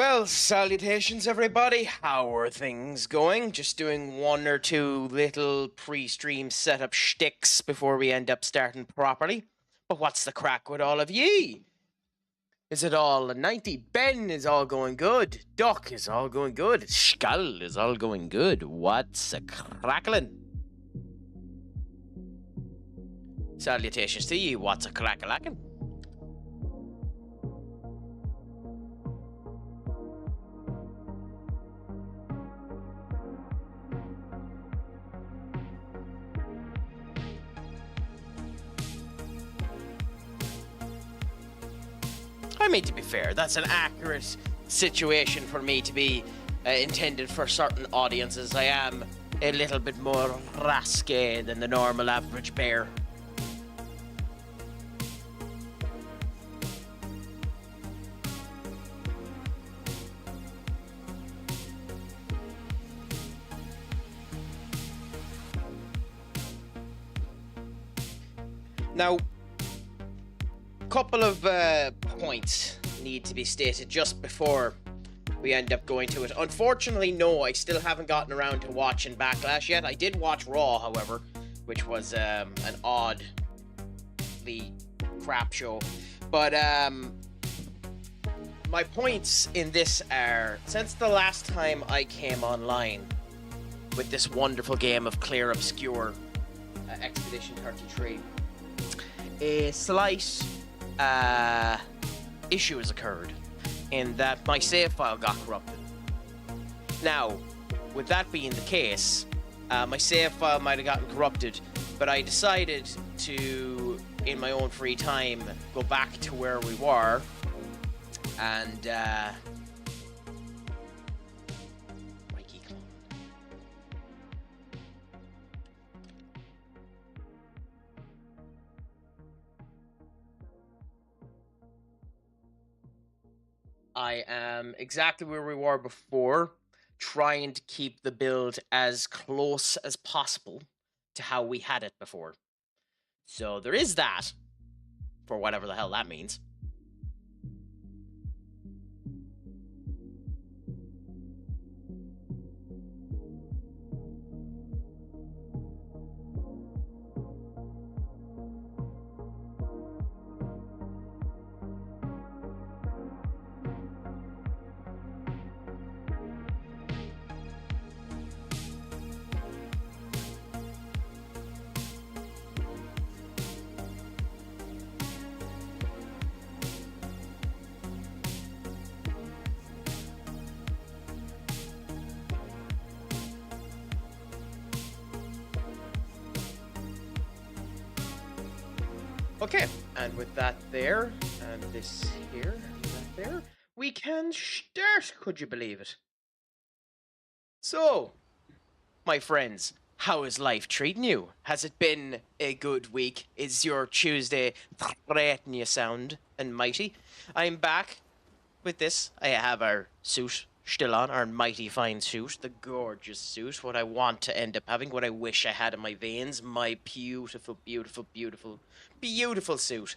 Well, salutations everybody. How are things going? Just doing one or two little pre-stream setup shticks before we end up starting properly. But what's the crack with all of ye? Is it all a 90? Ben is all going good. Duck is all going good. Skull is all going good. What's a crackling? Salutations to ye. What's a crack-a-lackin'? I mean, to be fair, that's an accurate situation for me to be intended for certain audiences. I am a little bit more rasque than the normal average bear. Now, couple of points need to be stated just before we end up going to it. Unfortunately, no, I still haven't gotten around to watching Backlash yet. I did watch Raw, however, which was an oddly crap show. But my points in this are, since the last time I came online with this wonderful game of Clair Obscur, Expedition 33, a slight issue has occurred in that my save file got corrupted. Now, with that being the case, my save file might have gotten corrupted, but I decided to, in my own free time, go back to where we were and Mikey, come on. I am exactly where we were before, trying to keep the build as close as possible to how we had it before. So there is that, for whatever the hell that means. Okay, and with that there, and this here, and that there, we can start, could you believe it? So, my friends, how is life treating you? Has it been a good week? Is your Tuesday treating you sound and mighty? I'm back with this. I have our suit still on, our mighty fine suit, the gorgeous suit, what I want to end up having, what I wish I had in my veins, my beautiful, beautiful, beautiful, beautiful suit.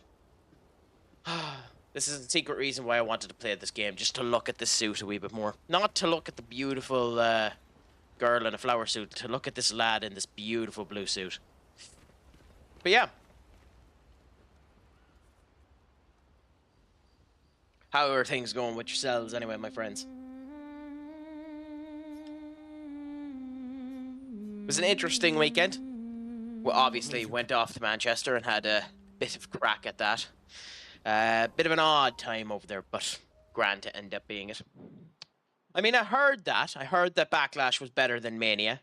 This is the secret reason why I wanted to play this game, just to look at this suit a wee bit more. Not to look at the beautiful girl in a flower suit, to look at this lad in this beautiful blue suit. But yeah. How are things going with yourselves anyway, my friends? It was an interesting weekend. We obviously went off to Manchester and had a bit of crack at that. Bit of an odd time over there, but grand to end up being it. I mean, I heard that Backlash was better than Mania.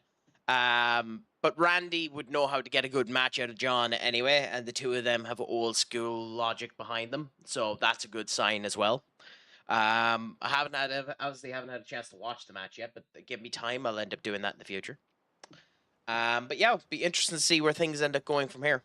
But Randy would know how to get a good match out of John anyway, and the two of them have old school logic behind them, so that's a good sign as well. I obviously haven't had a chance to watch the match yet, but give me time, I'll end up doing that in the future. But yeah, it'll be interesting to see where things end up going from here.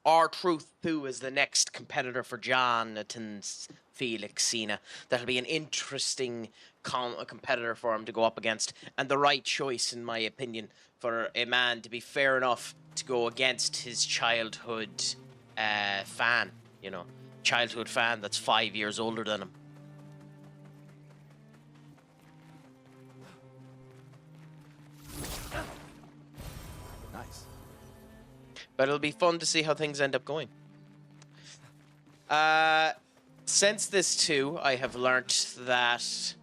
R-Truth, who is the next competitor for Jonathan's Felix Cena. That'll be an interesting competitor for him to go up against, and the right choice, in my opinion, for a man to be fair enough to go against his childhood fan, you know, childhood fan that's 5 years older than him. But it'll be fun to see how things end up going. Since this too, I have learnt that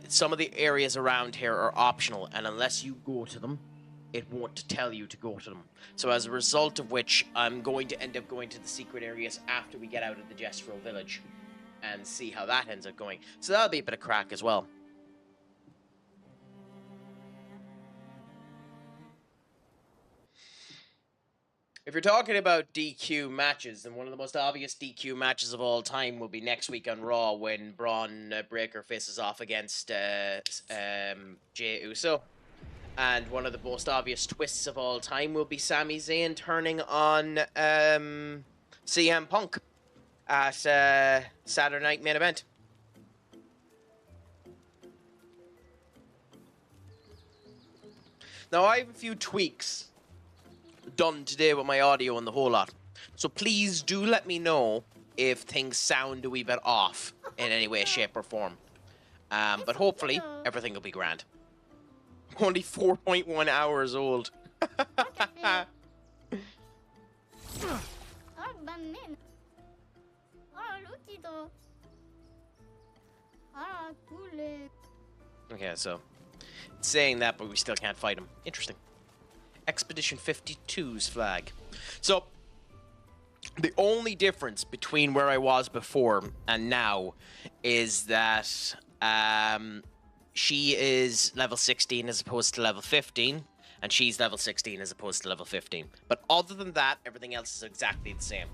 some of the areas around here are optional, and unless you go to them, it won't tell you to go to them. So as a result of which, I'm going to end up going to the secret areas after we get out of the Gestural village and see how that ends up going. So that'll be a bit of crack as well. If you're talking about DQ matches, then one of the most obvious DQ matches of all time will be next week on Raw when Braun Breaker faces off against Jey Uso. And one of the most obvious twists of all time will be Sami Zayn turning on CM Punk at Saturday Night Main Event. Now, I have a few tweaks done today with my audio and the whole lot. So please do let me know if things sound a wee bit off in any way, shape, or form. But hopefully, everything will be grand. Only 4.1 hours old. Okay, so it's saying that, but we still can't fight him. Interesting. Expedition 52's flag. So the only difference between where I was before and now is that she is level 16 as opposed to level 15, and she's level 16 as opposed to level 15. But other than that, everything else is exactly the same.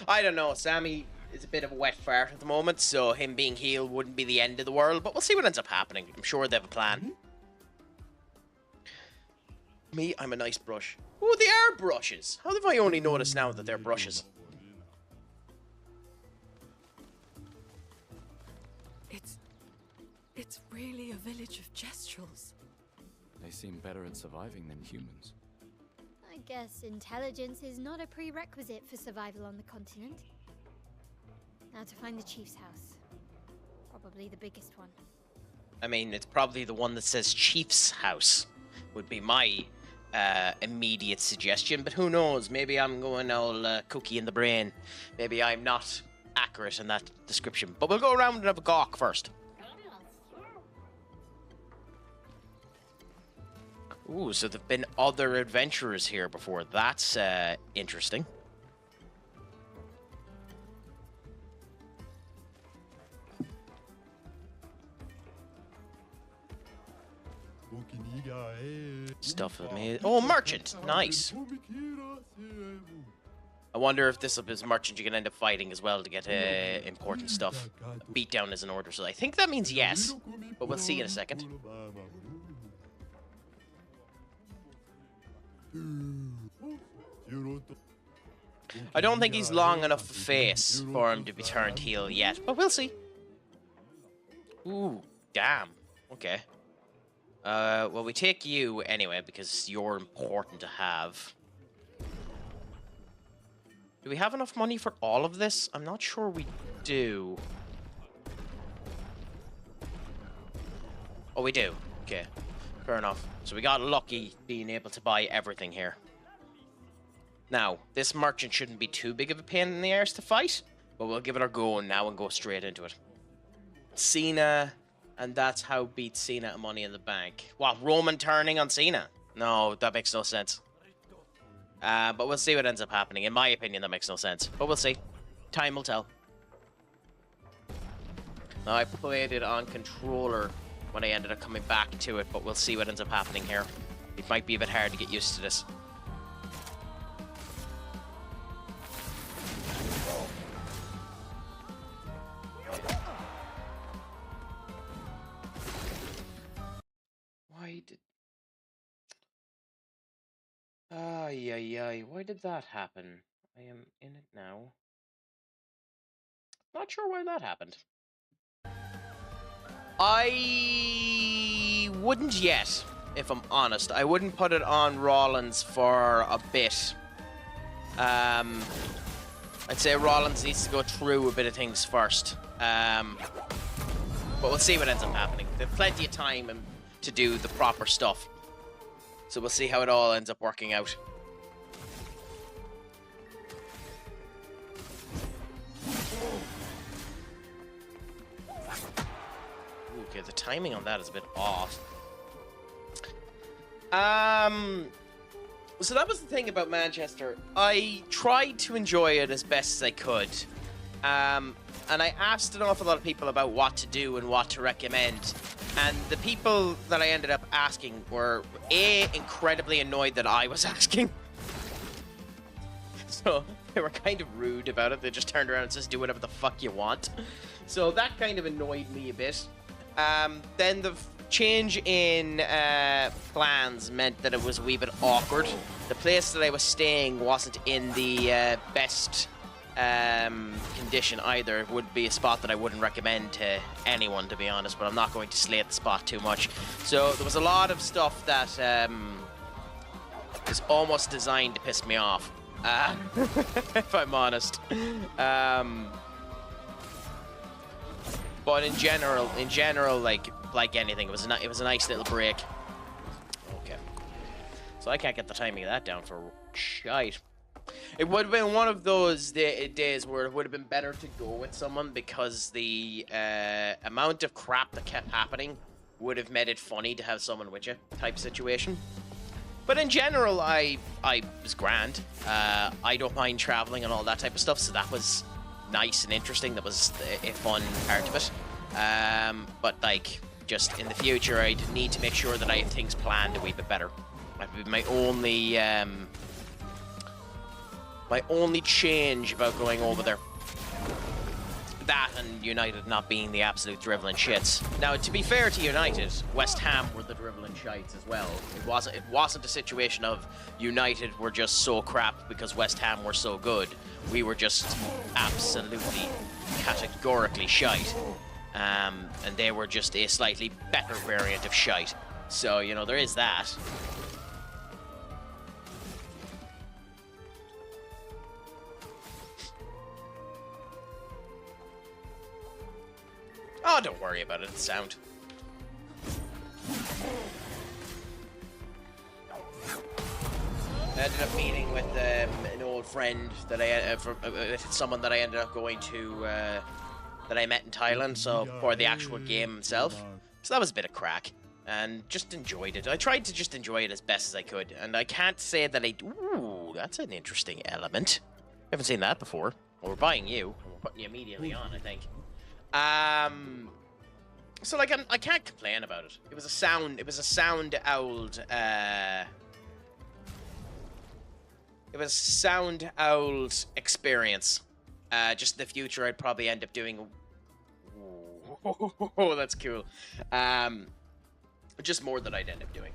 I don't know, Sammy is a bit of a wet fart at the moment, so him being healed wouldn't be the end of the world, but we'll see what ends up happening. I'm sure they have a plan. Me, I'm a nice brush. Oh, they are brushes. How have I only noticed now that they're brushes? It's really a village of Gestrals. They seem better at surviving than humans. I guess intelligence is not a prerequisite for survival on the continent. Now to find the chief's house. Probably the biggest one. I mean, it's probably the one that says Chief's House would be my immediate suggestion, but who knows? Maybe I'm going all cookie in the brain. Maybe I'm not accurate in that description. But we'll go around and have a gawk first. Ooh, so there've been other adventurers here before. That's interesting. Stuff of me. Oh, merchant! Nice. I wonder if this is merchant you can end up fighting as well to get important stuff. Beat down is an order, so I think that means yes. But we'll see in a second. I don't think he's long enough a face for him to be turned heel yet, but we'll see. Ooh, damn. Okay. Well, we take you anyway because you're important to have. Do we have enough money for all of this? I'm not sure we do. Oh, we do. Okay. Fair enough. So we got lucky being able to buy everything here. Now, this merchant shouldn't be too big of a pain in the arse to fight, but we'll give it a go now and go straight into it. Cena, and that's how beat Cena at Money in the Bank. What, Roman turning on Cena? No, that makes no sense. But we'll see what ends up happening. In my opinion, that makes no sense. But we'll see. Time will tell. Now, I played it on controller when I ended up coming back to it, but we'll see what ends up happening here. It might be a bit hard to get used to this. Why did... Ay, why did that happen? I am in it now. Not sure why that happened. I wouldn't yet, if I'm honest. I wouldn't put it on Rollins for a bit. I'd say Rollins needs to go through a bit of things first. But we'll see what ends up happening. There's plenty of time to do the proper stuff. So we'll see how it all ends up working out. Okay, the timing on that is a bit off. So that was the thing about Manchester. I tried to enjoy it as best as I could. And I asked an awful lot of people about what to do and what to recommend. And the people that I ended up asking were, A, incredibly annoyed that I was asking. So they were kind of rude about it. They just turned around and says, do whatever the fuck you want. So that kind of annoyed me a bit. Then the change in plans meant that it was a wee bit awkward. The place that I was staying wasn't in the best condition either. It would be a spot that I wouldn't recommend to anyone, to be honest, but I'm not going to slate the spot too much. So there was a lot of stuff that is almost designed to piss me off, if I'm honest. But in general, like anything, it was a nice little break. Okay, so I can't get the timing of that down for shite. It would have been one of those days where it would have been better to go with someone, because the amount of crap that kept happening would have made it funny to have someone with you type situation. But in general, I was grand. I don't mind traveling and all that type of stuff, so that was nice and interesting. That was a fun part of it. But like, just in the future, I'd need to make sure that I have things planned a wee bit better. That would be my only change about going over there. That and United not being the absolute drivelling shits. Now, to be fair to United, West Ham were the drivelling shites as well. It wasn't a situation of United were just so crap because West Ham were so good. We were just absolutely categorically shite. And they were just a slightly better variant of shite. So, you know, there is that. Oh, don't worry about it, it's sound. I ended up meeting with an old friend that someone that I ended up going to, that I met in Thailand, so for the actual game itself. So that was a bit of crack, and just enjoyed it. I tried to just enjoy it as best as I could, and I can't say that ooh, that's an interesting element. I haven't seen that before. Well, we're buying you, and we're putting you immediately on, I think. So like I can't complain about it. It was a sound old experience. Just in the future I'd probably end up doing. Oh, that's cool. Just more that I'd end up doing.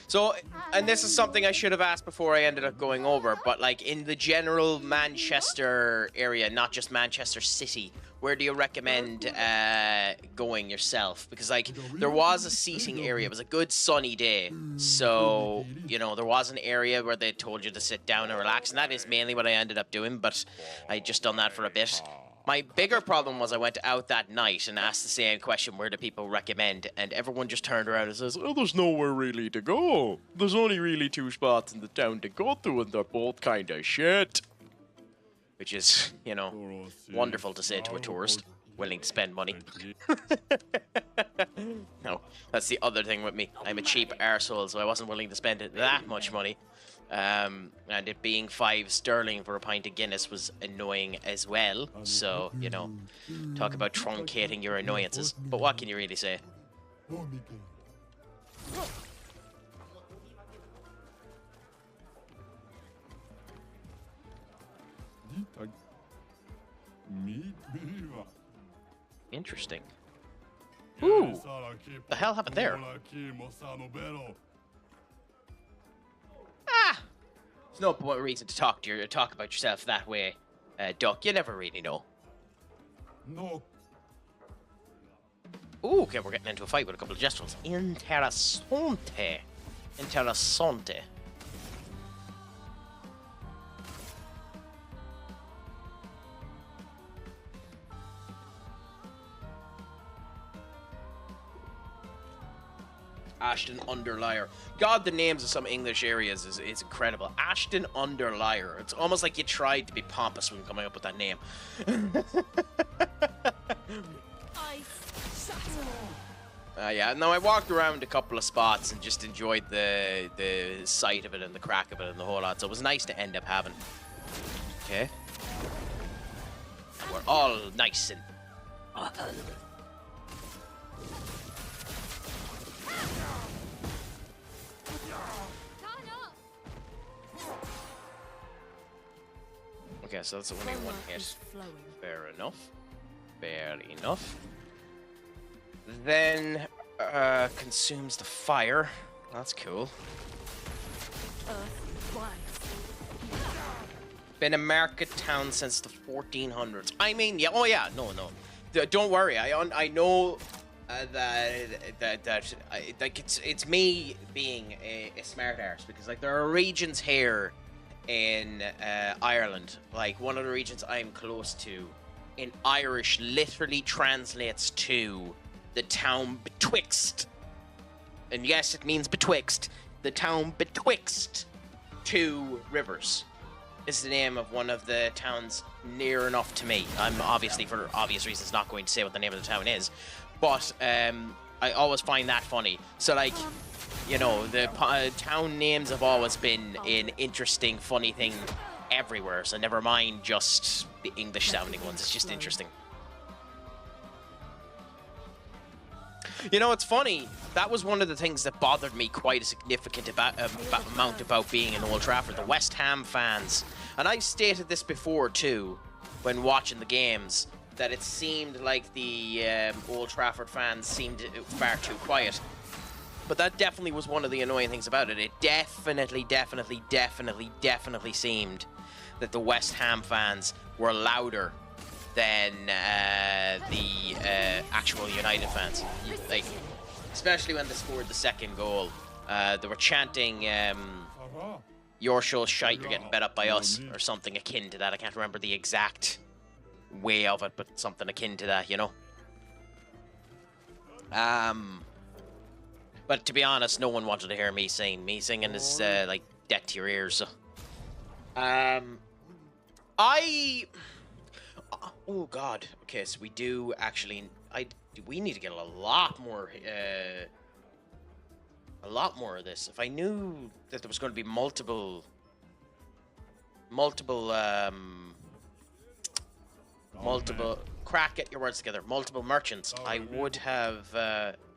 So, and this is something I should have asked before I ended up going over, but like in the general Manchester area, not just Manchester City, where do you recommend going yourself? Because like there was a seating area. It was a good sunny day, so you know there was an area where they told you to sit down and relax, and that is mainly what I ended up doing. But I just done that for a bit. My bigger problem was I went out that night and asked the same question, where do people recommend? And everyone just turned around and says, oh, there's nowhere really to go. There's only really 2 spots in the town to go to, and they're both kind of shit. Which is, you know, wonderful to say to a tourist willing to spend money. No, that's the other thing with me. I'm a cheap arsehole, so I wasn't willing to spend that much money. And it being £5 for a pint of Guinness was annoying as well. So, you know, talk about truncating your annoyances. But what can you really say? Interesting. Ooh! The hell happened there? Ah! There's no reason to talk about yourself that way, Duck. You never really know. No. Ooh, okay, we're getting into a fight with a couple of Jestrels. Interessante. Interessante. Ashton under Lyre. God, the names of some English areas is incredible. Ashton under Lyre. It's almost like you tried to be pompous when coming up with that name. Yeah, no, I walked around a couple of spots and just enjoyed the sight of it and the crack of it and the whole lot. So it was nice to end up having. Okay. We're all nice and. Okay, so that's only one hit. Fair enough. Fair enough. Then consumes the fire. That's cool. Been a market town since the 1400s. I mean, yeah. Oh yeah. No. Don't worry. I know that like it's me being a smart arse, because like there are regions here in Ireland. Like one of the regions I'm close to in Irish literally translates to the town betwixt. And yes, it means betwixt. The town betwixt two rivers is the name of one of the towns near enough to me. I'm obviously, for obvious reasons, not going to say what the name of the town is, but I always find that funny. So like, you know, the town names have always been an interesting, funny thing everywhere, so never mind just the English sounding ones. It's just interesting. You know, it's funny. That was one of the things that bothered me quite a significant amount about being in Old Trafford. The West Ham fans. And I've stated this before, too, when watching the games, that it seemed like the Old Trafford fans seemed far too quiet. But that definitely was one of the annoying things about it. It definitely seemed that the West Ham fans were louder than the actual United fans. Like, especially when they scored the second goal, they were chanting, "Your show's shite, you're getting bet up by us," or something akin to that. I can't remember the exact way of it, but something akin to that, you know. But to be honest, no one wanted to hear me sing. Me singing is like death to your ears. So. Oh God. Okay, so we do actually. We need to get a lot more of this. If I knew that there was going to be multiple crack, get your words together. Multiple merchants. I would have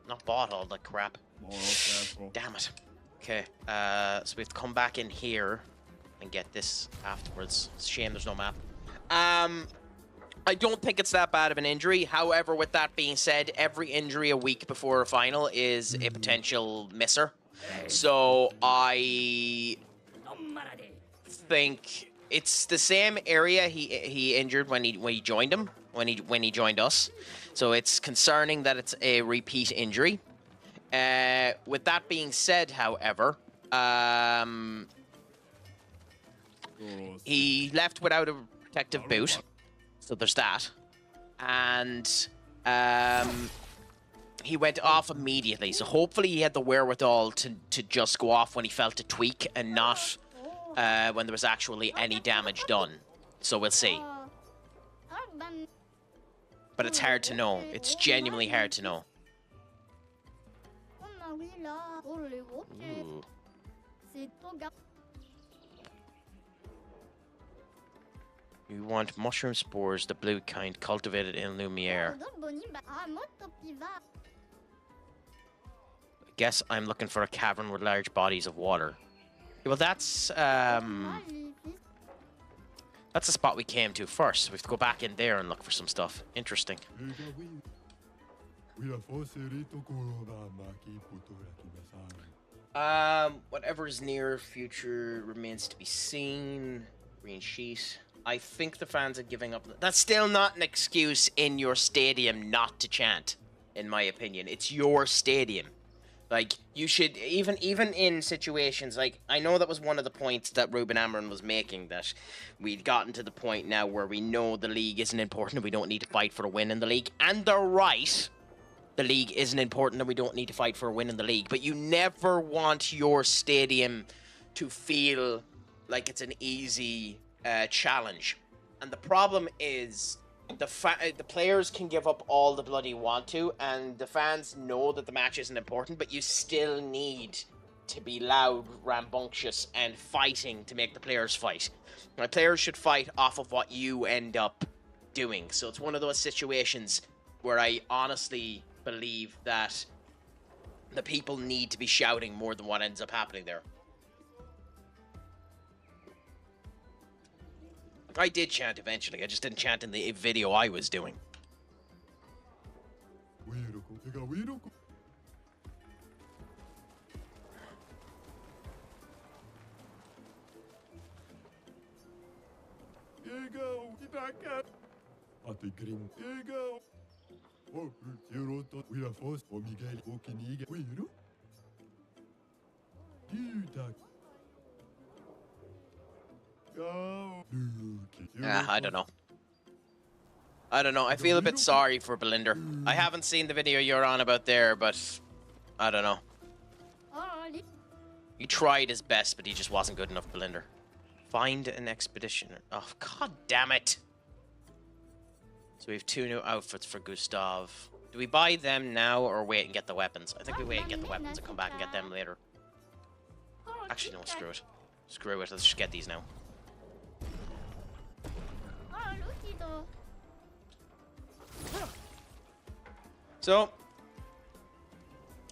not bought all that crap. Damn it. Okay. So we have to come back in here and get this afterwards. It's a shame there's no map. I don't think it's that bad of an injury. However, with that being said, every injury a week before a final is a potential misser. So I think it's the same area he injured when he joined him, when he joined us. So it's concerning that it's a repeat injury. With that being said, however, he left without a protective boot. So there's that. And he went off immediately. So hopefully he had the wherewithal to just go off when he felt a tweak and not when there was actually any damage done. So we'll see. But it's hard to know. It's genuinely hard to know. Ooh. You want mushroom spores, the blue kind, cultivated in Lumiere. I guess I'm looking for a cavern with large bodies of water. Well, that's a spot we came to first. We have to go back in there and look for some stuff. Interesting. Whatever is near future remains to be seen. Green sheet. I think the fans are giving up. That's still not an excuse in your stadium not to chant, in my opinion. It's your stadium. Like, you should, even in situations, like, I know that was one of the points that Ruben Amron was making, that we'd gotten to the point now where we know the league isn't important and we don't need to fight for a win in the league. And they're right. the league isn't important and we don't need to fight for a win in the league. But you never want your stadium to feel like it's an easy challenge. And the problem is the players can give up all the blood you want to, and the fans know that the match isn't important, but you still need to be loud, rambunctious, and fighting to make the players fight. Now, players should fight off of what you end up doing. So it's one of those situations where I honestly believe that the people need to be shouting more than what ends up happening there. I did chant eventually, I just didn't chant in the video I was doing. I don't know. I feel a bit sorry for Belinda. I haven't seen the video you're on about there, but I don't know. He tried his best, but he just wasn't good enough, Belinda. Find an expedition. Oh, god damn it. So we have 2 new outfits for Gustav. Do we buy them now or wait and get the weapons? I think we wait and get the weapons and come back and get them later. Actually, no, screw it. Screw it, let's just get these now. So,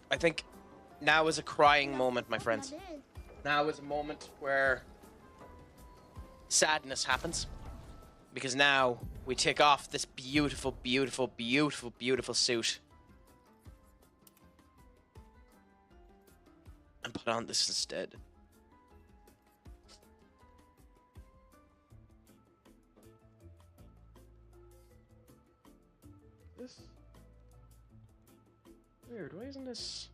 I think now is a crying moment, my friends. Now is a moment where sadness happens. Because now we take off this beautiful, beautiful, beautiful, beautiful suit. And put on this instead. This... Weird, why isn't this...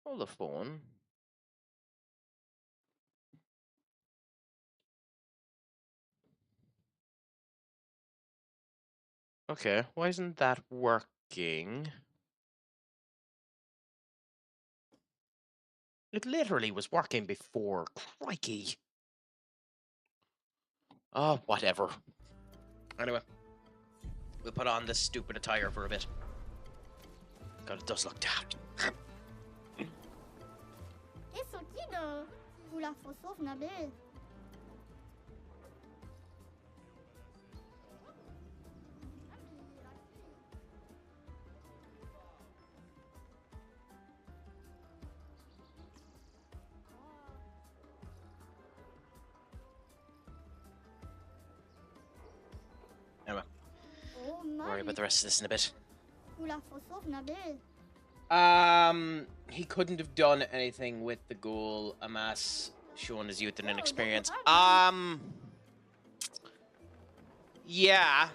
Hold the phone. Okay, why isn't that working? It literally was working before. Crikey. Oh, whatever. Anyway, we'll put on this stupid attire for a bit. God, it does look daft. Anyway, worry about the rest of this in a bit. He couldn't have done anything with the goal. Amas showing his youth and inexperience. Yeah.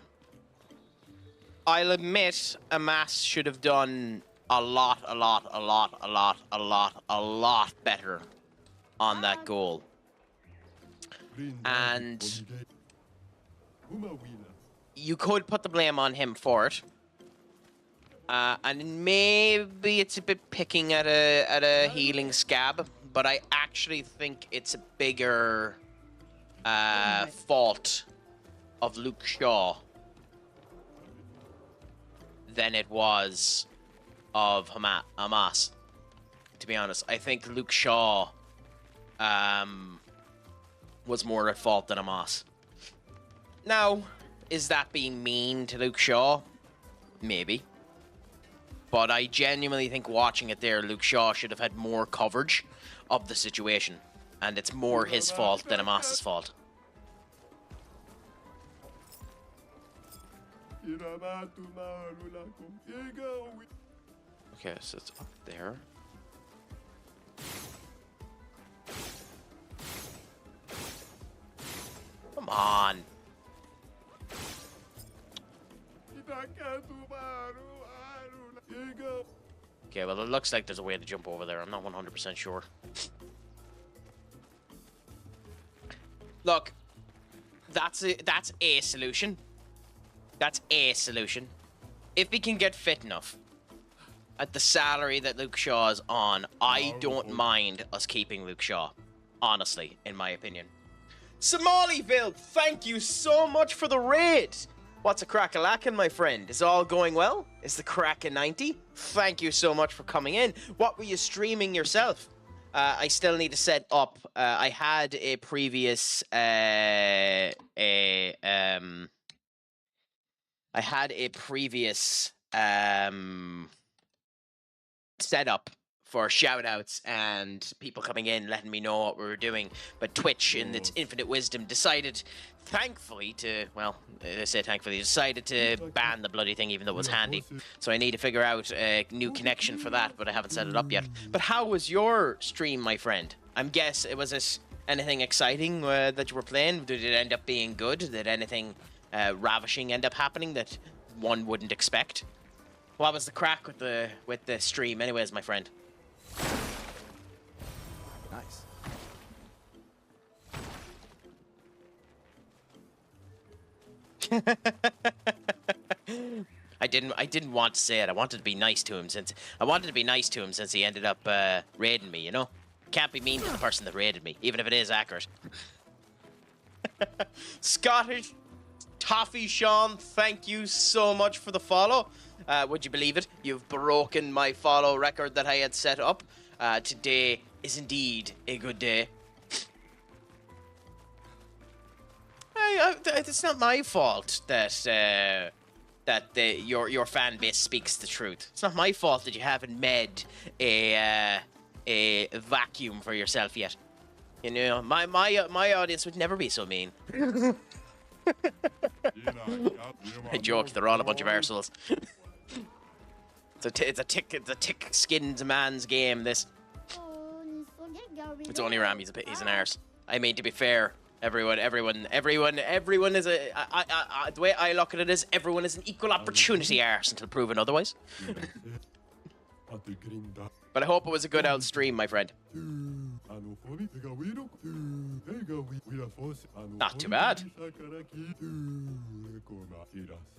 I'll admit Amas should have done a lot better on that goal. And you could put the blame on him for it. And maybe it's a bit picking at a healing scab, but I actually think it's a bigger fault of Luke Shaw than it was of Hamas. To be honest, I think Luke Shaw was more at fault than Hamas. Now, is that being mean to Luke Shaw? Maybe. But I genuinely think watching it there, Luke Shaw should have had more coverage of the situation. And it's more his fault than Hamas's fault. Okay, so it's up there. Come on. Okay, well, it looks like there's a way to jump over there. I'm not 100% sure. Look, that's a solution. That's a solution. If we can get fit enough at the salary that Luke Shaw is on, I don't mind us keeping Luke Shaw. Honestly, in my opinion. Somaliville, thank you so much for the raid. What's a crack-a-lackin', my friend? Is all going well? Is the crack a 90? Thank you so much for coming in. What were you streaming yourself? I still need to set up. I had a previous setup for shoutouts and people coming in letting me know what we were doing, but Twitch in its infinite wisdom decided, thankfully, to ban the bloody thing, even though it was handy. So I need to figure out a new connection for that, but I haven't set it up yet. But how was your stream, my friend? I'm guess it was anything exciting that you were playing? Did it end up being good? Did anything ravishing end up happening that one wouldn't expect? What was the crack with the stream anyways, my friend? Nice. I didn't want to say it. I wanted to be nice to him since he ended up raiding me, you know? Can't be mean to the person that raided me, even if it is accurate. Scottish Toffee Sean, thank you so much for the follow. Would you believe it? You've broken my follow record that I had set up. Today is indeed a good day. It's not my fault that your fan base speaks the truth. It's not my fault that you haven't made a vacuum for yourself yet. You know, my audience would never be so mean. I joke. They're all a bunch of arseholes. It's a thick-skinned man's game. This. It's only Ram. He's an arse. I mean, to be fair, everyone is a. The way I look at it is, everyone is an equal opportunity arse until proven otherwise. But I hope it was a good old stream, my friend. Not too bad.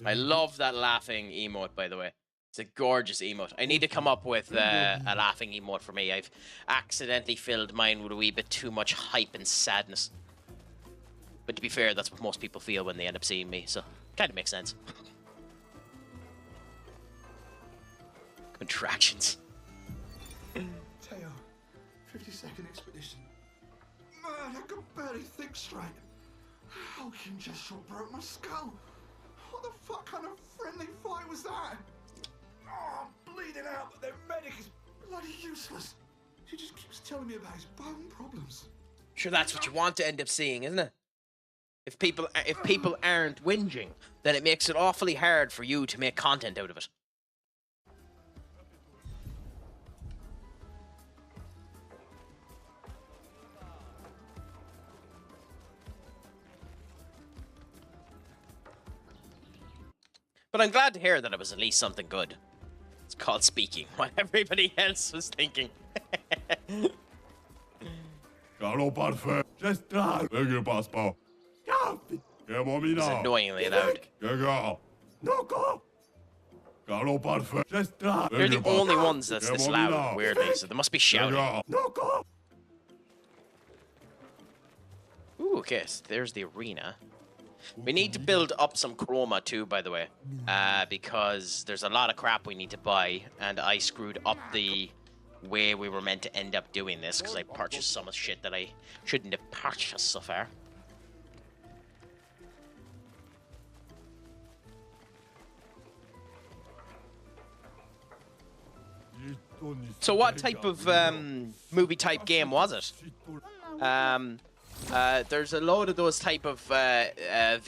I love that laughing emote, by the way. It's a gorgeous emote. I need to come up with a laughing emote for me. I've accidentally filled mine with a wee bit too much hype and sadness. But to be fair, that's what most people feel when they end up seeing me, so kind of makes sense. Contractions. Teo, 52nd expedition. Man, I can barely think straight. How can just shot broke my skull? What the fuck kind of friendly fight was that? Oh, I'm bleeding out, but their medic is bloody useless. He just keeps telling me about his bone problems. Sure, that's what you want to end up seeing, isn't it? If people aren't whinging, then it makes it awfully hard for you to make content out of it. But I'm glad to hear that it was at least something good. It's called speaking what everybody else was thinking. It's annoyingly loud. You're the only ones that's this loud, weirdly, so they must be shouting. Ooh, okay, so there's the arena. We need to build up some chroma too, by the way, because there's a lot of crap we need to buy, and I screwed up the way we were meant to end up doing this, because I purchased so much shit that I shouldn't have purchased so far. So what type of movie type game was it? There's a load of those type of VFF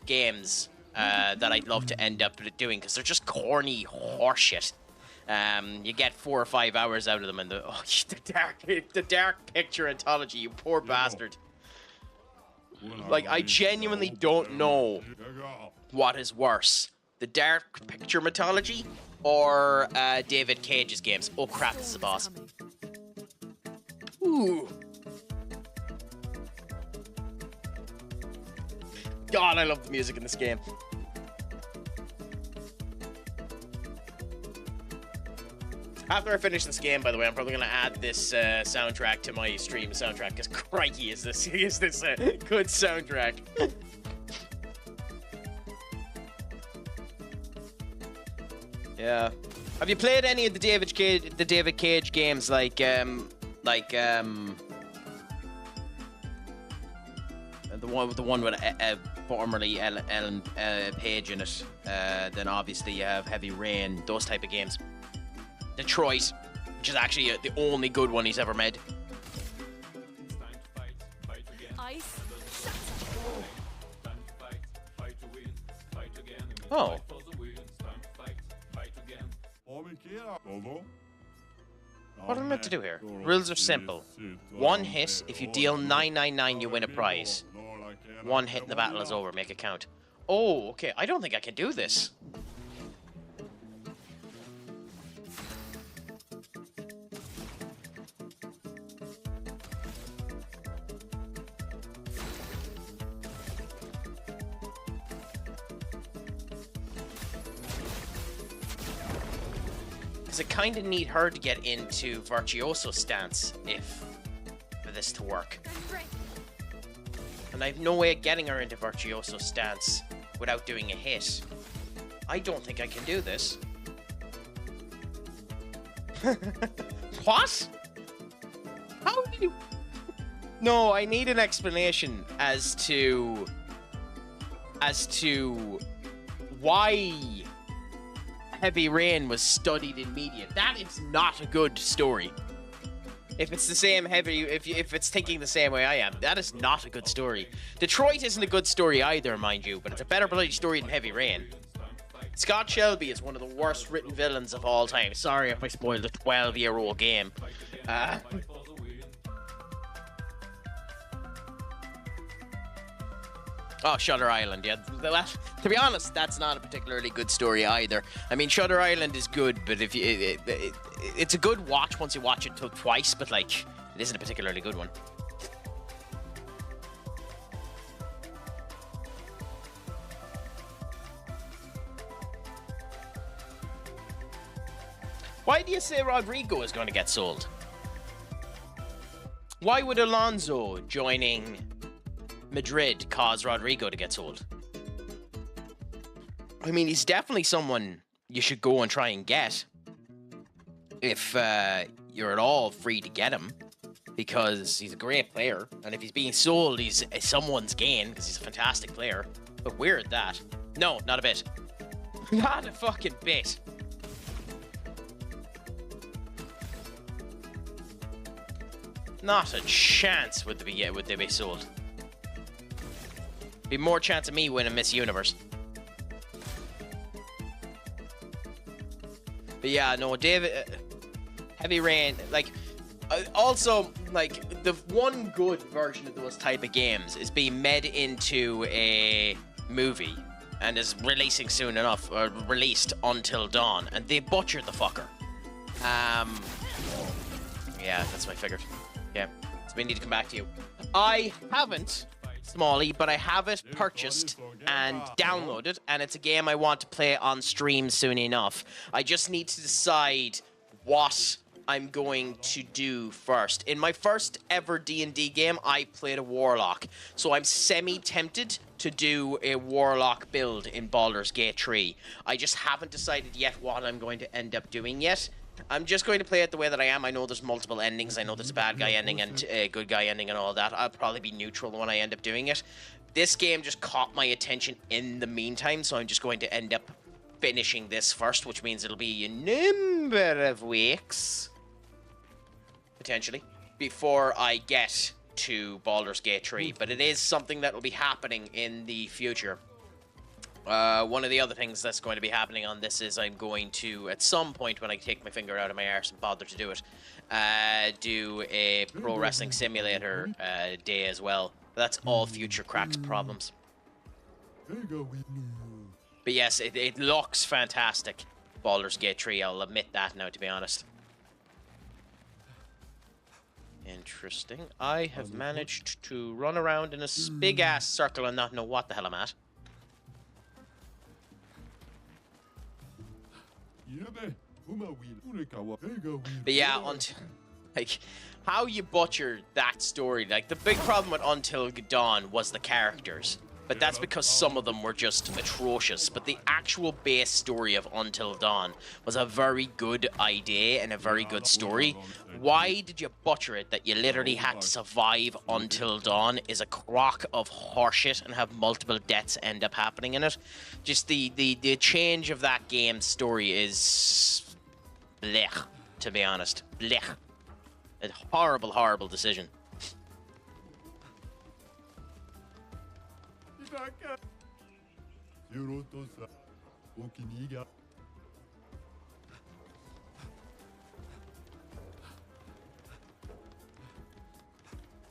games that I'd love to end up doing, because they're just corny horseshit. You get 4 or 5 hours out of them, and the dark picture anthology, you poor bastard. Like, I genuinely don't know what is worse, the dark picture mythology or David Cage's games. Oh crap, this is a boss. Ooh. God, I love the music in this game. After I finish this game, by the way, I'm probably gonna add this soundtrack to my stream soundtrack, because crikey, is this good soundtrack. Yeah. Have you played any of the David Cage games like the one with formerly Ellen Page in it? Then obviously you have Heavy Rain, those type of games. Detroit, which is actually the only good one he's ever made. Ice. Oh. What am I meant to do here? Rules are simple. One hit, if you deal 999, you win a prize. One hit and the battle is over, make it count. Oh, okay, I don't think I can do this. I kind of need her to get into Virtuoso stance for this to work. And I have no way of getting her into Virtuoso stance without doing a hit. I don't think I can do this. What? How do you... No, I need an explanation as to why Heavy Rain was studied in media. That is not a good story. If it's the same if it's thinking the same way I am, that is not a good story. Detroit isn't a good story either, mind you, but it's a better bloody story than Heavy Rain. Scott Shelby is one of the worst written villains of all time. Sorry if I spoiled a 12-year-old game. Oh, Shutter Island, yeah. To be honest, that's not a particularly good story either. I mean, Shutter Island is good, but if you, it's a good watch once you watch it twice, but like, it isn't a particularly good one. Why do you say Rodrigo is going to get sold? Why would Alonso joining Madrid cause Rodrigo to get sold? I mean, he's definitely someone you should go and try and get if you're at all free to get him, because he's a great player, and if he's being sold, he's someone's gain because he's a fantastic player. But weird that. No, not a bit. Not a fucking bit. Not a chance would they be sold. Be more chance of me winning Miss Universe. But yeah, no, David, Heavy Rain, like, also, like, the one good version of those type of games is being made into a movie and is releasing soon enough, or released Until Dawn, and they butchered the fucker. Yeah, that's what I figured. Yeah, so we need to come back to you. I haven't, Smalley, but I have it purchased and downloaded, and it's a game I want to play on stream soon enough. I just need to decide what I'm going to do first. In my first ever D&D game, I played a Warlock, so I'm semi-tempted to do a Warlock build in Baldur's Gate 3. I just haven't decided yet what I'm going to end up doing yet. I'm just going to play it the way that I am. I know there's multiple endings. I know there's a bad guy ending and a good guy ending and all that. I'll probably be neutral when I end up doing it. This game just caught my attention in the meantime, so I'm just going to end up finishing this first, which means it'll be a number of weeks, potentially, before I get to Baldur's Gate 3. But it is something that will be happening in the future. One of the other things that's going to be happening on this is I'm going to, at some point when I take my finger out of my arse and bother to do it, do a Pro Wrestling Simulator day as well. But that's all future Crack's problems. But yes, it looks fantastic, Baldur's Gate 3, I'll admit that now, to be honest. Interesting. I have managed to run around in a big-ass circle and not know what the hell I'm at. But yeah, like how you butcher that story. Like the big problem with Until Dawn was the characters. But that's because some of them were just atrocious. But the actual base story of Until Dawn was a very good idea and a very good story. Why did you butcher it that you literally had to survive Until Dawn is a crock of horseshit and have multiple deaths end up happening in it. Just the change of that game's story is blech, to be honest. Blech. A horrible, horrible decision.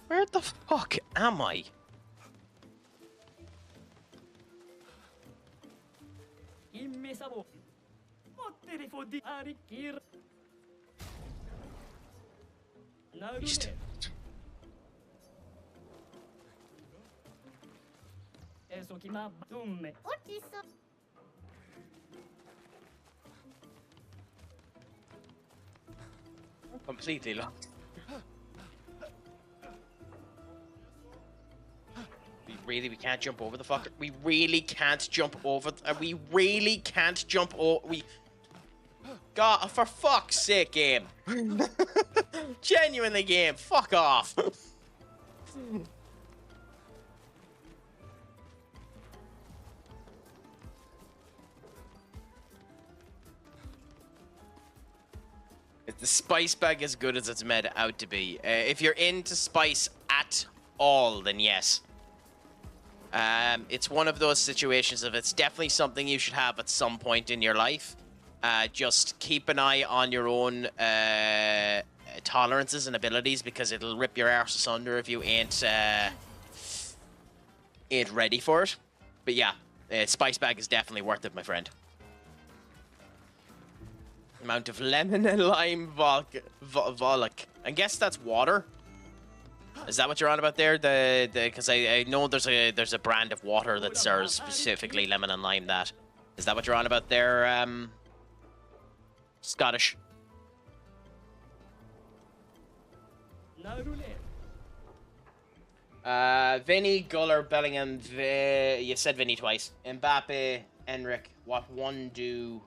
Where the fuck am I? Just... completely locked. We can't jump over the fucker. We really can't jump over. We really can't jump over. God, for fuck's sake, game. Genuinely, game. Fuck off. Is the spice bag as good as it's made out to be? If you're into spice at all, then yes. It's one of those situations of it's definitely something you should have at some point in your life. Just keep an eye on your own tolerances and abilities because it'll rip your arse asunder if you ain't ready for it. But yeah, spice bag is definitely worth it, my friend. Amount of lemon and lime volic. I guess that's water. Is that what you're on about there? Because I know there's a brand of water that serves specifically lemon and lime. Is that what you're on about there? Scottish. Vinny, Guller, Bellingham. You said Vinny twice. Mbappe, Enric. What one do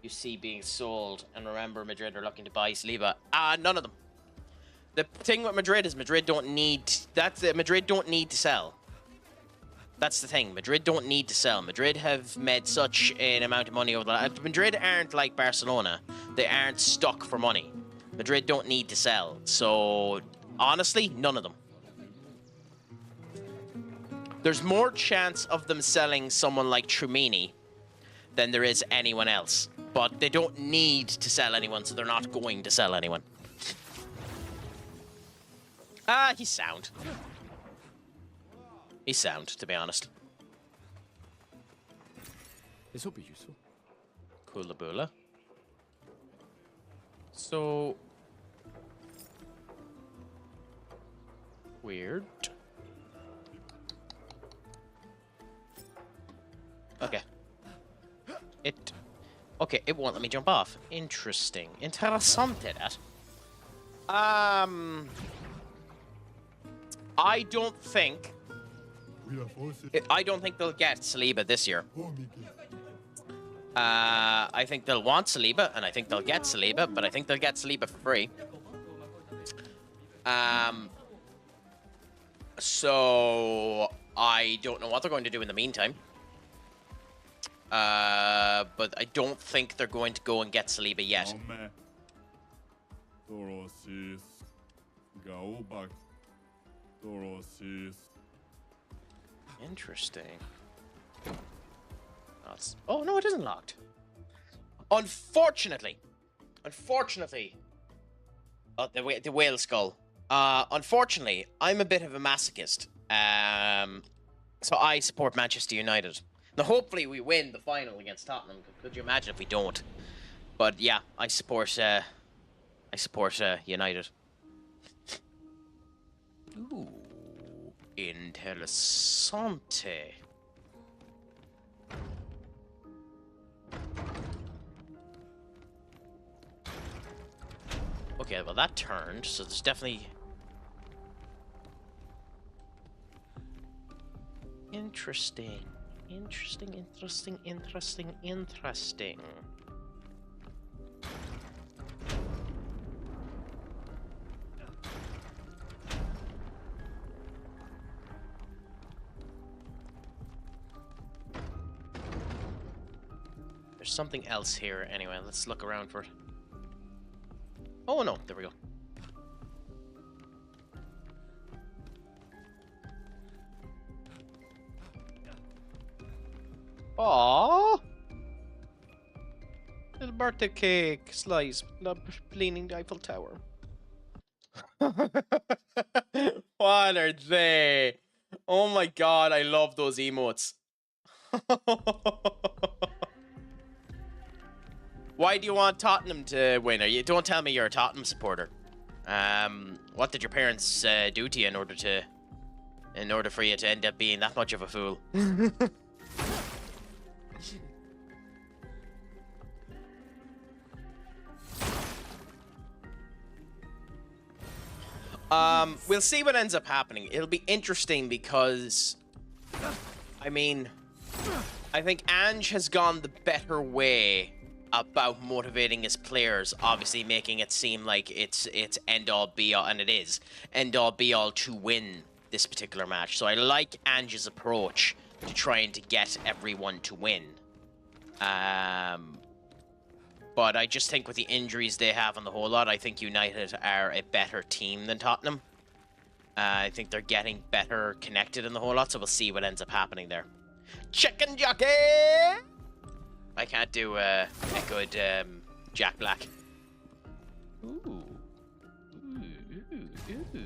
you see being sold? And remember, Madrid are looking to buy Saliba. None of them. The thing with Madrid is Madrid don't need to sell. That's the thing. Madrid don't need to sell. Madrid have made such an amount of money over the... Madrid aren't like Barcelona. They aren't stuck for money. Madrid don't need to sell. So, honestly, none of them. There's more chance of them selling someone like Trumini than there is anyone else. But they don't need to sell anyone, so they're not going to sell anyone. He's sound. He's sound, to be honest. This will be useful. Coolaboola. So... weird. Okay. Okay, it won't let me jump off. Interesting. Interessante, that. I don't think they'll get Saliba this year. I think they'll want Saliba, and I think they'll get Saliba, but I think they'll get Saliba for free. So I don't know what they're going to do in the meantime. But I don't think they're going to go and get Saliba yet. Interesting. Oh no, it isn't locked. Unfortunately. Oh, the whale skull. Unfortunately, I'm a bit of a masochist. So I support Manchester United. Now, hopefully, we win the final against Tottenham. Could you imagine if we don't? But yeah, I support United. Ooh, interessante. Okay, well that turned, so there's definitely... Interesting. Interesting. There's something else here anyway. Let's look around for it. Oh no, there we go. Aww! Little birthday cake slice, the leaning Eiffel Tower. What are they? Oh my god, I love those emotes. Why do you want Tottenham to win? Don't tell me you're a Tottenham supporter. What did your parents do to you in order for you to end up being that much of a fool? We'll see what ends up happening. It'll be interesting because, I mean, I think Ange has gone the better way about motivating his players, obviously making it seem like it's end-all be-all, and it is end-all be-all to win this particular match. So I like Ange's approach to trying to get everyone to win. But I just think with the injuries they have on the whole lot, I think United are a better team than Tottenham. I think they're getting better connected in the whole lot, so we'll see what ends up happening there. Chicken jockey! I can't do a good Jack Black. Ooh. Ooh, ooh, ooh.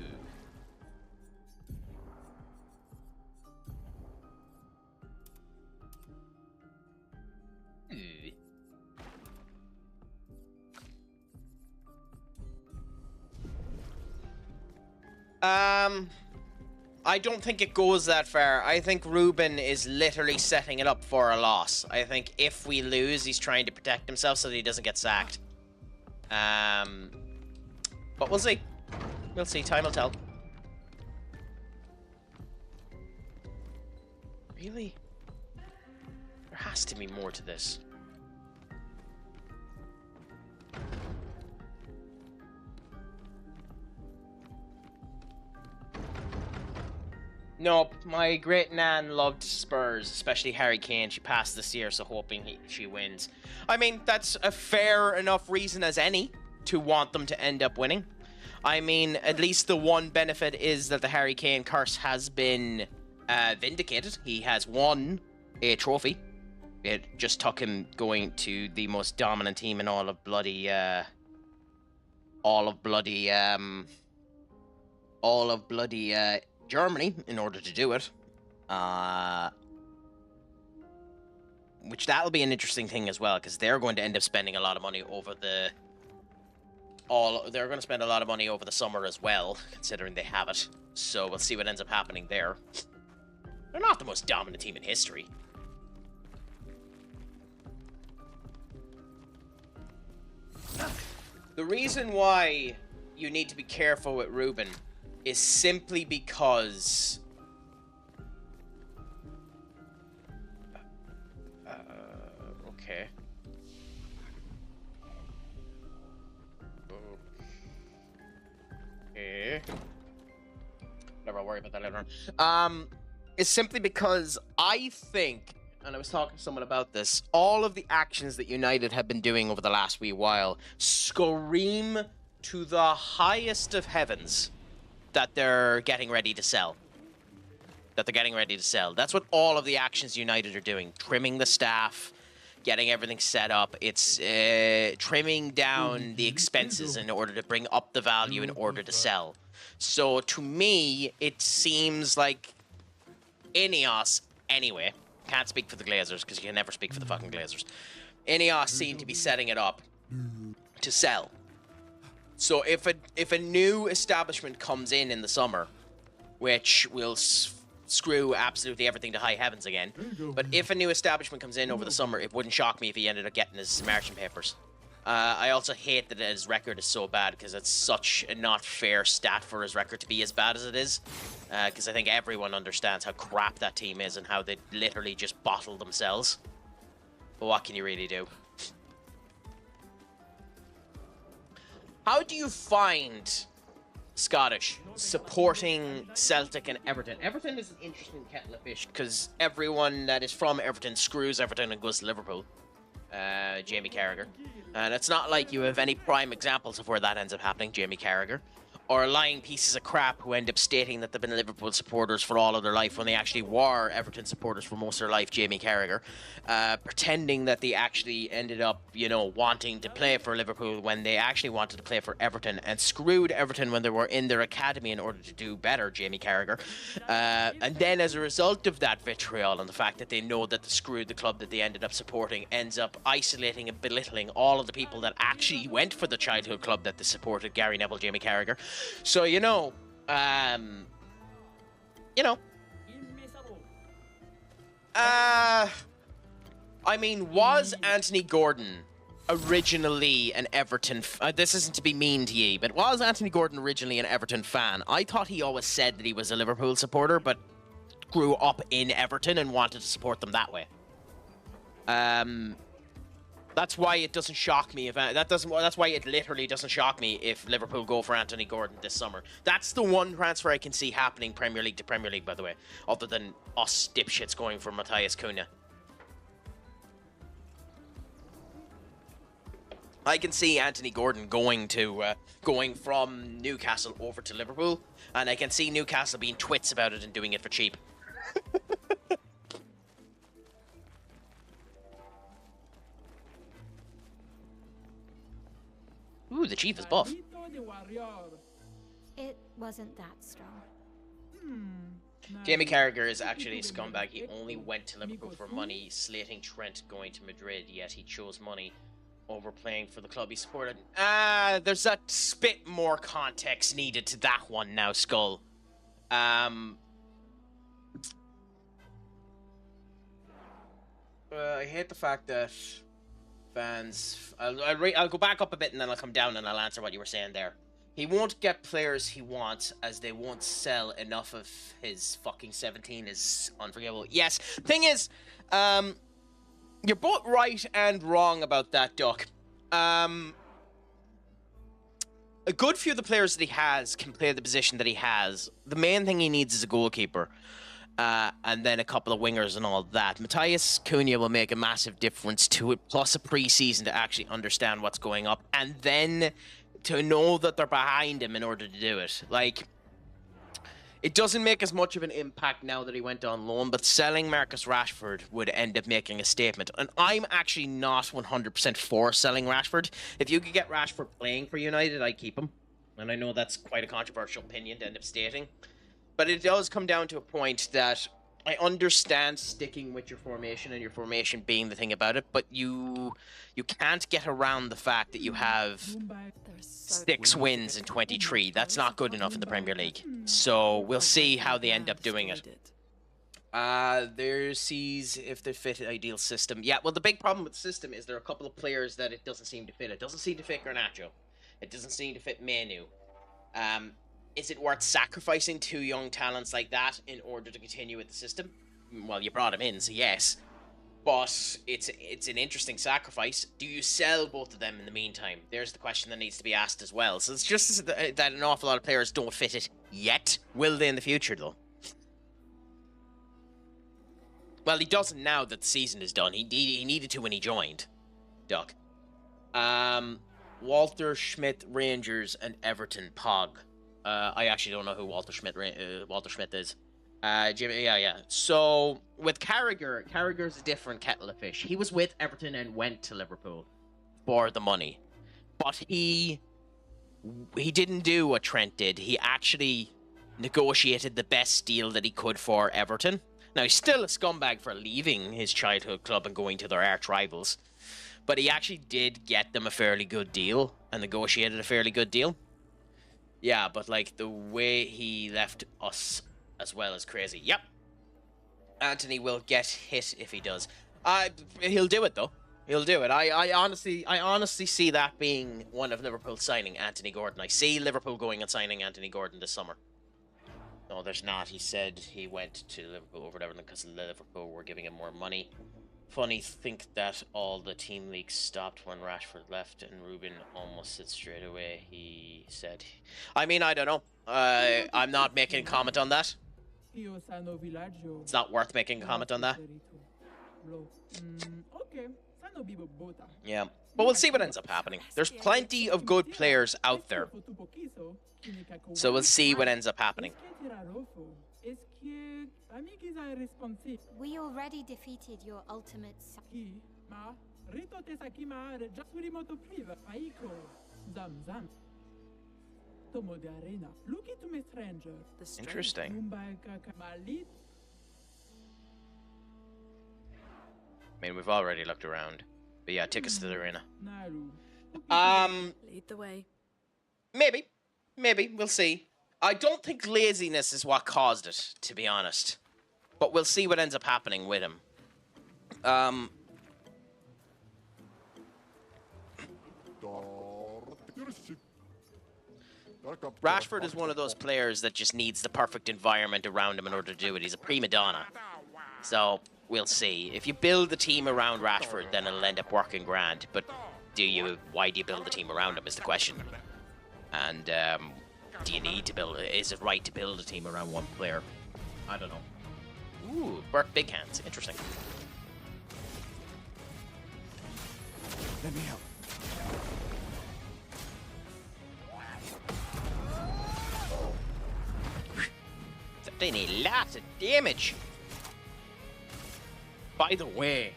I don't think it goes that far. I think Ruben is literally setting it up for a loss. I think if we lose, he's trying to protect himself so that he doesn't get sacked. But we'll see. We'll see. Time will tell. Really? There has to be more to this. No, my great nan loved Spurs, especially Harry Kane. She passed this year, so hoping she wins. I mean, that's a fair enough reason as any to want them to end up winning. I mean, at least the one benefit is that the Harry Kane curse has been vindicated. He has won a trophy. It just took him going to the most dominant team in all of bloody Germany in order to do it. Which that'll be an interesting thing as well, because they're going to end up spending a lot of money over they're going to spend a lot of money over the summer as well, considering they have it. So we'll see what ends up happening there. They're not the most dominant team in history. The reason why you need to be careful with Ruben is simply because okay. Okay. Never, I'll worry about that later on. It's simply because I think, and I was talking to someone about this, all of the actions that United have been doing over the last wee while scream to the highest of heavens that they're getting ready to sell. That's what all of the actions United are doing. Trimming the staff, getting everything set up. It's trimming down the expenses in order to bring up the value in order to sell. So to me, it seems like Ineos, anyway, can't speak for the Glazers because you can never speak for the fucking Glazers. Ineos seem to be setting it up to sell. So if a new establishment comes in the summer, which will screw absolutely everything to high heavens again, but if a new establishment comes in over the summer, it wouldn't shock me if he ended up getting his marching papers. I also hate that his record is so bad because it's such a not fair stat for his record to be as bad as it is. Because I think everyone understands how crap that team is and how they literally just bottle themselves. But what can you really do? How do you find Scottish supporting Celtic and Everton? Everton is an interesting kettle of fish because everyone that is from Everton screws Everton and goes to Liverpool. Jamie Carragher. And it's not like you have any prime examples of where that ends up happening, Jamie Carragher. Or lying pieces of crap who end up stating that they've been Liverpool supporters for all of their life when they actually were Everton supporters for most of their life, Jamie Carragher. Pretending that they actually ended up, you know, wanting to play for Liverpool when they actually wanted to play for Everton and screwed Everton when they were in their academy in order to do better, Jamie Carragher. And then as a result of that vitriol and the fact that they know that they screwed the club that they ended up supporting, ends up isolating and belittling all of the people that actually went for the childhood club that they supported, Gary Neville, Jamie Carragher. So, you know, I mean, was Anthony Gordon originally an Everton... this isn't to be mean to ye, but was Anthony Gordon originally an Everton fan? I thought he always said that he was a Liverpool supporter, but grew up in Everton and wanted to support them that way. That's why it doesn't shock me if that's why it literally doesn't shock me if Liverpool go for Anthony Gordon this summer. That's the one transfer I can see happening Premier League to Premier League, by the way, other than us dipshits going for Matthias Cunha. I can see Anthony Gordon going from Newcastle over to Liverpool, and I can see Newcastle being twits about it and doing it for cheap. Ooh, the chief is buff. It wasn't that strong. Jamie Carragher is actually a scumbag. He only went to Liverpool for money, slating Trent going to Madrid, yet he chose money over playing for the club he supported. There's a bit more context needed to that one now, Skull. I hate the fact that fans... I'll go back up a bit and then I'll come down and I'll answer what you were saying there. He won't get players he wants as they won't sell enough of his fucking 17 is unforgivable. Yes, thing is, you're both right and wrong about that, Duck. A good few of the players that he has can play the position that he has. The main thing he needs is a goalkeeper. And then a couple of wingers and all that. Matthias Cunha will make a massive difference to it, plus a pre-season to actually understand what's going up, and then to know that they're behind him in order to do it. Like, it doesn't make as much of an impact now that he went on loan, but selling Marcus Rashford would end up making a statement. And I'm actually not 100% for selling Rashford. If you could get Rashford playing for United, I'd keep him. And I know that's quite a controversial opinion to end up stating. But it does come down to a point that I understand sticking with your formation and your formation being the thing about it, but you can't get around the fact that you have 6 wins in 23. That's not good enough in the Premier League. So we'll see how they end up doing it. There sees if they fit an ideal system. Yeah, well, the big problem with the system is there are a couple of players that it doesn't seem to fit. It doesn't seem to fit Garnacho. It doesn't seem to fit Manu. Is it worth sacrificing 2 young talents like that in order to continue with the system? Well, you brought him in, so yes. But it's an interesting sacrifice. Do you sell both of them in the meantime? There's the question that needs to be asked as well. So it's just that an awful lot of players don't fit it yet. Will they in the future, though? Well, he doesn't now that the season is done. He needed to when he joined. Duck. Walter Schmidt, Rangers, and Everton, Pog. I actually don't know who Walter Schmidt is. Jimmy, yeah. So, with Carragher's a different kettle of fish. He was with Everton and went to Liverpool for the money. But he didn't do what Trent did. He actually negotiated the best deal that he could for Everton. Now, he's still a scumbag for leaving his childhood club and going to their arch rivals. But he actually did get them a fairly good deal and negotiated a fairly good deal. Yeah, but like the way he left us as well is crazy. Yep. Anthony will get hit if he does. He'll do it though. He'll do it. I honestly see that being one of Liverpool signing Anthony Gordon. I see Liverpool going and signing Anthony Gordon this summer. No, there's not. He said he went to Liverpool over there because Liverpool were giving him more money. Funny, think that all the team leaks stopped when Rashford left and Ruben almost said straight away. He said, I mean, I don't know. I'm not making a comment on that. It's not worth making a comment on that. Yeah, but we'll see what ends up happening. There's plenty of good players out there. So we'll see what ends up happening. We already defeated your ultimate Interesting. I mean, we've already looked around. But yeah, tickets to the arena. Lead the way. Maybe. Maybe. We'll see. I don't think laziness is what caused it, to be honest. But we'll see what ends up happening with him. Rashford is one of those players that just needs the perfect environment around him in order to do it. He's a prima donna. So, we'll see. If you build the team around Rashford, then it'll end up working grand. But why do you build the team around him is the question. And, do you need to build it? Is it right to build a team around one player? I don't know. Ooh, Burke Big Hands. Interesting. Let me help. They need lots of damage. By the way,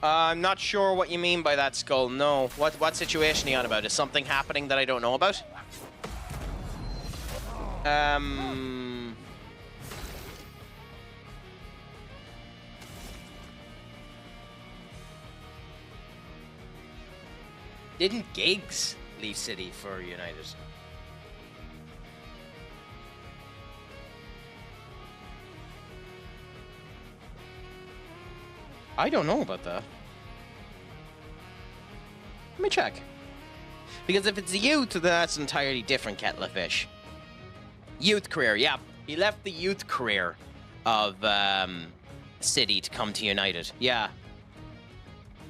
I'm not sure what you mean by that, Skull. No. What situation are you on about? Is something happening that I don't know about? Didn't Giggs leave City for United? I don't know about that. Let me check. Because if it's the youth, then that's an entirely different kettle of fish. Youth career, yeah. He left the youth career of City to come to United. Yeah.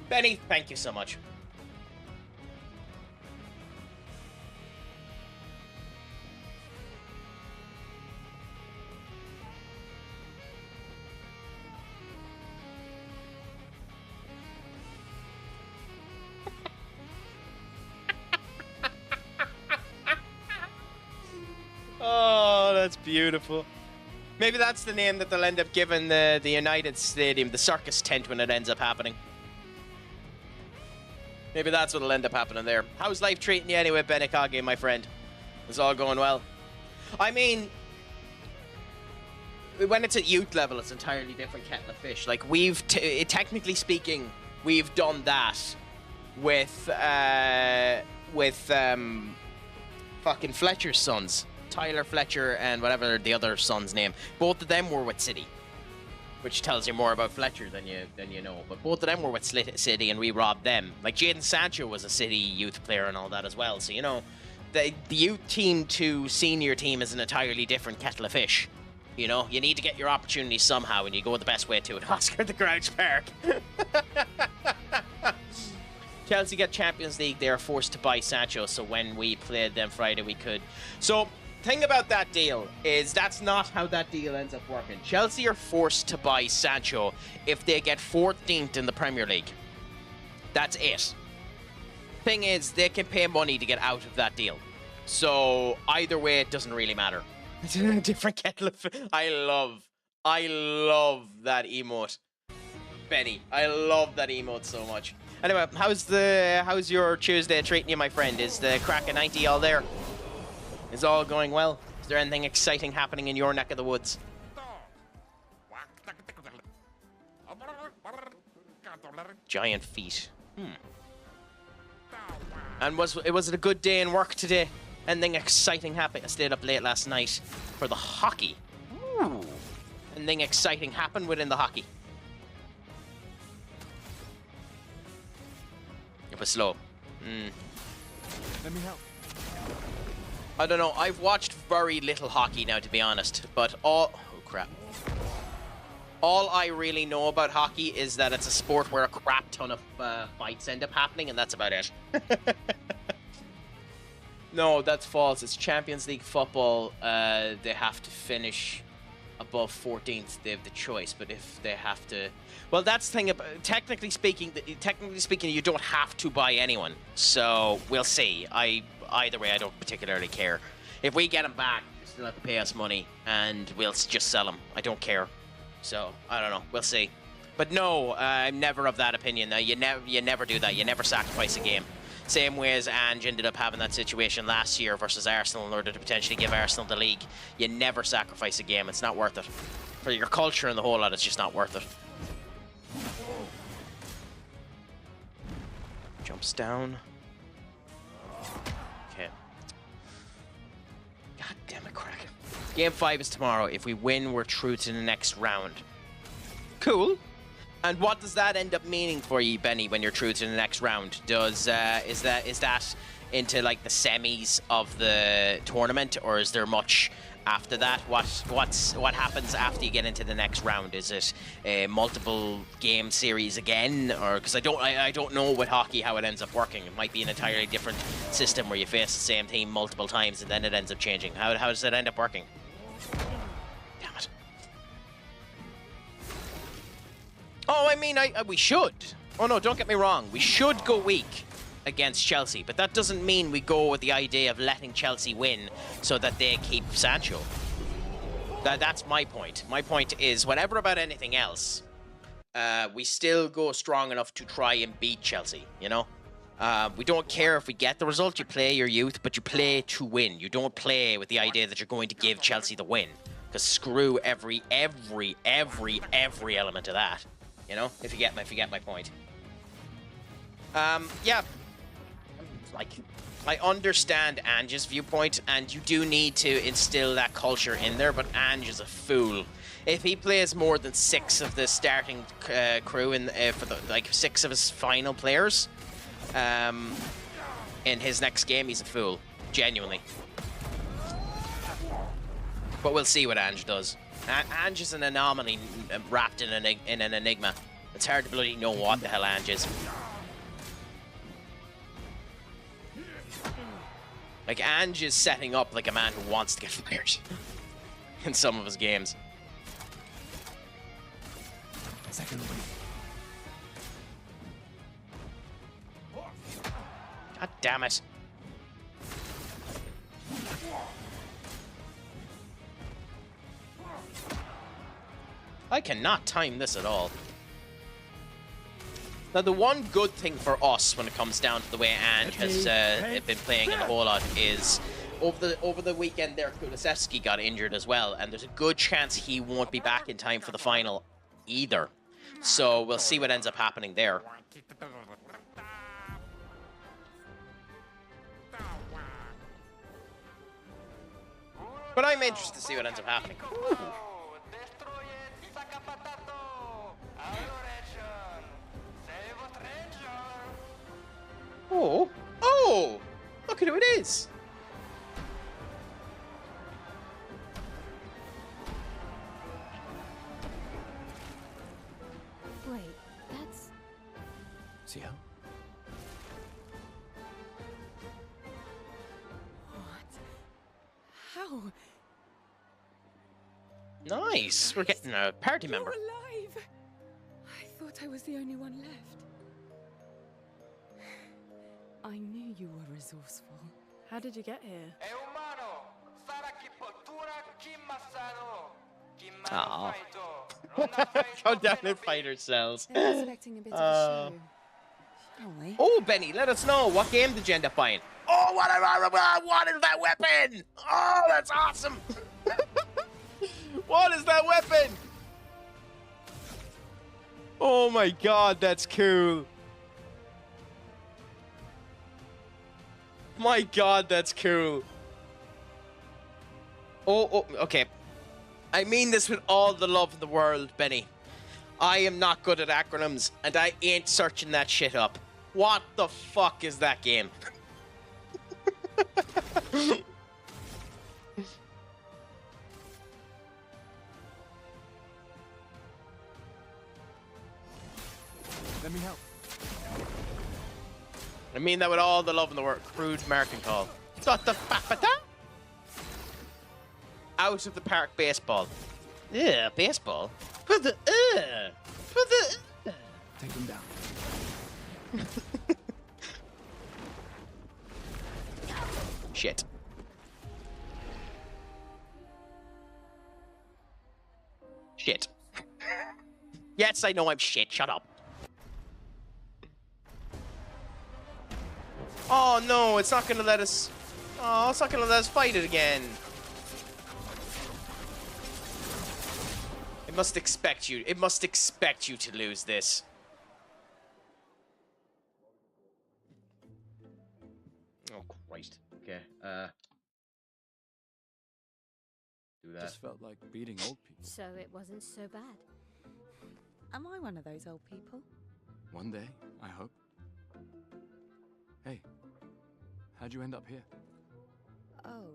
Benny, thank you so much. Oh, that's beautiful. Maybe that's the name that they'll end up giving the United Stadium, the circus tent, when it ends up happening. Maybe that's what'll end up happening there. How's life treating you anyway, Benikage, my friend? It's all going well. I mean, when it's at youth level, it's entirely different kettle of fish. Like, technically speaking, we've done that with fucking Fletcher's sons. Tyler Fletcher and whatever the other son's name. Both of them were with City, which tells you more about Fletcher than you know. But both of them were with City, and we robbed them. Like Jadon Sancho was a City youth player and all that as well. So you know, the youth team to senior team is an entirely different kettle of fish. You know, you need to get your opportunity somehow, and you go the best way to it. Oscar the Grouch Park. Chelsea get Champions League. They are forced to buy Sancho. So when we played them Friday, we could. So. Thing about that deal is that's not how that deal ends up working. Chelsea are forced to buy Sancho if they get 14th in the Premier League. That's it. Thing is, they can pay money to get out of that deal. So either way, it doesn't really matter. It's a different kettle of fish. I love that emote, Benny. I love that emote so much. Anyway, how's your Tuesday treating you, my friend? Is the crack of 90 all there? Is all going well? Is there anything exciting happening in your neck of the woods? Giant feet. And was it a good day in work today? Anything exciting happened? I stayed up late last night for the hockey. Ooh. Anything exciting happened within the hockey? It was slow. Let me help. I don't know. I've watched very little hockey now, to be honest. But oh crap. All I really know about hockey is that it's a sport where a crap ton of fights end up happening, and that's about it. No, that's false. It's Champions League football. They have to finish above 14th. They have the choice, but if they have to, well, that's the thing. About, technically speaking, you don't have to buy anyone. So we'll see. Either way, I don't particularly care. If we get them back, they still have to pay us money, and we'll just sell them. I don't care. So I don't know. We'll see. But no, I'm never of that opinion. No, you never do that. You never sacrifice a game. Same way as Ange ended up having that situation last year versus Arsenal in order to potentially give Arsenal the league. You never sacrifice a game. It's not worth it. For your culture and the whole lot, it's just not worth it. Jumps down. Okay. God damn it, Craig. Game 5 is tomorrow. If we win, we're through to the next round. Cool. And what does that end up meaning for you, Benny, when you're through to the next round? Does is that into like the semis of the tournament, or is there much after that? What happens after you get into the next round? Is it a multiple game series again, or because I don't know with hockey how it ends up working. It might be an entirely different system where you face the same team multiple times and then it ends up changing. How does it end up working? Damn it. Oh, I mean, we should. Oh, no, don't get me wrong. We should go weak against Chelsea, but that doesn't mean we go with the idea of letting Chelsea win so that they keep Sancho. That's my point. My point is, whatever about anything else, we still go strong enough to try and beat Chelsea, you know? We don't care if we get the result. You play your youth, but you play to win. You don't play with the idea that you're going to give Chelsea the win. Because screw every element of that. You know, if you get my point. Yeah. Like, I understand Ange's viewpoint, and you do need to instill that culture in there, but Ange is a fool. If he plays more than 6 of the starting crew in for the 6 of his final players, in his next game, he's a fool. Genuinely. But we'll see what Ange does. Ange is an anomaly wrapped in an enigma. It's hard to bloody know what the hell Ange is. Like, Ange is setting up like a man who wants to get fired in some of his games. Second. God damn it. I cannot time this at all. Now, the one good thing for us when it comes down to the way Ange has been playing in the whole lot is over the weekend there, Kulusevski got injured as well, and there's a good chance he won't be back in time for the final either. So we'll see what ends up happening there. But I'm interested to see what ends up happening. Ooh. Oh! Oh! Look at who it is! Wait, that's... See how? What? How? Nice! We're getting a party member. You're alive! I thought I was the only one left. I knew you were resourceful. How did you get here? Aww. Go down and fight ourselves. They're expecting a bit of a show. Shall we? Oh, Benny, let us know. What game did you end up buying? Oh, what is that weapon? Oh, that's awesome. What is that weapon? Oh my god, that's cool. My god, that's cool. Oh, okay. I mean this with all the love in the world, Benny. I am not good at acronyms, and I ain't searching that shit up. What the fuck is that game? Let me help. I mean that with all the love in the world. Crude American call. What the fuck? Out of the park baseball. Yeah, baseball. For the Take them down. Shit. Shit. Yes, I know I'm shit. Shut up. Oh no, it's not gonna let us. Oh, it's not gonna let us fight it again. It must expect you. It must expect you to lose this. Oh Christ. Okay. Do that. Just felt like beating old people. So it wasn't so bad. Am I one of those old people? One day, I hope. Hey, how'd you end up here? Oh,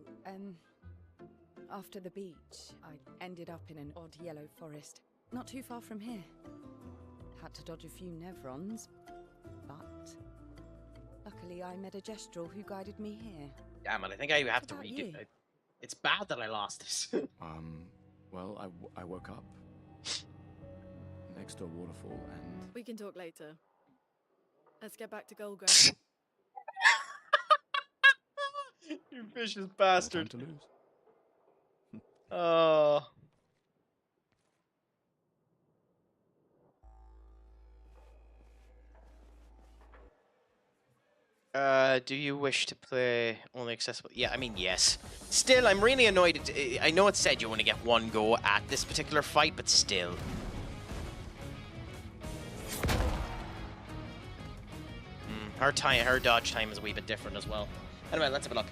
after the beach, I ended up in an odd yellow forest, not too far from here. Had to dodge a few nevrons, but luckily I met a gestural who guided me here. Damn it! I think I have to What about redo you? it. It's bad that I lost this. Well, I woke up next to a waterfall and... We can talk later. Let's get back to Goldground. You vicious no time bastard. to lose. Oh. Do you wish to play only accessible? Yeah, I mean, yes. Still, I'm really annoyed. I know it said you only get one go at this particular fight, but still. Her dodge time is a wee bit different as well. Anyway, let's have a look.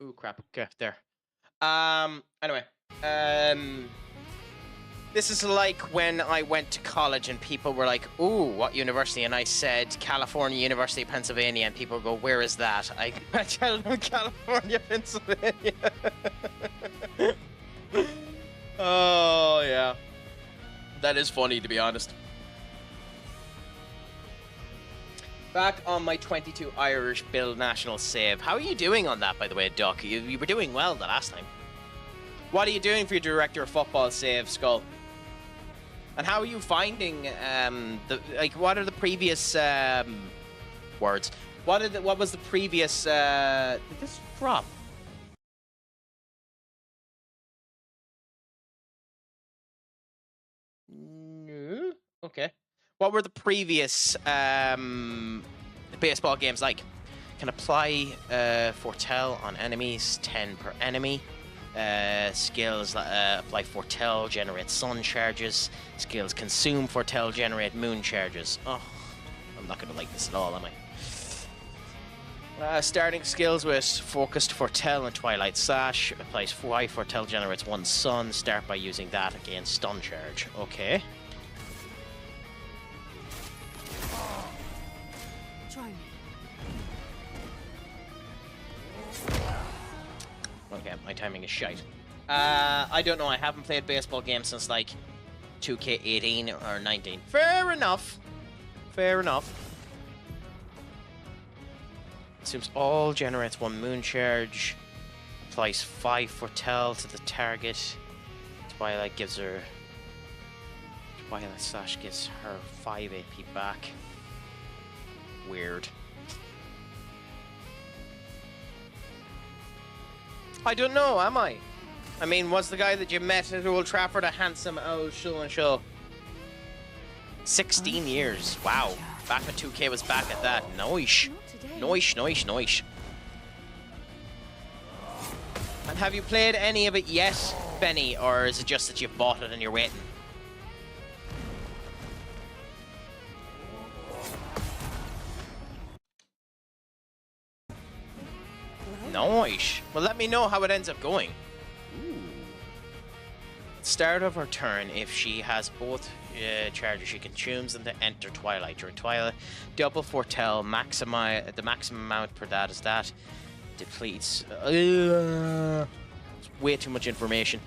Ooh, crap. Okay, there. Anyway. This is like when I went to college and people were like, ooh, what university? And I said, California, University of Pennsylvania. And people go, where is that? I tell them, California, Pennsylvania. Oh, yeah. That is funny, to be honest. Back on my 22 Irish build national save. How are you doing on that, by the way, Duck? You were doing well the last time. What are you doing for your director of football save, Skull? And how are you finding what are the previous words? What was the previous did this drop? No. Okay. What were the previous baseball games like? Can apply foretell on enemies, 10 per enemy. Skills apply foretell, generate sun charges. Skills consume foretell, generate moon charges. Oh, I'm not gonna like this at all, am I? Starting skills with focused foretell and twilight sash. Applies 5 foretell, generates 1 sun. Start by using that against stun charge. Okay. Try me. Okay, my timing is shite. I don't know. I haven't played baseball games since like 2K18 or 19. Fair enough. Fair enough. Assumes all, generates 1 moon charge. Applies 5 foretell to the target. Twilight Slash gives her 5 AP back. Weird. I don't know, am I? I mean, was the guy that you met at Old Trafford a handsome old show and show? 16 years. Wow. Back when 2K was back at that. Nice. Nice. And have you played any of it yet, Benny? Or is it just that you've bought it and you're waiting? Nice. Well, let me know how it ends up going. Ooh. Start of her turn, if she has both charges, she can choose them to enter Twilight. During Twilight, double foretell, maximize the maximum amount per that is that. Depletes. It's way too much information.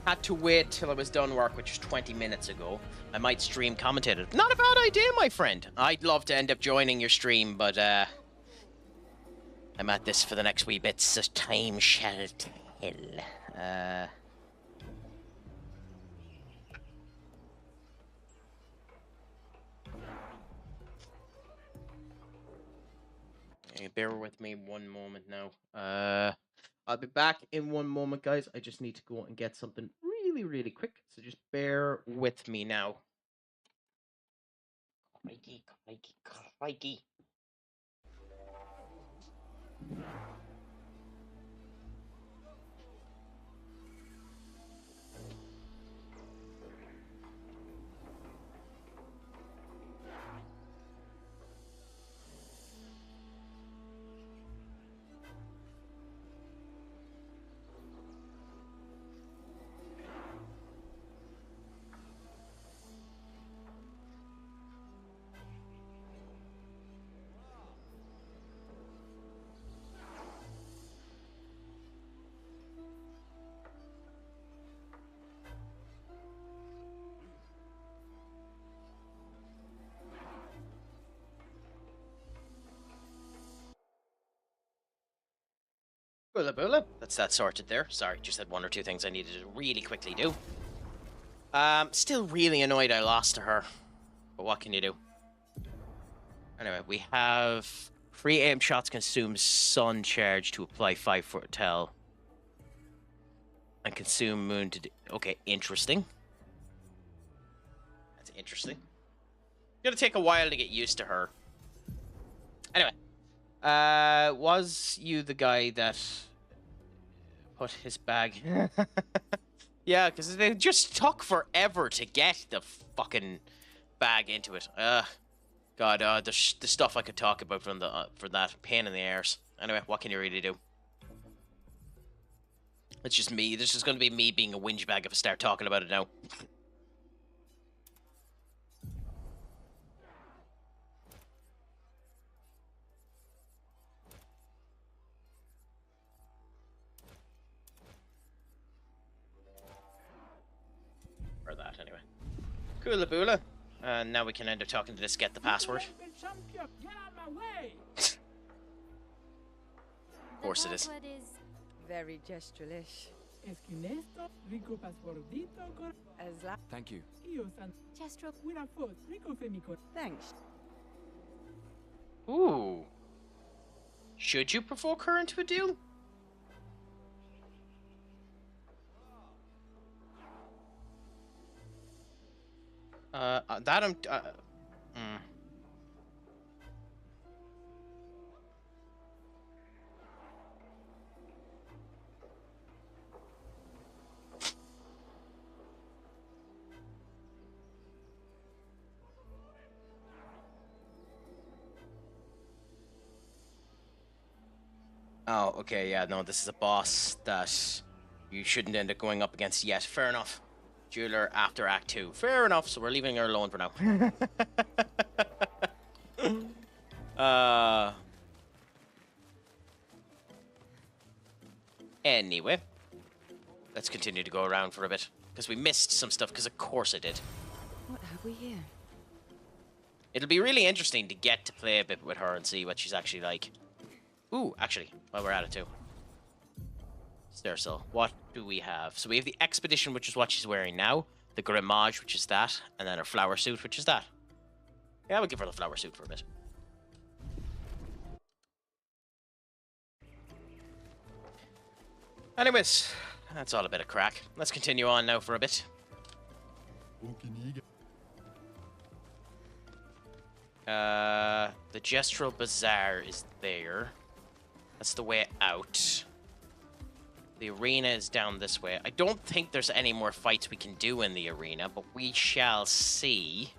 Had to wait till I was done work, which was 20 minutes ago. I might stream commentate it. Not a bad idea, my friend. I'd love to end up joining your stream, but I'm at this for the next wee bit, so time shall tell. Bear with me one moment now. I'll be back in one moment, guys. I just need to go and get something really, really quick. So just bear with me now. Crikey, crikey, crikey. Bula bula. That's that sorted there. Sorry, just had one or two things I needed to really quickly do. Still really annoyed I lost to her. But what can you do? Anyway, we have 3 aim shots consume sun charge to apply 5 foretell. And consume moon to do... Okay, interesting. That's interesting. Gonna take a while to get used to her. Anyway. Was you the guy that put his bag? Yeah, because they just took forever to get the fucking bag into it. God, the stuff I could talk about from the for that pain in the arse. Anyway, what can you really do? It's just me. This is going to be me being a whinge bag if I start talking about it now. Or that, anyway. Coola boola. And now we can end up talking to this, get the password. Of course it is. Very gestural-ish. Thank you. Thanks. Ooh. Should you provoke her into a deal? That I'm... Oh, okay, yeah, no, this is a boss that you shouldn't end up going up against yet. Fair enough. Jeweler after Act 2. Fair enough, so we're leaving her alone for now. Anyway. Let's continue to go around for a bit. Because we missed some stuff, because of course I did. What have we here? It'll be really interesting to get to play a bit with her and see what she's actually like. Ooh, actually, while we're at it too. Staircell. What do we have? So we have the Expedition, which is what she's wearing now. The Grimage, which is that. And then her flower suit, which is that. Yeah, we'll give her the flower suit for a bit. Anyways, that's all a bit of crack. Let's continue on now for a bit. The Gestural Bazaar is there. That's the way out. The arena is down this way. I don't think there's any more fights we can do in the arena, but we shall see.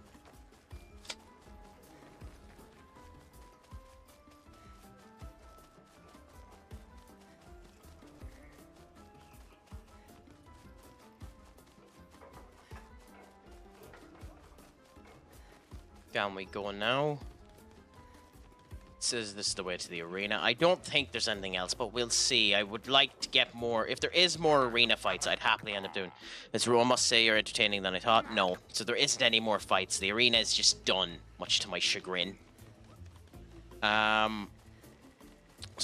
Down we go now. Says this is the way to the arena. I don't think there's anything else, but we'll see. I would like to get more. If there is more arena fights, I'd happily end up doing. This rule must say you're entertaining than I thought. No. So there isn't any more fights. The arena is just done, much to my chagrin. So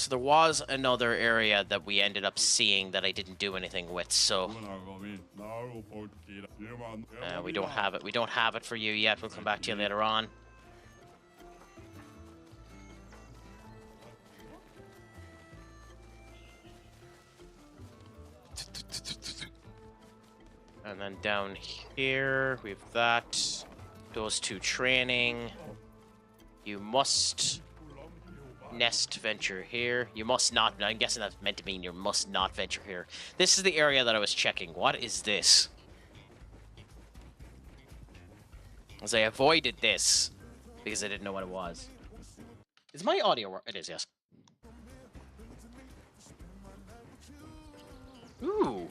there was another area that we ended up seeing that I didn't do anything with, so we don't have it. We don't have it for you yet. We'll come back to you later on. And then down here, we have that. Those two training. You must nest venture here. You must not. I'm guessing that's meant to mean you must not venture here. This is the area that I was checking. What is this? As I avoided this because I didn't know what it was. Is my audio work? It is, yes. Ooh.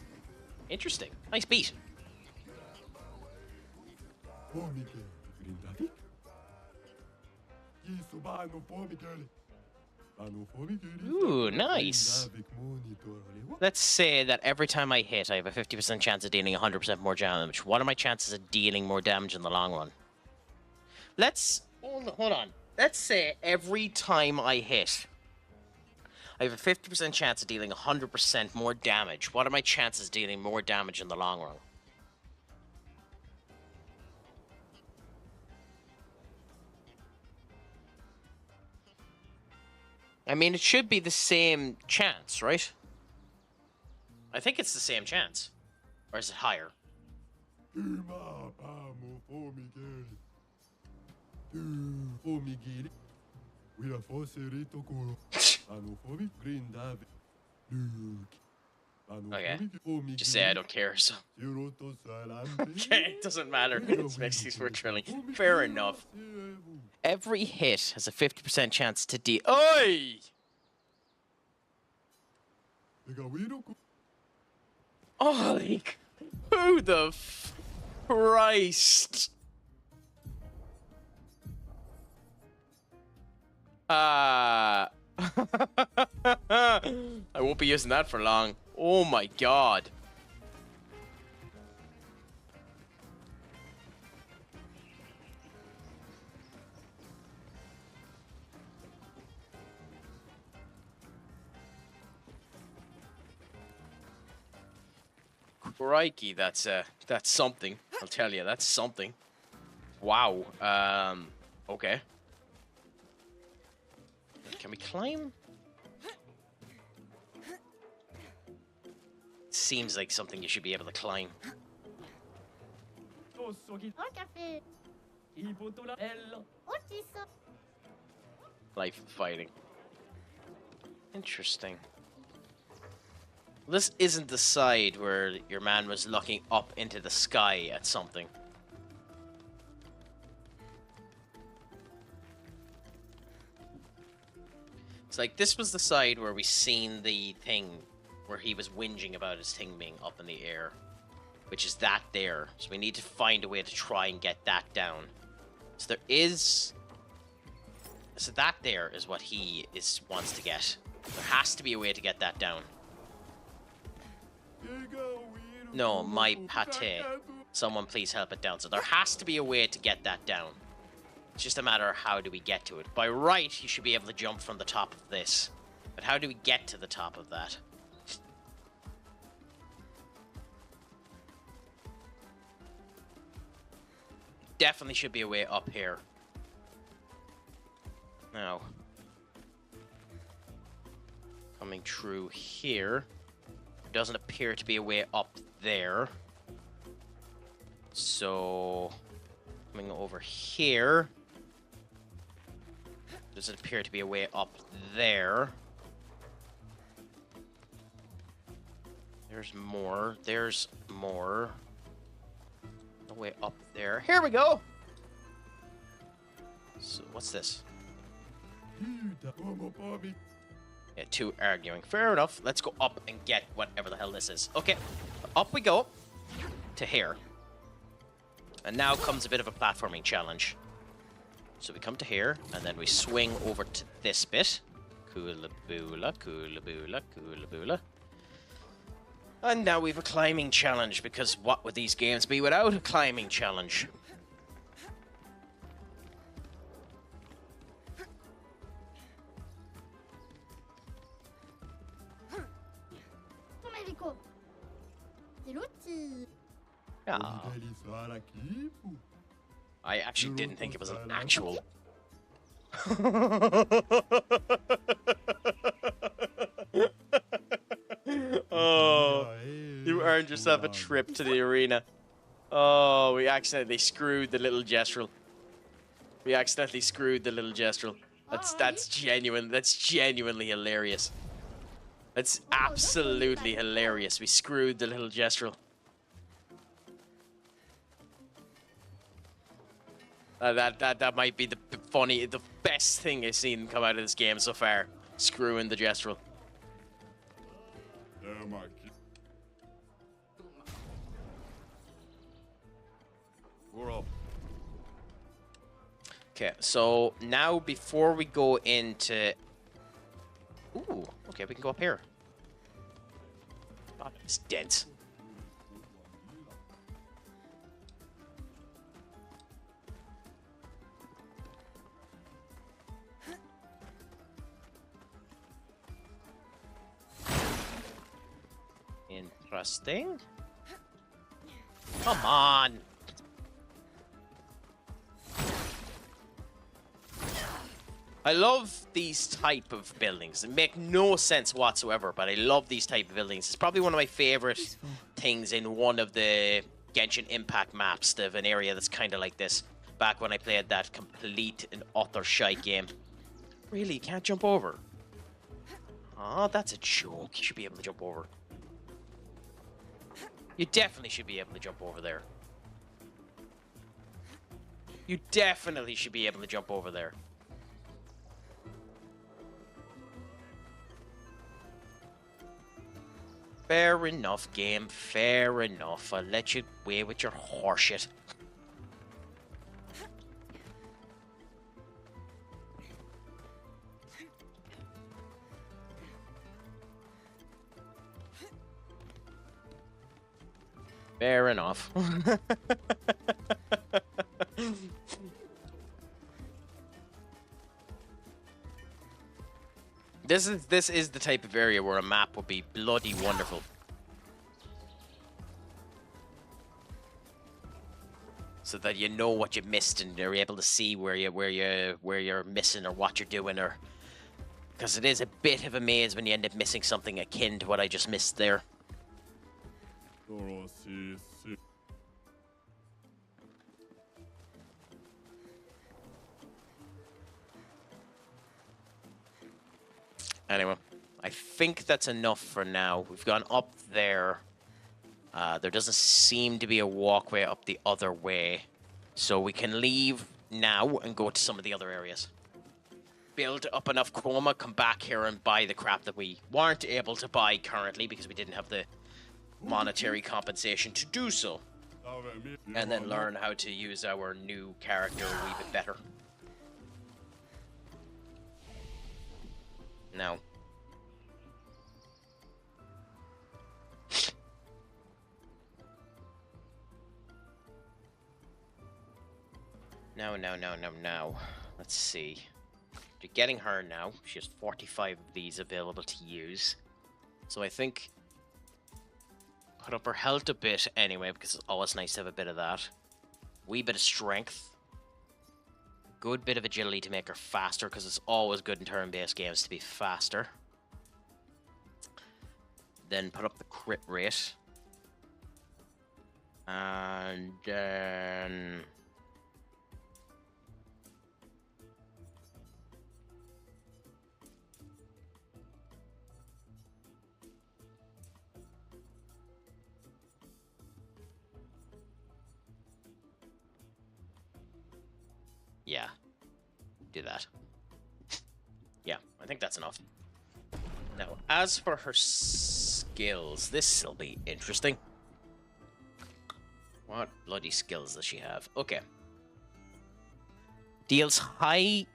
Interesting. Nice beat. Ooh, nice. Let's say that every time I hit, I have a 50% chance of dealing 100% more damage. What are my chances of dealing more damage in the long run? Let's... Hold on. Let's say every time I hit, I have a 50% chance of dealing 100% more damage. What are my chances of dealing more damage in the long run? I mean, it should be the same chance, right? I think it's the same chance. Or is it higher? Okay. Just say I don't care, so. Okay, it doesn't matter. It makes these work drilling. Fair enough. Every hit has a 50% chance to Oi! Oh, like, who the Christ? I won't be using that for long. Oh my god. Crikey, that's something. I'll tell you, that's something. Wow. Okay. Can we climb? Seems like something you should be able to climb. Life fighting. Interesting. This isn't the side where your man was looking up into the sky at something. It's like this was the side where we seen the thing where he was whinging about his thing being up in the air, which is that there. So we need to find a way to try and get that down. So there is... So that there is what he wants to get. There has to be a way to get that down. No, my pate. Someone please help it down. So there has to be a way to get that down. It's just a matter of how do we get to it. By right, you should be able to jump from the top of this. But how do we get to the top of that? Definitely should be a way up here. Now. Coming through here. There doesn't appear to be a way up there. So... Coming over here. Doesn't appear to be a way up there. There's more. There's more. The way up there. Here we go! So, what's this? Yeah, two arguing. Fair enough. Let's go up and get whatever the hell this is. Okay. Up we go. To here. And now comes a bit of a platforming challenge. So we come to here, and then we swing over to this bit. Coola boola, coola boola, coola boola. And now we have a climbing challenge, because what would these games be without a climbing challenge? Ah. I actually didn't think it was an actual... Oh, you earned yourself a trip to the arena. Oh, we accidentally screwed the little gestural. We accidentally screwed the little gestural. That's genuine. That's genuinely hilarious. That's absolutely hilarious. We screwed the little gestural. That might be the best thing I've seen come out of this game so far. Screwing the gestural. Okay, so now before we go into... Ooh, okay, we can go up here. God, it's dense. Interesting. Come on. I love these type of buildings. They make no sense whatsoever, but I love these type of buildings. It's probably one of my favorite things in one of the Genshin Impact maps of an area that's kind of like this. Back when I played that complete and utter shite game. Really, you can't jump over? Oh, that's a joke. You should be able to jump over. You definitely should be able to jump over there. You definitely should be able to jump over there. Fair enough, game. Fair enough. I'll let you away with your horseshit. Fair enough. This is the type of area where a map would be bloody wonderful. So that you know what you missed and you're able to see where you're missing or what you're doing, or because it is a bit of a maze when you end up missing something akin to what I just missed there. Anyway, I think that's enough for now. We've gone up there. There doesn't seem to be a walkway up the other way. So we can leave now and go to some of the other areas. Build up enough chroma, come back here and buy the crap that we weren't able to buy currently because we didn't have the monetary compensation to do so. And then learn how to use our new character a wee bit better. No. No. Let's see. You're getting her now. She has 45 of these available to use. So I think... put up her health a bit anyway, because it's always nice to have a bit of that. Wee bit of strength. Good bit of agility to make her faster, because it's always good in turn-based games to be faster. Then put up the crit rate. And then... Yeah. Do that. Yeah, I think that's enough. Now, as for her skills, this'll be interesting. What bloody skills does she have? Okay. Deals high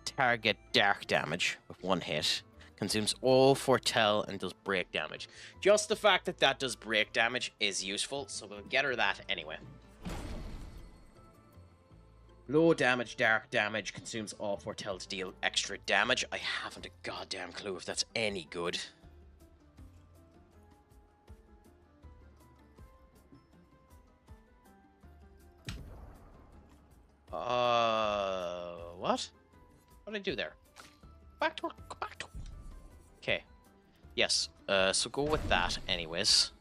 target dark damage with 1 hit. Consumes all foretell and does break damage. Just the fact that that does break damage is useful, so we'll get her that anyway. Low damage, dark damage, consumes all foretell to deal extra damage. I haven't a goddamn clue if that's any good. What? What did I do there? Back to her, go back to her. Okay. Yes, so go with that anyways.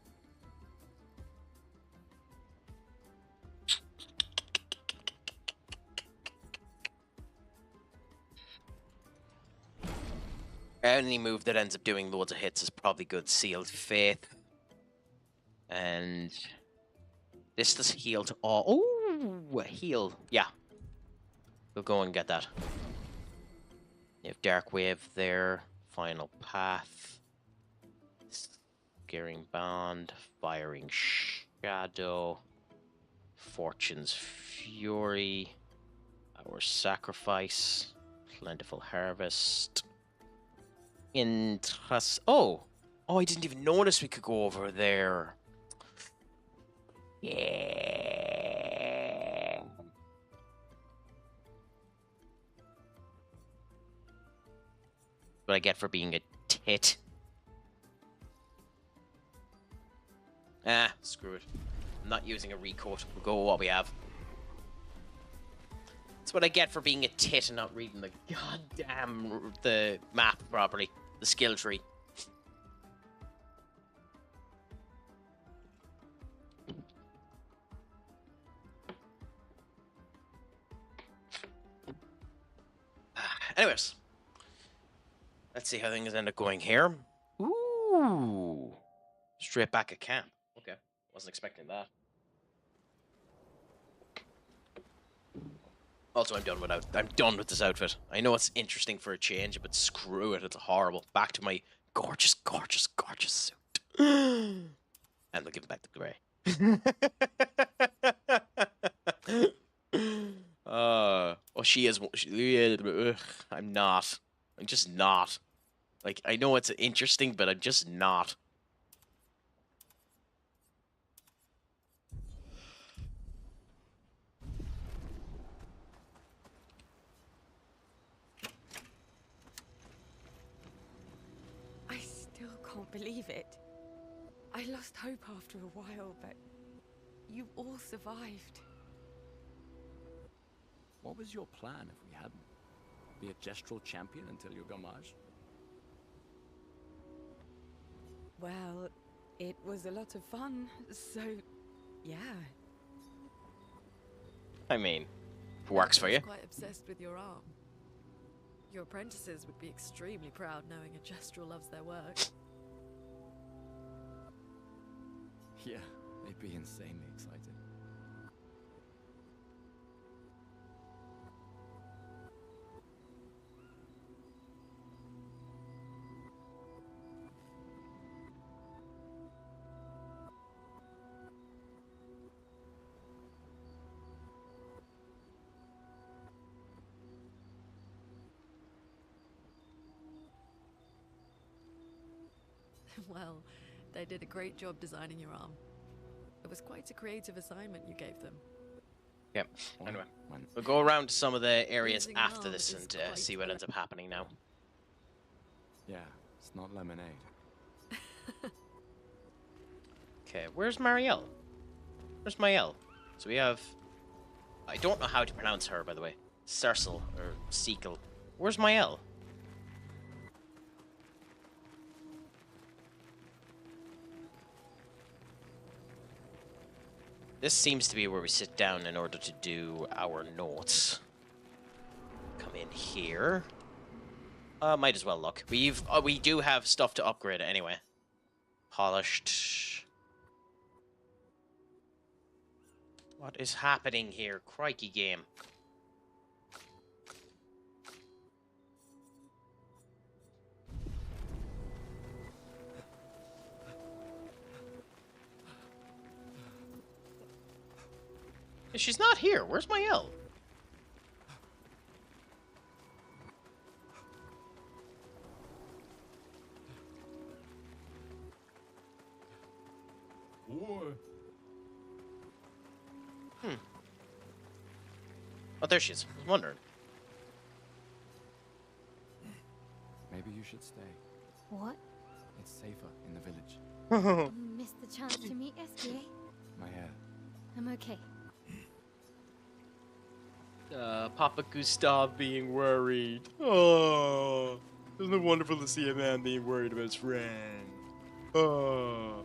Any move that ends up doing loads of hits is probably good. Sealed Faith. And this does heal to all. Oh, heal. Yeah. We'll go and get that. You have Dark Wave there. Final Path. Scaring Bond. Firing Shadow. Fortune's Fury. Our Sacrifice. Plentiful Harvest. Interest. Oh, I didn't even notice we could go over there. Yeah. What I get for being a tit. Ah, screw it. I'm not using a recoat. We'll go with what we have. That's what I get for being a tit and not reading the goddamn the map properly. The skill tree. Anyways. Let's see how things end up going here. Ooh. Straight back at camp. Okay. Wasn't expecting that. Also, I'm done with this outfit. I know it's interesting for a change, but screw it, it's horrible. Back to my gorgeous, gorgeous, gorgeous suit. And we'll give it back to Gray. Oh, she is. I'm not. I'm just not. Like, I know it's interesting, but I'm just not. I still can't believe it. I lost hope after a while, but you all survived. What was your plan if we hadn't? Be a gestural champion until your gamage? Well, it was a lot of fun, so yeah. I mean, it works for you. I'm quite obsessed with your arm. Your apprentices would be extremely proud knowing a gestural loves their work. Yeah, they'd be insanely excited. Well, they did a great job designing your arm. It was quite a creative assignment you gave them. Yep. Anyway, we'll go around to some of the areas Losing an after arm this is and quite see what ends up happening now. Yeah, it's not lemonade. Okay, where's Marielle? Where's Marielle? So we have... I don't know how to pronounce her, by the way. Cercel, or Sequel. Where's Marielle? This seems to be where we sit down in order to do our notes. Come in here. Might as well look. We do have stuff to upgrade anyway. Polished. What is happening here? Crikey game. She's not here. Where's my L? Oh, there she is. I was wondering. Maybe you should stay. What? It's safer in the village. Missed the chance to meet SBA? My hair. I'm okay. Papa Gustav being worried. Oh, isn't it wonderful to see a man being worried about his friend? Oh.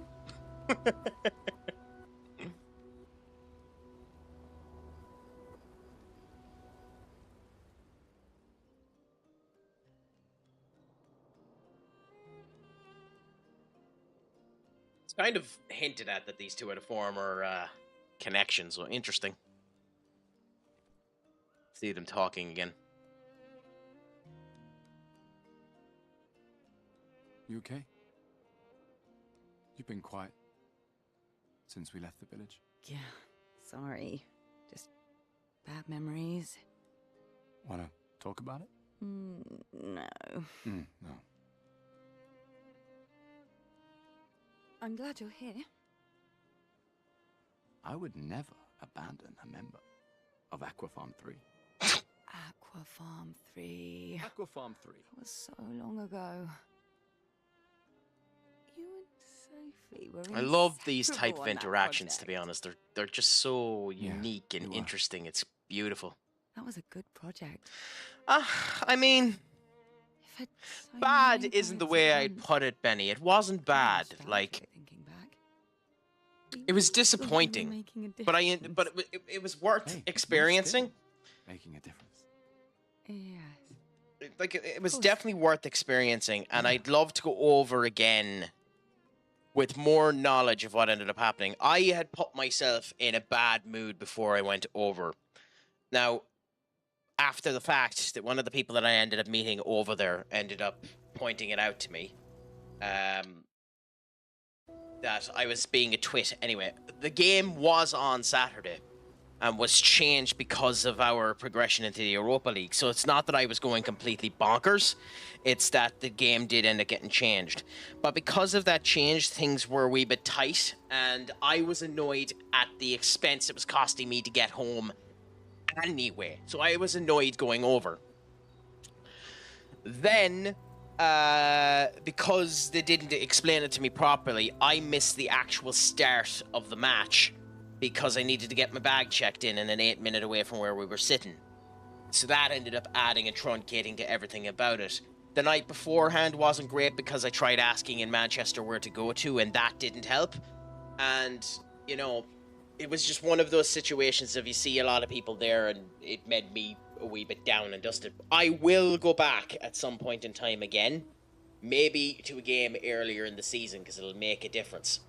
It's kind of hinted at that these two had a former connection, so interesting. See them talking again. You okay? You've been quiet since we left the village. Yeah, sorry. Just bad memories. Wanna talk about it? No. No. I'm glad you're here. I would never abandon a member of Aquafarm 3. Aquafarm 3. Aquafarm 3. That was so long ago. You and Sophie were I love these type inseparable of on that interactions, to be project. honest. They're just so Yeah, unique and they were. interesting. It's beautiful. That was a good project. I mean, I've had so bad many isn't the nights way at I'd once. put it, Benny. It wasn't bad. Nostalgic Like, thinking back. We it was thought we were disappointing, making a but difference. it was worth Hey, you're experiencing. still making a difference. Yes. Like, it was course. definitely worth experiencing, and I'd love to go over again with more knowledge of what ended up happening. I had put myself in a bad mood before I went over. Now, after the fact that one of the people that I ended up meeting over there ended up pointing it out to me, that I was being a twit. Anyway, the game was on Saturday and was changed because of our progression into the Europa League. So it's not that I was going completely bonkers. It's that the game did end up getting changed. But because of that change, things were a wee bit tight, and I was annoyed at the expense it was costing me to get home anyway. So I was annoyed going over. Then, because they didn't explain it to me properly, I missed the actual start of the match because I needed to get my bag checked in and an 8 minute away from where we were sitting. So that ended up adding and truncating to everything about it. The night beforehand wasn't great because I tried asking in Manchester where to go to, and that didn't help. And, you know, it was just one of those situations of you see a lot of people there and it made me a wee bit down and dusted. I will go back at some point in time again. Maybe to a game earlier in the season because it'll make a difference.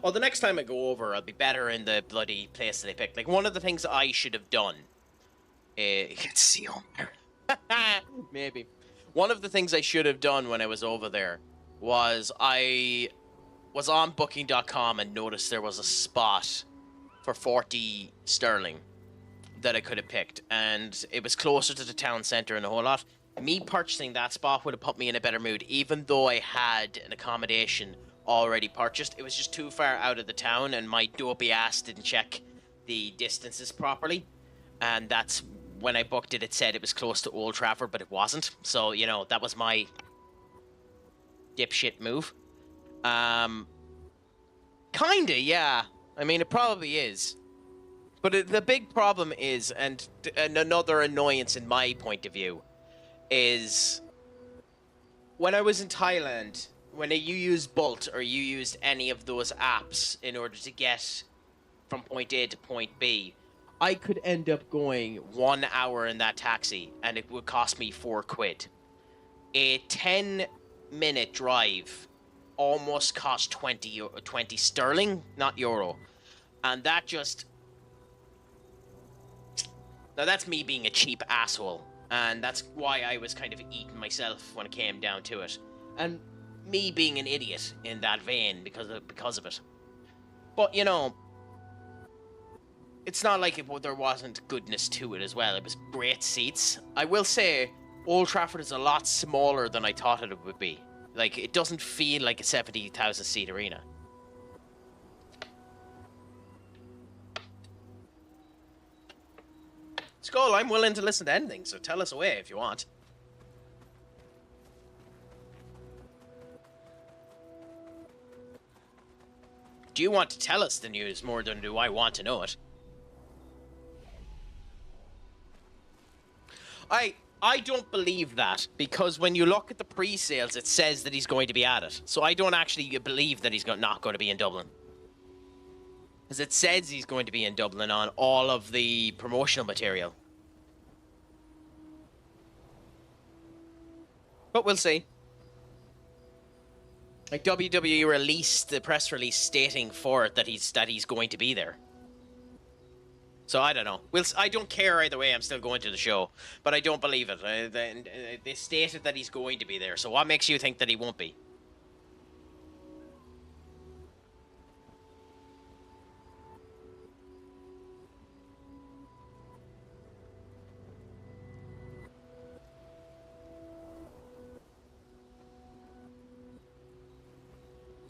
Oh, the next time I go over, I'll be better in the bloody place that I picked. Like, one of the things I should have done... you can see on there. Maybe. One of the things I should have done when I was over there was I was on booking.com and noticed there was a spot for 40 sterling that I could have picked. And it was closer to the town centre and a whole lot. Me purchasing that spot would have put me in a better mood, even though I had an accommodation already purchased. It was just too far out of the town, and my dopey ass didn't check the distances properly. And that's when I booked it, it said it was close to Old Trafford, but it wasn't. So, you know, that was my dipshit move. Kinda, yeah. I mean, it probably is. But the big problem is, and another annoyance in my point of view, is when I was in Thailand, when you used Bolt or you used any of those apps in order to get from point A to point B, I could end up going 1 hour in that taxi and it would cost me £4. A 10-minute drive almost cost 20 sterling, not euro. And that just... Now that's me being a cheap asshole. And that's why I was kind of eating myself when it came down to it. And me being an idiot in that vein because of it. But, you know, it's not like there wasn't goodness to it as well. It was great seats. I will say, Old Trafford is a lot smaller than I thought it would be. Like, it doesn't feel like a 70,000 seat arena. Skull, I'm willing to listen to anything, so tell us away if you want. Do you want to tell us the news more than do I want to know it? I don't believe that, because when you look at the pre-sales, it says that he's going to be at it. So I don't actually believe that he's not going to be in Dublin. Because it says he's going to be in Dublin on all of the promotional material. But we'll see. Like, WWE released the press release stating for it that he's going to be there. So I don't know. I don't care either way. I'm still going to the show, but I don't believe it. They stated that he's going to be there. So what makes you think that he won't be?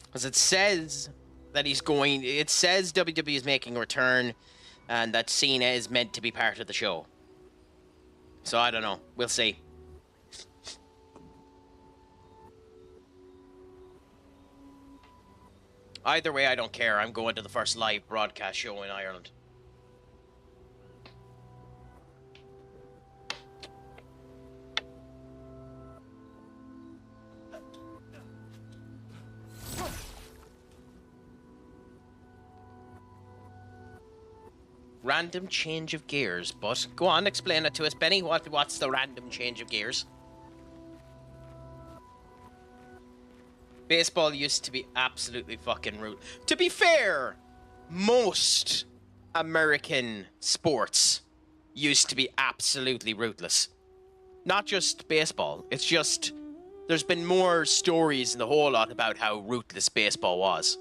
Because it says that he's going. It says WWE is making a return, and that Cena is meant to be part of the show. So I don't know. We'll see. Either way, I don't care. I'm going to the first live broadcast show in Ireland. Random change of gears, but go on, explain it to us, Benny. What's the random change of gears? Baseball used to be absolutely fucking rude. To be fair, most American sports used to be absolutely ruthless. Not just baseball. It's just there's been more stories in the whole lot about how ruthless baseball was.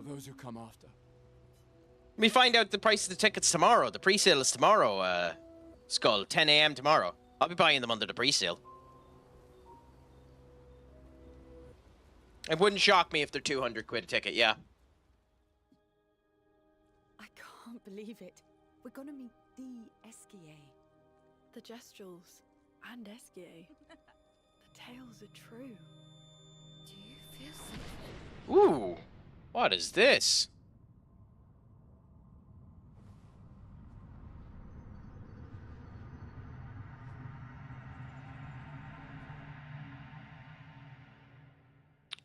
Those who come after. We find out the price of the tickets tomorrow. The pre-sale is tomorrow, Skull. 10 a.m. tomorrow. I'll be buying them under the pre-sale. It wouldn't shock me if they're 200 quid a ticket, yeah. I can't believe it. We're gonna meet the Esquier. The Gestrels and Esquier. The tales are true. Do you feel something? Ooh. What is this?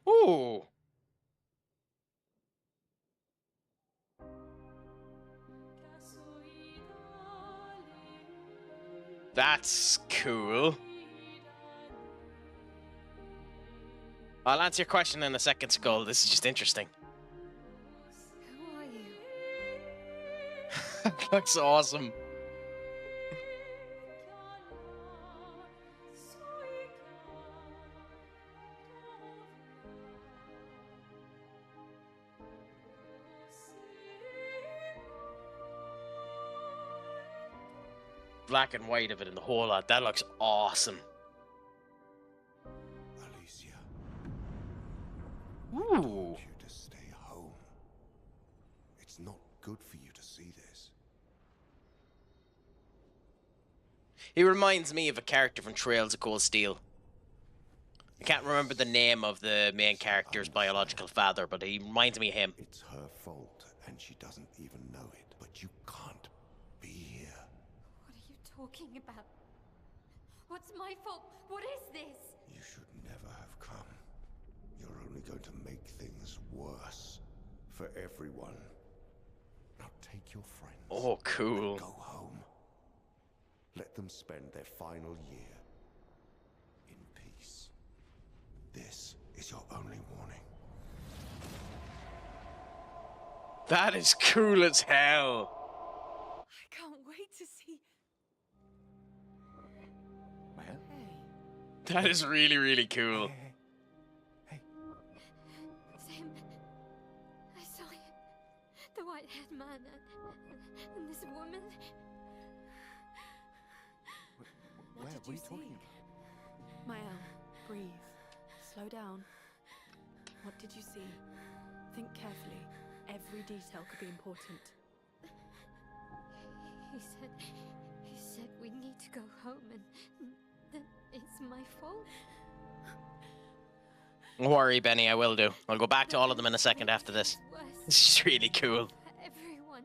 Ooh. That's cool. I'll answer your question in a second, Skull. This is just interesting. That looks awesome. Black and white of it in the whole lot. That looks awesome. Alicia. Ooh. I want you to stay home. It's not good for you to see this. He reminds me of a character from Trails of Cold Steel. I can't remember the name of the main character's biological father, but he reminds me of him. It's her fault, and she doesn't even know it. But you can't be here. What are you talking about? What's my fault? What is this? You should never have come. You're only going to make things worse for everyone. Now take your friends. Oh, cool. And go home. Let them spend their final year in peace. This is your only warning. That is cool as hell. I can't wait to see. Well, That is really, really cool. Hey. Sam, I saw him. The white-haired man and this woman. Where? What are you talking about? Mael, breathe. Slow down. What did you see? Think carefully. Every detail could be important. He said we need to go home and that it's my fault. Don't worry, Benny, I will do. I'll go back to all of them in a second after this. Worse This is really cool. for everyone.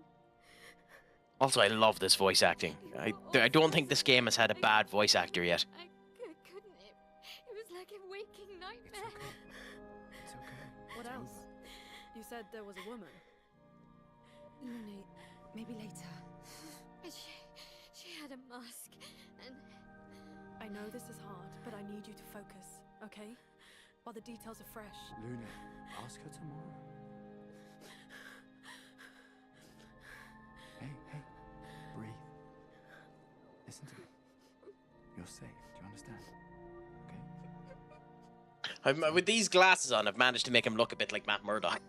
Also, I love this voice acting. I don't think this game has had a bad voice actor yet. I couldn't. It was like a waking nightmare. It's okay. What else? You said there was a woman. No, maybe later. She had a mask and I know this is hard, but I need you to focus, okay? While the details are fresh. Luna, ask her tomorrow. Hey, breathe. Listen to me. You're safe. Do you understand? Okay? With these glasses on, I've managed to make him look a bit like Matt Murdock.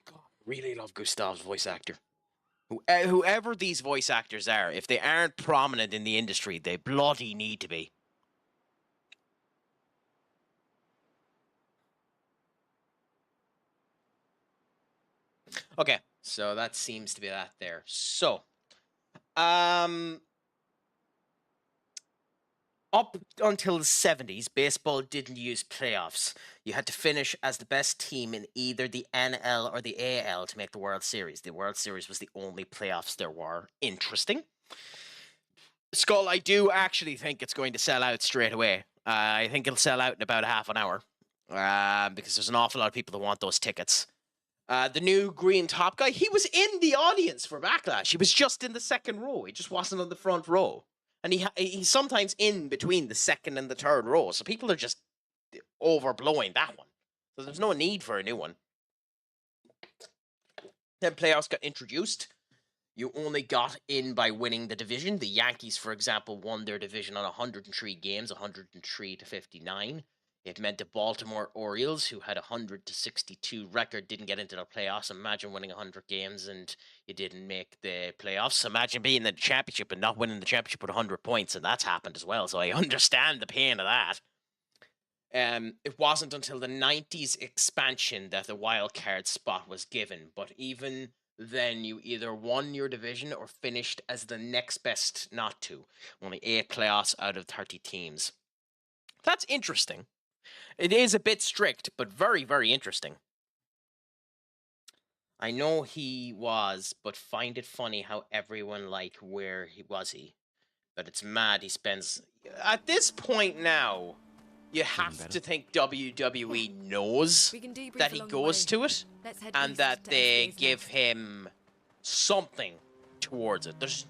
God, really love Gustav's voice actor. Whoever these voice actors are, if they aren't prominent in the industry, they bloody need to be. Okay, so that seems to be that there. So, up until the 70s, baseball didn't use playoffs. You had to finish as the best team in either the NL or the AL to make the World Series. The World Series was the only playoffs there were. Interesting. Skull, I do actually think it's going to sell out straight away. I think it'll sell out in about a half an hour. Because there's an awful lot of people that want those tickets. The new green top guy, he was in the audience for Backlash. He was just in the second row. He just wasn't on the front row. And he's sometimes in between the second and the third row. So people are just overblowing that one. So there's no need for a new one. Then playoffs got introduced. You only got in by winning the division. The Yankees, for example, won their division on 103 games, 103 to 59. It meant the Baltimore Orioles, who had a 100-62 record, didn't get into the playoffs. Imagine winning 100 games and you didn't make the playoffs. Imagine being in the championship and not winning the championship with 100 points, and that's happened as well. So I understand the pain of that. It wasn't until the 90s expansion that the wild card spot was given. But even then, you either won your division or finished as the next best not to. Only 8 playoffs out of 30 teams. That's interesting. It is a bit strict, but very, very interesting. I know he was, but find it funny how everyone where was he? But it's mad he spends... At this point now, you have to think WWE knows that he goes to it, and that they give him something towards it.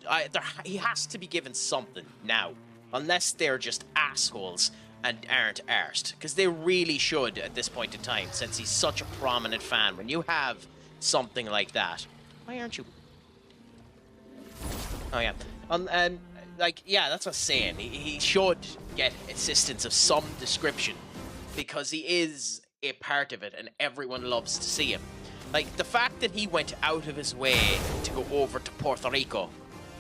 He has to be given something now, unless they're just assholes and aren't arsed, because they really should at this point in time, since he's such a prominent fan. When you have something like that, why aren't you? Oh yeah, yeah, that's what I'm saying. He should get assistance of some description, because he is a part of it, and everyone loves to see him. Like the fact that he went out of his way to go over to Puerto Rico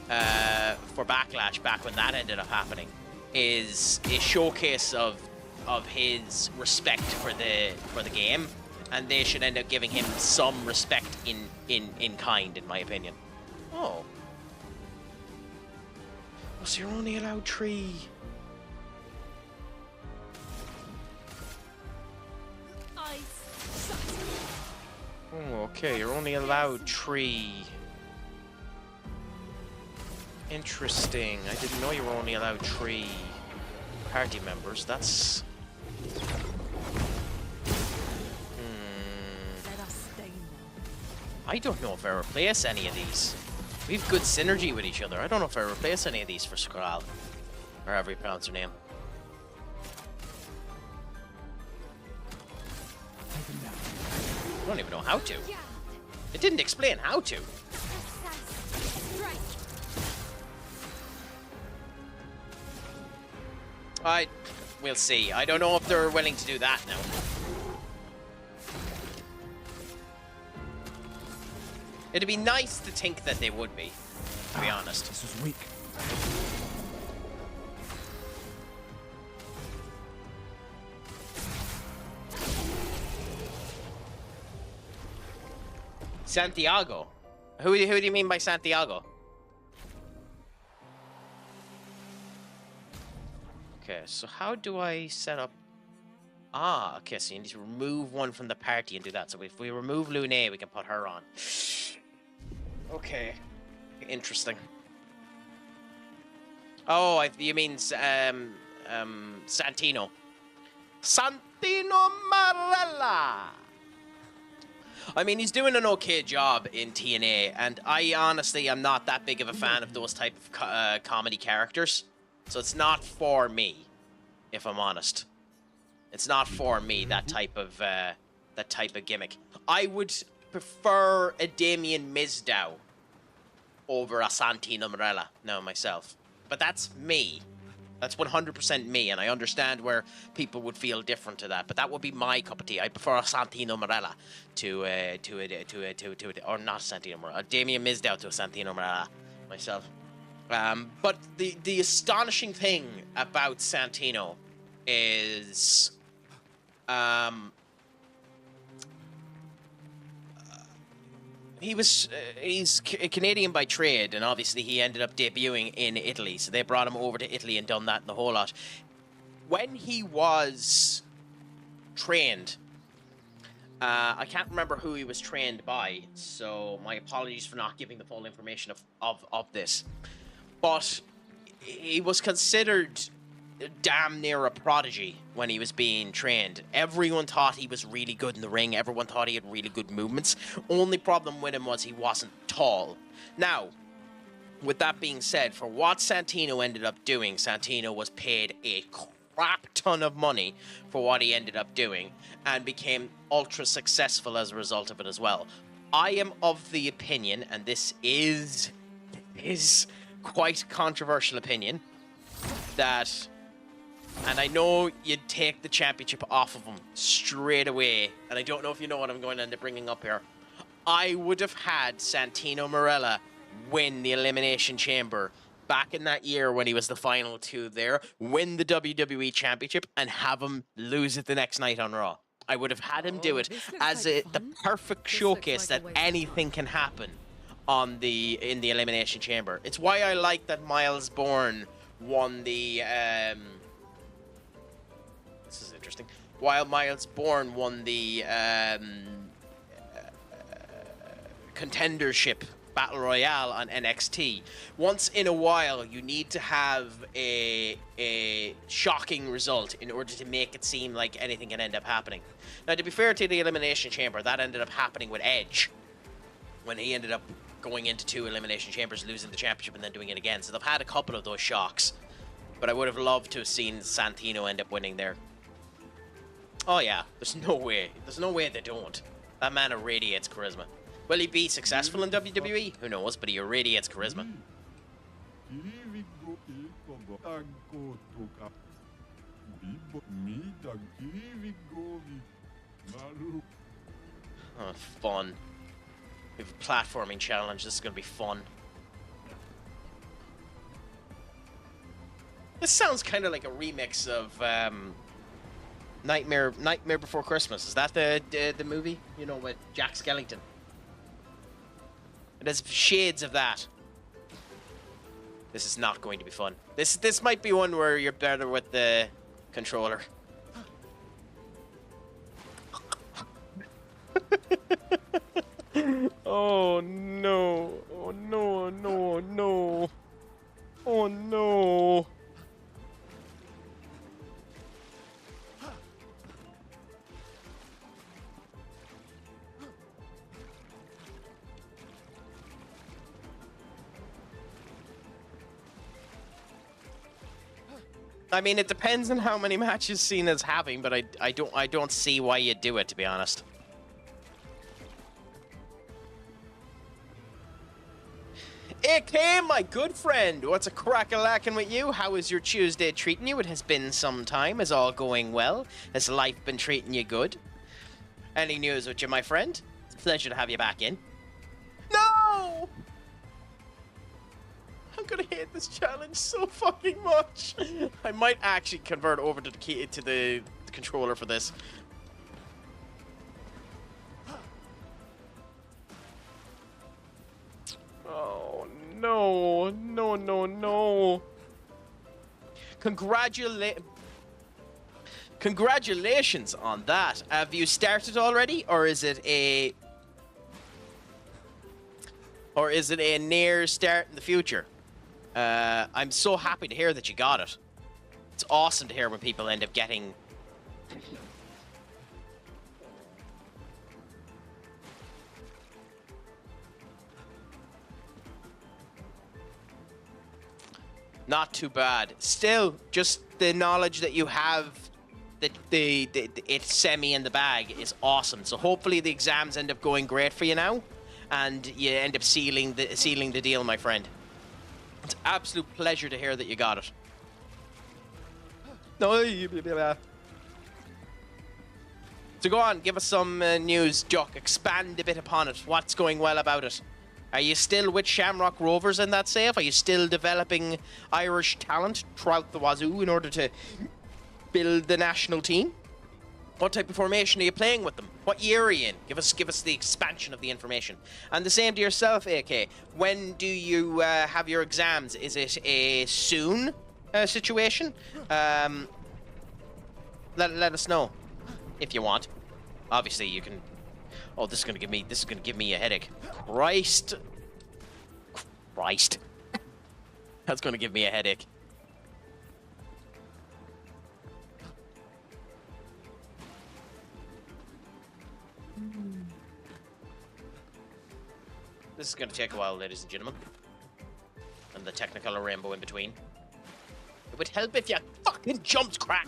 for Backlash back when that ended up happening is a showcase of his respect for the game, and they should end up giving him some respect in kind, in my opinion. Oh, so you're only allowed 3. Oh, okay, you're only allowed 3. Interesting. I didn't know you were only allowed 3 party members. That's... I don't know if I replace any of these. We have good synergy with each other. I don't know if I replace any of these for Skrull. Or however you pronounce her name. I don't even know how to. It didn't explain how to. We'll see. I don't know if they're willing to do that now. It'd be nice to think that they would be, to be honest. This was weak. Santiago. Who do you mean by Santiago? Okay, so how do I set up... Ah, okay, so you need to remove one from the party and do that. So if we remove Lune, we can put her on. Okay. Interesting. Oh, you mean Santino. Santino Marella! I mean, he's doing an okay job in TNA, and I honestly am not that big of a fan of those type of comedy characters. So it's not for me, if I'm honest. It's not for me, that type of gimmick. I would prefer a Damien Mizdow over a Santino Marella now myself. But that's me. That's 100% me, and I understand where people would feel different to that. But that would be my cup of tea. I prefer a Santino Marella or not Santino Marella, Damien Mizdow to a Santino Marella myself. But the astonishing thing about Santino is he's Canadian by trade, and obviously he ended up debuting in Italy, so they brought him over to Italy and done that and the whole lot. When he was trained, I can't remember who he was trained by, so my apologies for not giving the full information of this. But he was considered damn near a prodigy when he was being trained. Everyone thought he was really good in the ring. Everyone thought he had really good movements. Only problem with him was he wasn't tall. Now, with that being said, for what Santino ended up doing, Santino was paid a crap ton of money for what he ended up doing and became ultra successful as a result of it as well. I am of the opinion, and this is quite controversial opinion, that, and I know you'd take the championship off of him straight away, and I don't know if you know what I'm going to end up bringing up here. I would have had Santino Marella win the Elimination Chamber back in that year when he was the final two there, win the WWE Championship, and have him lose it the next night on Raw. I would have had him do it as the perfect showcase that anything can happen in the Elimination Chamber. It's why I like that Miles Bourne won the this is interesting. While Miles Bourne won the contendership Battle Royale on NXT. Once in a while, you need to have a shocking result in order to make it seem like anything can end up happening. Now, to be fair to the Elimination Chamber, that ended up happening with Edge when he ended up going into 2 Elimination Chambers, losing the championship, and then doing it again. So they've had a couple of those shocks. But I would have loved to have seen Santino end up winning there. Oh yeah, there's no way. There's no way they don't. That man irradiates charisma. Will he be successful in WWE? Who knows, but he irradiates charisma. Oh, fun. We have a platforming challenge. This is going to be fun. This sounds kind of like a remix of Nightmare Before Christmas. Is that the movie? You know, with Jack Skellington. It has shades of that. This is not going to be fun. This might be one where you're better with the controller. Oh no. Oh no, no, no. Oh no. I mean, it depends on how many matches Cena's having, but I don't see why you'd do it, to be honest. AK, my good friend, what's a crack-a-lackin' with you? How is your Tuesday treating you? It has been some time. Is all going well? Has life been treating you good? Any news with you, my friend? It's a pleasure to have you back in. No! I'm gonna hate this challenge so fucking much. I might actually convert over to the key to the controller for this. Oh no, no, no, no. Congratulations on that. Have you started already, or is it a near start in the future? I'm so happy to hear that you got it. It's awesome to hear when people end up getting... Not too bad. Still, just the knowledge that you have that it's semi in the bag is awesome. So hopefully the exams end up going great for you now, and you end up sealing the deal, my friend. It's an absolute pleasure to hear that you got it. No. So go on, give us some news, Jock. Expand a bit upon it. What's going well about it? Are you still with Shamrock Rovers in that safe? Are you still developing Irish talent throughout the wazoo in order to build the national team? What type of formation are you playing with them? What year are you in? Give us the expansion of the information. And the same to yourself, AK. When do you have your exams? Is it a soon situation? Let us know if you want. Obviously, you can. Oh, this is gonna give me a headache. Christ. That's gonna give me a headache. This is gonna take a while, ladies and gentlemen. And the Technicolor rainbow in between. It would help if you fucking jumped, crack.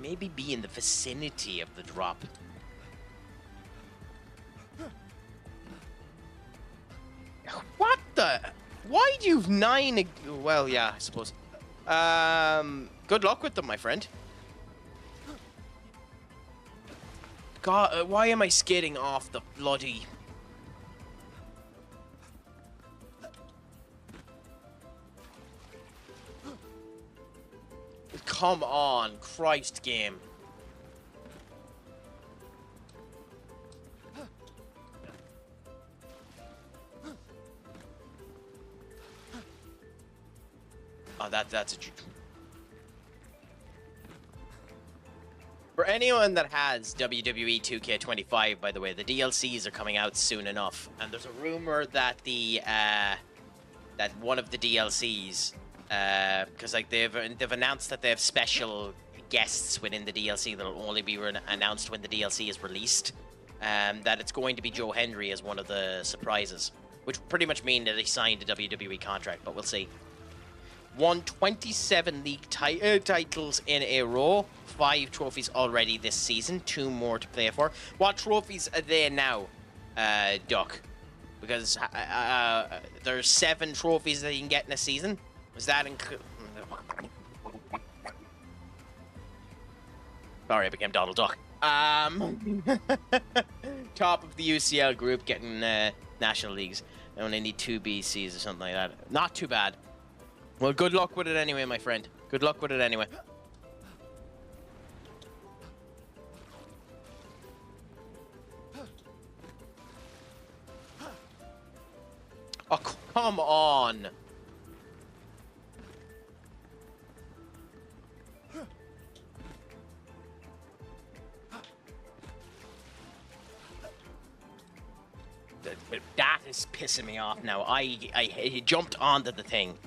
Maybe be in the vicinity of the drop. What the? Why do you have 9? Well, yeah, I suppose. Good luck with them, my friend. God, why am I skidding off the bloody... Come on, Christ game. Oh, that's a... For anyone that has WWE 2K25, by the way, the DLCs are coming out soon enough, and there's a rumor that that one of the DLCs, because like they've announced that they have special guests within the DLC that'll only be announced when the DLC is released, that it's going to be Joe Hendry as one of the surprises, which pretty much mean that he signed a WWE contract, but we'll see. Won 27 league titles in a row, 5 trophies already this season, 2 more to play for. What trophies are they now, Duck? Because there's 7 trophies that you can get in a season. Was that Sorry, I became Donald Duck. Top of the UCL group, getting national leagues. I only need 2 BCs or something like that. Not too bad. Well, good luck with it anyway, my friend. Good luck with it anyway. Oh, come on. That is pissing me off now. I jumped onto the thing.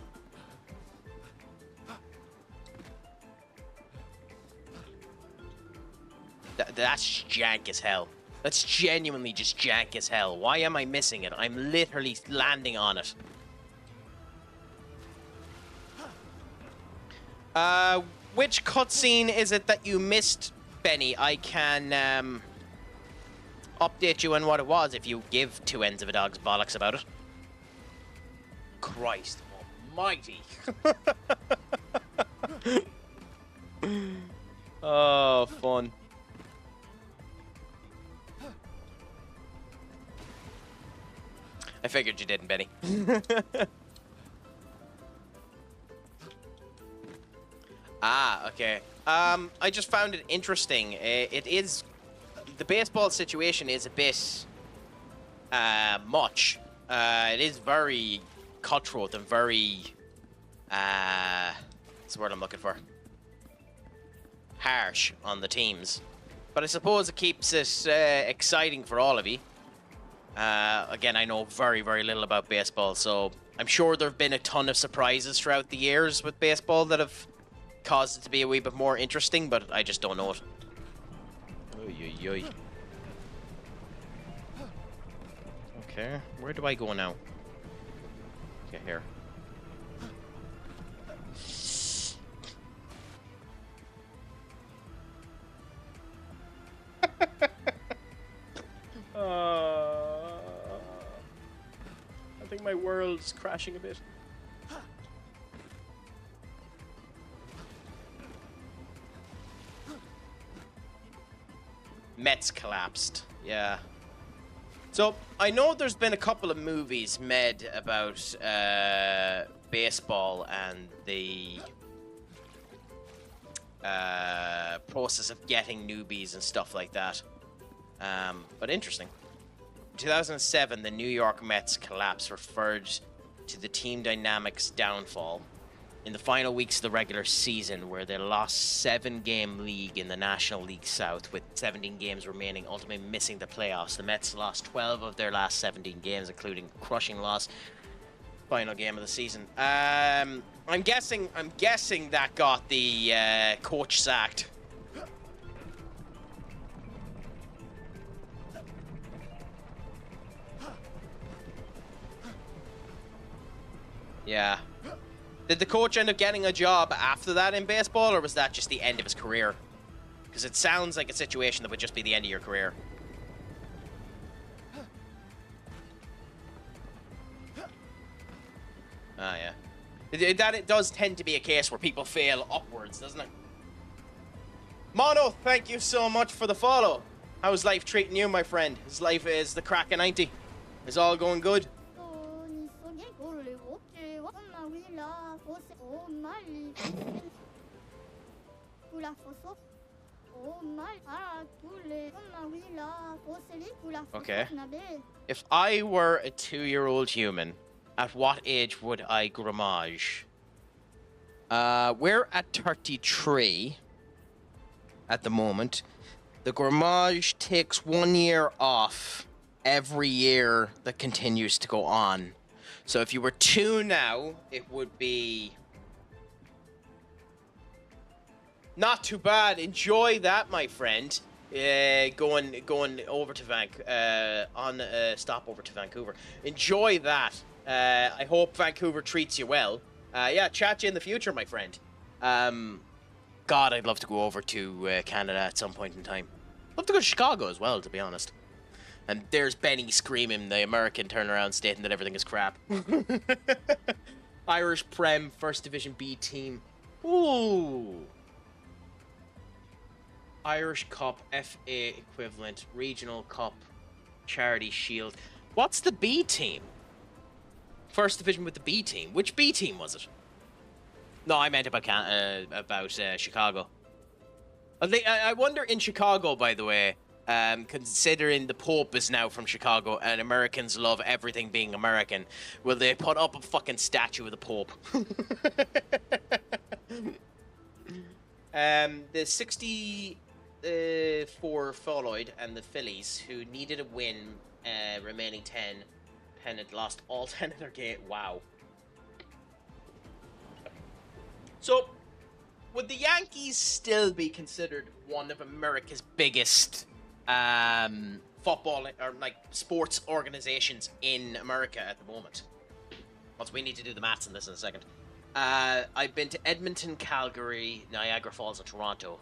That's jank as hell. That's genuinely just jank as hell. Why am I missing it? I'm literally landing on it. Which cutscene is it that you missed, Benny? I can update you on what it was if you give two ends of a dog's bollocks about it. Christ almighty. Oh, fun. I figured you didn't, Benny. Ah, okay. I just found it interesting. It is... The baseball situation is a bit... much. It is very cutthroat and very... what's the word I'm looking for? Harsh on the teams. But I suppose it keeps it exciting for all of you. Again, I know very, very little about baseball, so I'm sure there have been a ton of surprises throughout the years with baseball that have caused it to be a wee bit more interesting, but I just don't know it. Oy, oy, oy. Okay, where do I go now? Okay, here. I think my world's crashing a bit. Mets collapsed. Yeah. So, I know there's been a couple of movies made about baseball and the process of getting newbies and stuff like that. But interesting. In 2007, the New York Mets collapse referred to the team dynamics downfall. In the final weeks of the regular season, where they lost 7-game league in the National League South with 17 games remaining, ultimately missing the playoffs. The Mets lost 12 of their last 17 games, including a crushing loss. Final game of the season. I'm guessing that got the coach sacked. Yeah. Did the coach end up getting a job after that in baseball, or was that just the end of his career? Because it sounds like a situation that would just be the end of your career. Ah, yeah. It does tend to be a case where people fail upwards, doesn't it? Mono, thank you so much for the follow. How's life treating you, my friend? His life is the crack of 90. Is all going good? Okay. If I were a 2-year-old human, at what age would I grammage? We're at 33 at the moment. The grammage takes 1 year off every year that continues to go on. So if you were 2 now, it would be not too bad. Enjoy that, my friend. Going over to on a stop over to Vancouver. Enjoy that. I hope Vancouver treats you well. Yeah, chat to you in the future, my friend. God, I'd love to go over to Canada at some point in time. Love to go to Chicago as well, to be honest. And there's Benny screaming, the American turnaround stating that everything is crap. Irish Prem, First Division B team. Ooh. Irish Cup, FA equivalent, Regional Cup, Charity Shield. What's the B team? First Division with the B team. Which B team was it? No, I meant about Chicago. I wonder in Chicago, by the way, considering the Pope is now from Chicago and Americans love everything being American, will they put up a fucking statue of the Pope? The 64 Folloyd and the Phillies, who needed a win, remaining 10, pennant, lost all 10 of their game. Wow. So, would the Yankees still be considered one of America's biggest football or like sports organizations in America at the moment? Also, we need to do the maths on this in a second. I've been to Edmonton, Calgary, Niagara Falls, and Toronto.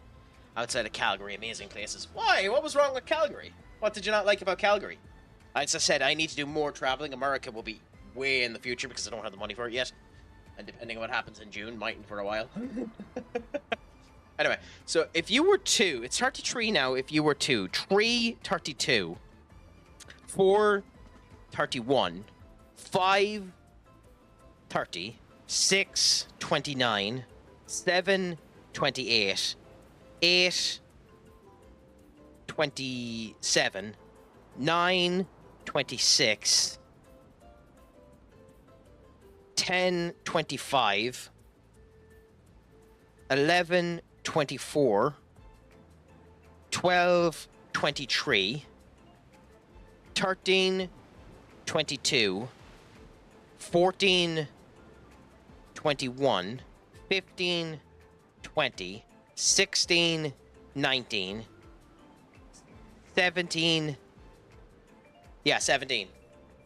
Outside of Calgary, amazing places. Why? What was wrong with Calgary? What did you not like about Calgary? As I said, I need to do more traveling. America will be way in the future because I don't have the money for it yet. And depending on what happens in June, mightn't for a while. Anyway, so if you were 2, it's 33 now. If you were 2, 3, 32, 4, 31, 5, 30, 6, 29, 7, 28, 8, 27, 9, 26, 10, 25, 11, 24, 12, 23, 13, 22, 14, 21, 15, 20, 16, 19, 17. Yeah, 17.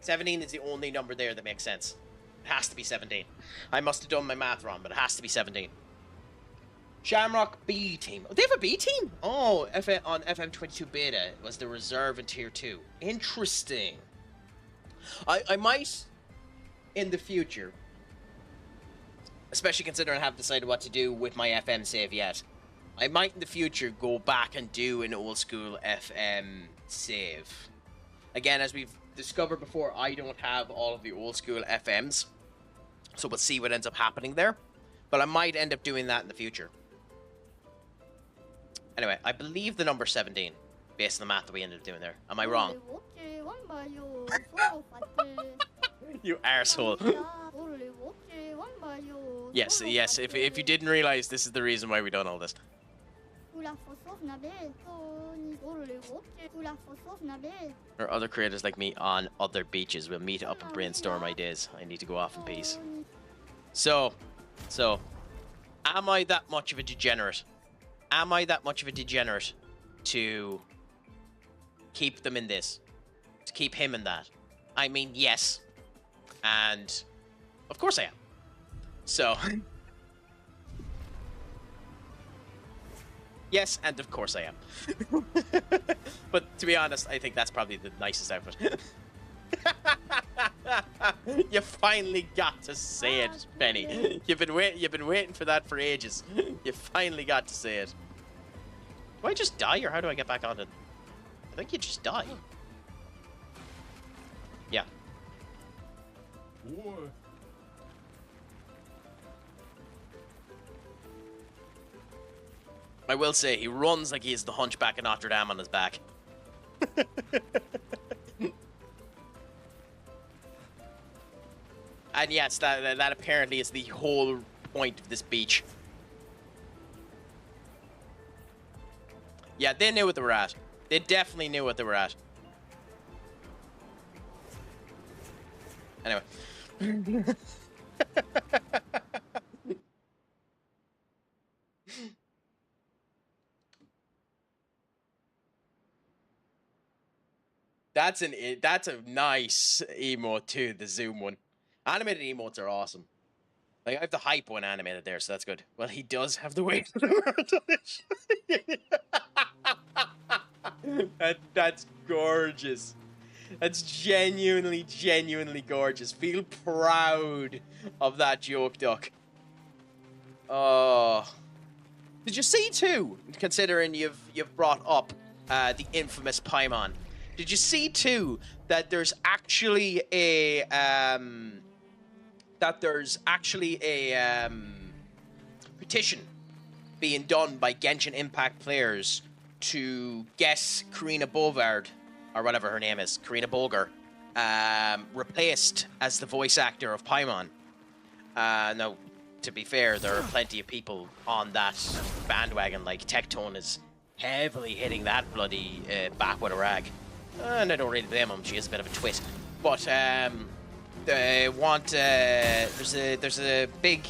17 is the only number there that makes sense. It has to be 17. I must have done my math wrong, but it has to be 17. Shamrock B team. Oh, they have a B team? Oh, on FM22 beta it was the reserve in tier 2. Interesting. I might, in the future, especially considering I haven't decided what to do with my FM save yet, I might in the future go back and do an old school FM save. Again, as we've discovered before, I don't have all of the old school FMs, so we'll see what ends up happening there. But I might end up doing that in the future. Anyway, I believe the number 17, based on the math that we ended up doing there. Am I wrong? You arsehole. Yes, yes, if you didn't realize, this is the reason why we done all this. Or other creators like me on other beaches will meet up and brainstorm ideas. I need to go off in peace. So, am I that much of a degenerate? Am I that much of a degenerate to keep them in this? To keep him in that? I mean, yes. And of course I am. So, yes, and of course I am. But to be honest, I think that's probably the nicest outfit. You finally got to say it, Penny. You've been waiting for that for ages. You finally got to say it. Do I just die, or how do I get back on it? I think you just die. Yeah. War. I will say, he runs like he's the Hunchback of Notre Dame on his back. And yes, that apparently is the whole point of this beach. Yeah, they knew what they were at. They definitely knew what they were at. Anyway. That's a nice emote too, the zoom one. Animated emotes are awesome. Like, I have the hype one animated there, so that's good. Well, he does have the weight of the world on it. That's gorgeous. That's genuinely gorgeous. Feel proud of that joke, Duck. Oh. Did you see too, considering you've brought up the infamous Paimon, did you see too that there's actually a petition being done by Genshin Impact players to get Karina Bovard, or whatever her name is, Karina Bolger, replaced as the voice actor of Paimon. Now, to be fair, there are plenty of people on that bandwagon, like Tectone is heavily hitting that bloody back with a rag. And I don't really blame him, she is a bit of a twit. But, they want, there's a big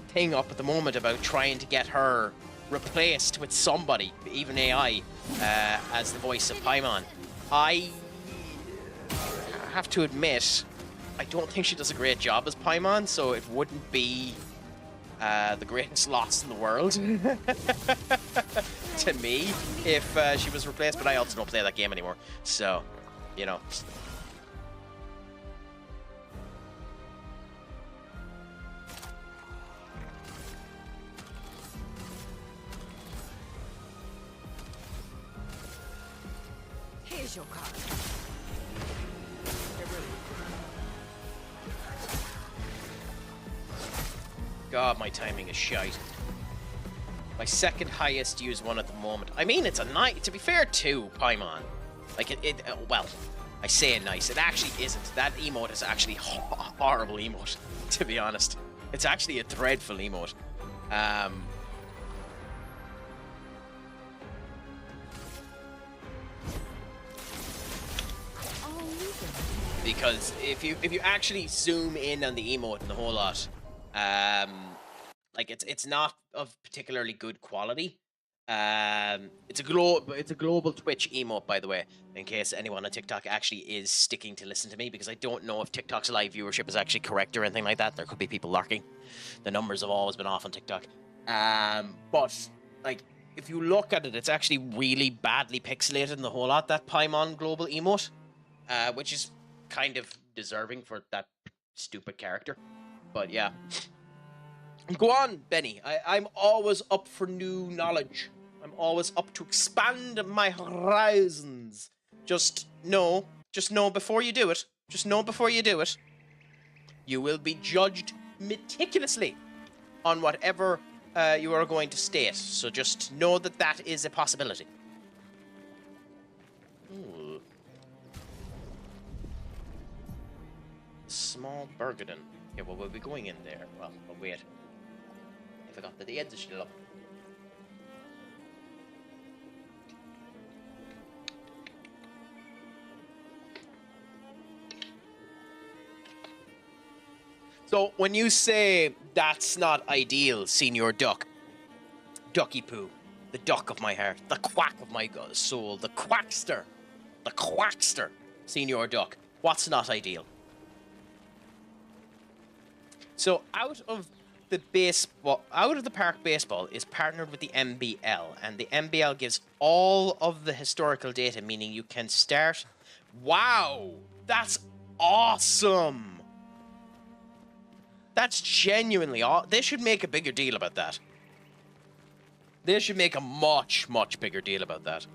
thing up at the moment about trying to get her replaced with somebody, even AI, as the voice of Paimon. I have to admit, I don't think she does a great job as Paimon, so it wouldn't be the greatest loss in the world to me if she was replaced, but I also don't play that game anymore, so, you know. Here's your card. God, my timing is shite. My second highest used one at the moment. I mean, it's a nice, to be fair to Paimon. Like, well, I say it nice. It actually isn't. That emote is actually horrible emote, to be honest. It's actually a dreadful emote. Because if you actually zoom in on the emote and the whole lot, like it's not of particularly good quality. It's a global Twitch emote, by the way, in case anyone on TikTok actually is sticking to listen to me, because I don't know if TikTok's live viewership is actually correct or anything like that. There could be people lurking. The numbers have always been off on TikTok. But like, if you look at it, it's actually really badly pixelated in the whole lot, that Paimon global emote, which is kind of deserving for that stupid character. But yeah. Go on, Benny. I'm always up for new knowledge. I'm always up to expand my horizons. Just know before you do it. Just know before you do it. You will be judged meticulously on whatever you are going to state. So just know that that is a possibility. Ooh. Small Bergadon. Okay, well, we'll be going in there. Well, but wait. I forgot that the edge is still up. So, when you say that's not ideal, Senior Duck, Ducky Poo, the duck of my heart, the quack of my soul, the quackster, Senior Duck, what's not ideal? So, out of the park baseball is partnered with the MBL, and the MBL gives all of the historical data, meaning you can start. Wow, that's awesome. That's genuinely awesome. They should make a bigger deal about that. They should make a much, much bigger deal about that.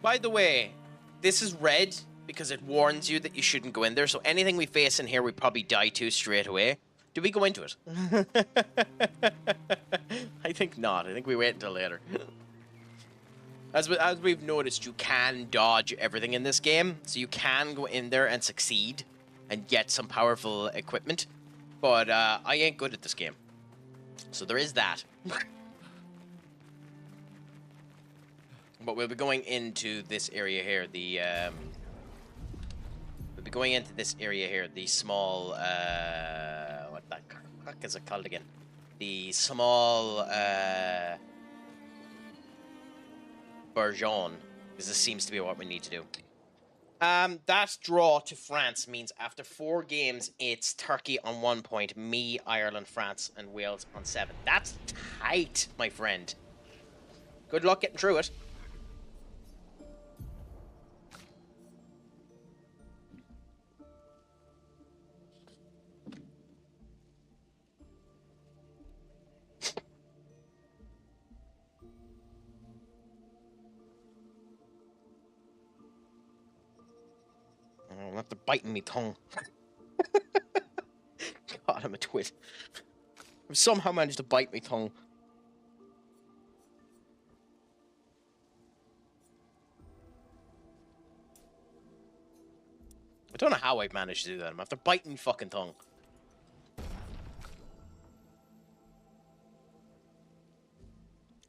By the way, this is red because it warns you that you shouldn't go in there, so anything we face in here, we probably die to straight away. Do we go into it? I think not. I think we wait until later. As we've noticed, you can dodge everything in this game, so you can go in there and succeed and get some powerful equipment. But I ain't good at this game. So there is that. But we'll be going into this area here, the small, what the fuck is it called again? The small, Bourgeon, because this seems to be what we need to do. That draw to France means after 4 games, it's Turkey on 1 point, me, Ireland, France, and Wales on 7. That's tight, my friend. Good luck getting through it. I'm after biting me tongue. God, I'm a twit. I've somehow managed to bite my tongue. I don't know how I've managed to do that. I'm after biting my fucking tongue.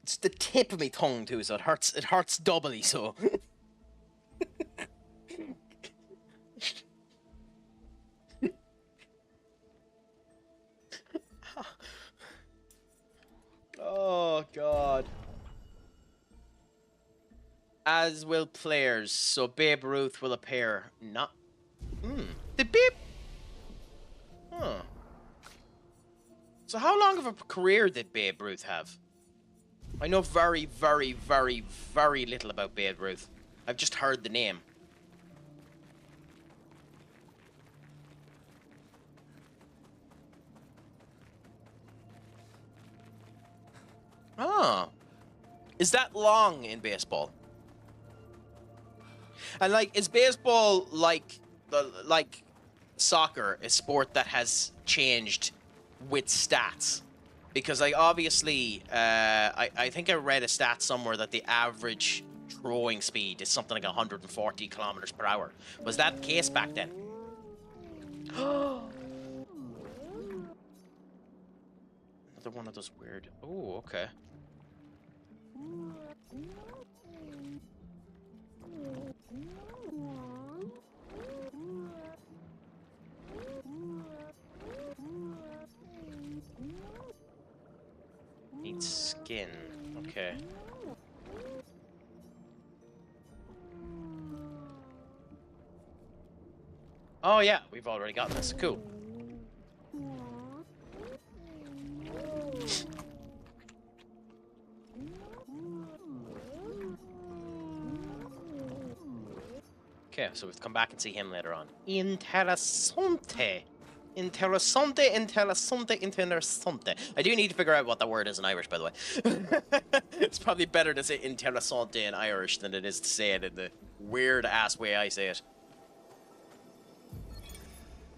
It's the tip of my tongue too, so it hurts. It hurts doubly. So. Oh, God. As will players, so Babe Ruth will appear. Not. Did Babe. Huh. So how long of a career did Babe Ruth have? I know very, very, very, very little about Babe Ruth. I've just heard the name. Oh. Is that long in baseball? And like, is baseball like soccer, a sport that has changed with stats? Because like obviously, I think I read a stat somewhere that the average throwing speed is something like 140 kilometers per hour. Was that the case back then? Another one of those weird. Oh, okay. Needs skin. Okay. Oh yeah, we've already got this. Cool. Okay, so we've come back and see him later on. Interessante. Interessante, interessante, interessante. I do need to figure out what that word is in Irish, by the way. It's probably better to say interessante in Irish than it is to say it in the weird-ass way I say it.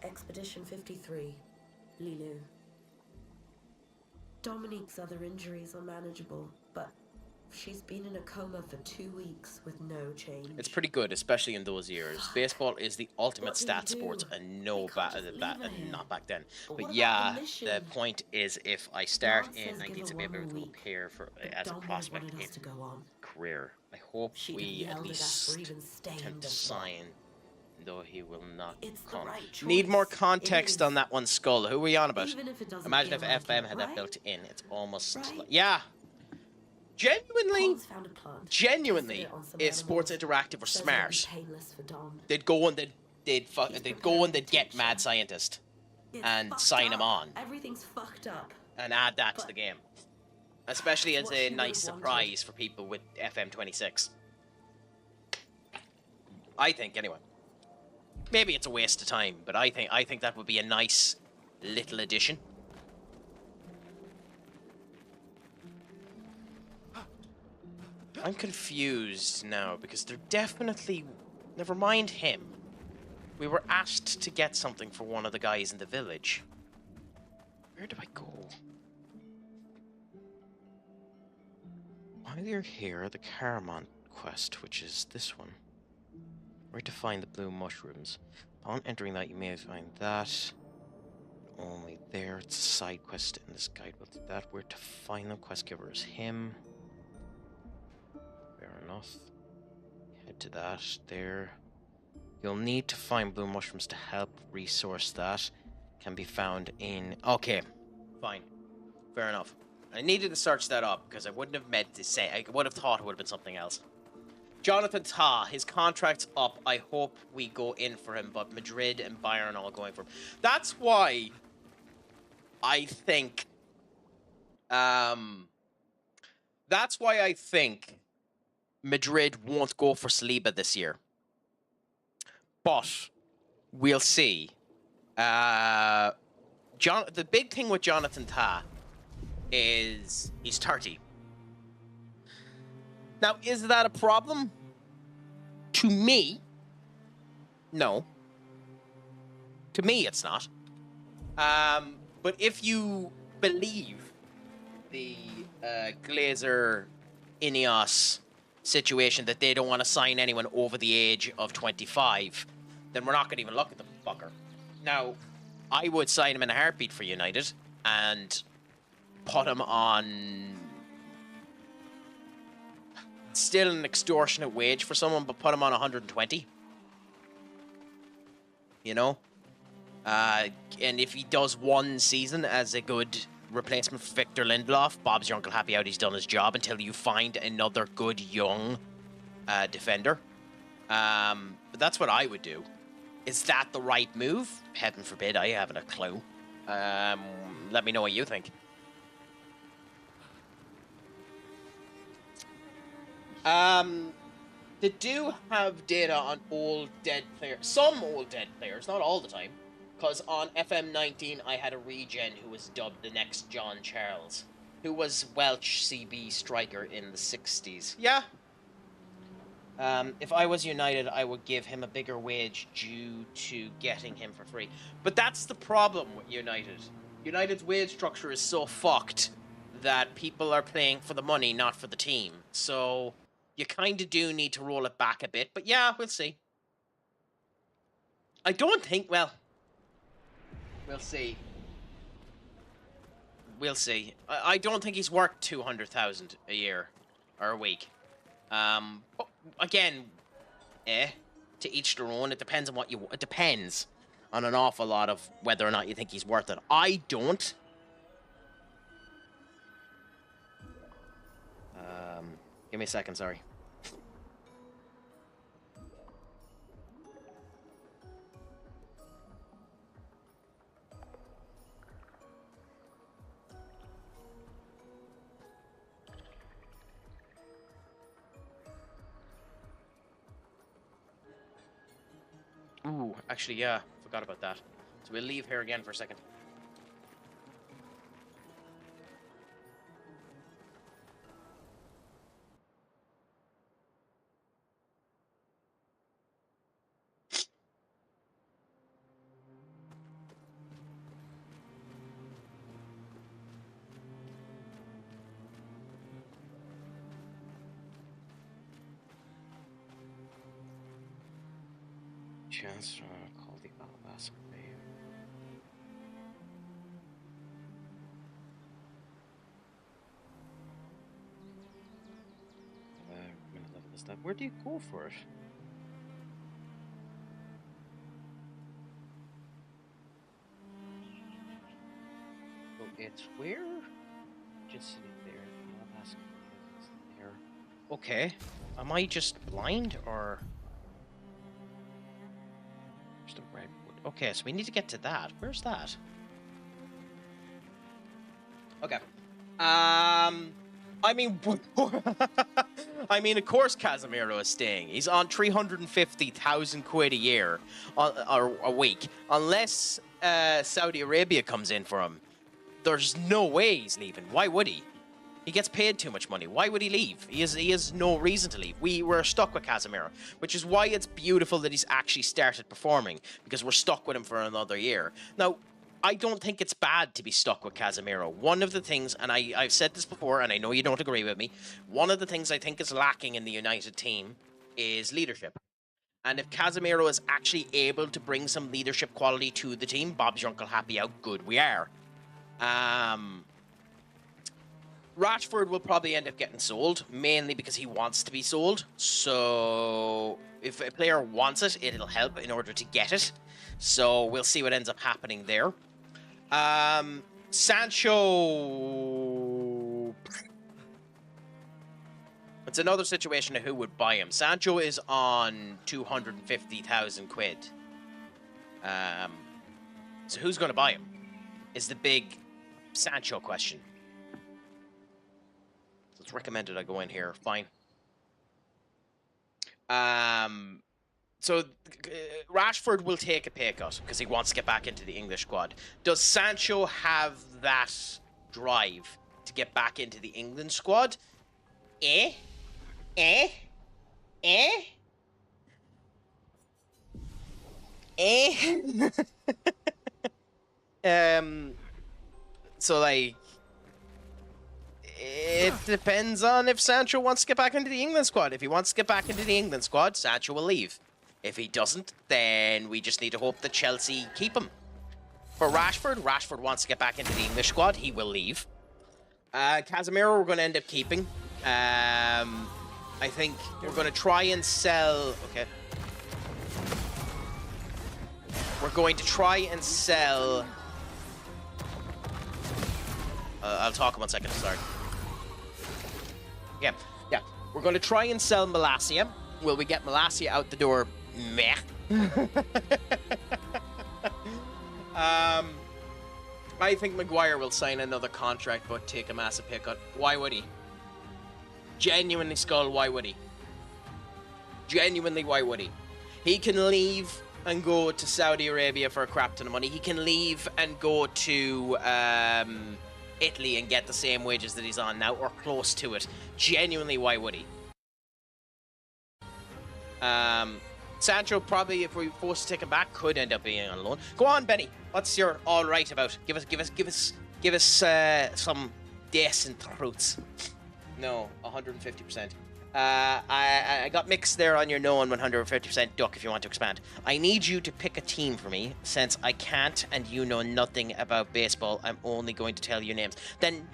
Expedition 53, Lilu. Dominique's other injuries are manageable, but she's been in a coma for 2 weeks with no change. It's pretty good, especially in those years. Baseball is the ultimate stat sport, and not back then. But yeah, the point is, if I start in 1970, we will appear for as a prospect in career. I hope we at least can sign, though he will not come. Need more context on that one, Skull. Who are we on about? Imagine if FM had that built in. It's almost like, yeah. Genuinely, if Sports Interactive were smart, they'd go and they'd get Mad Scientist and sign him on. Everything's fucked up. And add that to the game, especially as a nice surprise for people with FM26. I think, anyway. Maybe it's a waste of time, but I think that would be a nice little addition. I'm confused now, because they're definitely... Never mind him. We were asked to get something for one of the guys in the village. Where do I go? While you're here, the Caramon quest, which is this one. Where to find the blue mushrooms. Upon entering that, you may find that. Only there. It's a side quest in this guide. We'll do that. Where to find them. Quest giver is him. Fair enough. Head to that. There. You'll need to find blue mushrooms to help resource that. Can be found in... Okay. Fine. Fair enough. I needed to search that up because I wouldn't have meant to say... I would have thought it would have been something else. Jonathan Tah, his contract's up. I hope we go in for him, but Madrid and Bayern are all going for him. That's why I think... That's why I think Madrid won't go for Saliba this year. But we'll see. The big thing with Jonathan Tah is he's 30. Now, is that a problem? To me, no. To me, it's not. But if you believe the Glazer Ineos situation that they don't want to sign anyone over the age of 25, then we're not going to even look at the fucker. Now, I would sign him in a heartbeat for United and put him on still an extortionate wage for someone, but put him on 120. You know? And if he does one season as a good replacement for Victor Lindelof, Bob's your uncle happy out he's done his job until you find another good young defender. But that's what I would do. Is that the right move? Heaven forbid, I haven't a clue. Let me know what you think. They do have data on old dead players. Some old dead players, not all the time. Because on FM19, I had a regen who was dubbed the next John Charles, who was Welsh CB striker in the 60s. Yeah. If I was United, I would give him a bigger wage due to getting him for free. But that's the problem with United. United's wage structure is so fucked that people are playing for the money, not for the team. So you kind of do need to roll it back a bit. But yeah, we'll see. I don't think, well, we'll see. We'll see. I don't think he's worth 200,000 a year or a week. But again, to each their own. It depends on what you. It depends on an awful lot of whether or not you think he's worth it. I don't. Give me a second. Sorry. Ooh, actually, yeah, forgot about that. So we'll leave here again for a second. Chance call the Alabaster Wave. I'm gonna level this up. Where do you go for it? So it's where? Just sitting there. Alabaster Wave is there. Okay. Am I just blind or? Okay, so we need to get to that. Where's that? Okay. I mean, I mean, of course Casemiro is staying. He's on 350,000 quid a year, or a week. Unless Saudi Arabia comes in for him, there's no way he's leaving. Why would he? He gets paid too much money. Why would he leave? He has no reason to leave. We're stuck with Casemiro, which is why it's beautiful that he's actually started performing, because we're stuck with him for another year. Now, I don't think it's bad to be stuck with Casemiro. One of the things, and I've said this before, and I know you don't agree with me, one of the things I think is lacking in the United team is leadership. And if Casemiro is actually able to bring some leadership quality to the team, Bob's your uncle happy out, good we are. Rashford will probably end up getting sold, mainly because he wants to be sold. So if a player wants it, it'll help in order to get it. So we'll see what ends up happening there. Sancho... It's another situation of who would buy him. Sancho is on 250,000 quid. So who's going to buy him? Is the big Sancho question. It's recommended I go in here. Fine. So Rashford will take a pay cut because he wants to get back into the English squad. Does Sancho have that drive to get back into the England squad? So like, it depends on if Sancho wants to get back into the England squad. If he wants to get back into the England squad, Sancho will leave. If he doesn't, then we just need to hope that Chelsea keep him. For Rashford, Rashford wants to get back into the English squad. He will leave. Casemiro, we're going to end up keeping. I think we're going to try and sell... Okay. We're going to try and sell... I'll talk in 1 second, sorry. Yeah. We're going to try and sell Malacia. Will we get Malacia out the door? Meh. I think Maguire will sign another contract but take a massive pay cut. Why would he? Genuinely, Skull, why would he? Genuinely, why would he? He can leave and go to Saudi Arabia for a crap ton of money. He can leave and go to Italy and get the same wages that he's on now, or close to it. Genuinely, why would he? Sancho probably, if we forced to take him back, could end up being on loan. Go on, Benny. What's your all right about? Give us some decent truths. No, 150%. I got mixed there on your no and 150% duck if you want to expand. I need you to pick a team for me, since I can't and you know nothing about baseball. I'm only going to tell you names. Then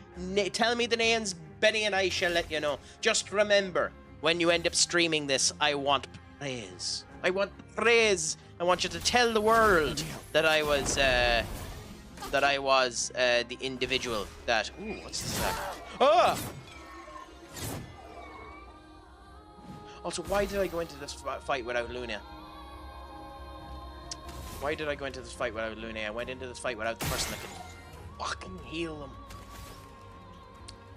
tell me the names, Benny, and I shall let you know. Just remember, when you end up streaming this, I want praise. I want praise. I want you to tell the world that I was the individual that... Ooh, what's this? Ah! Also, why did I go into this fight without Luna? Why did I go into this fight without Luna? I went into this fight without the person that could fucking heal them.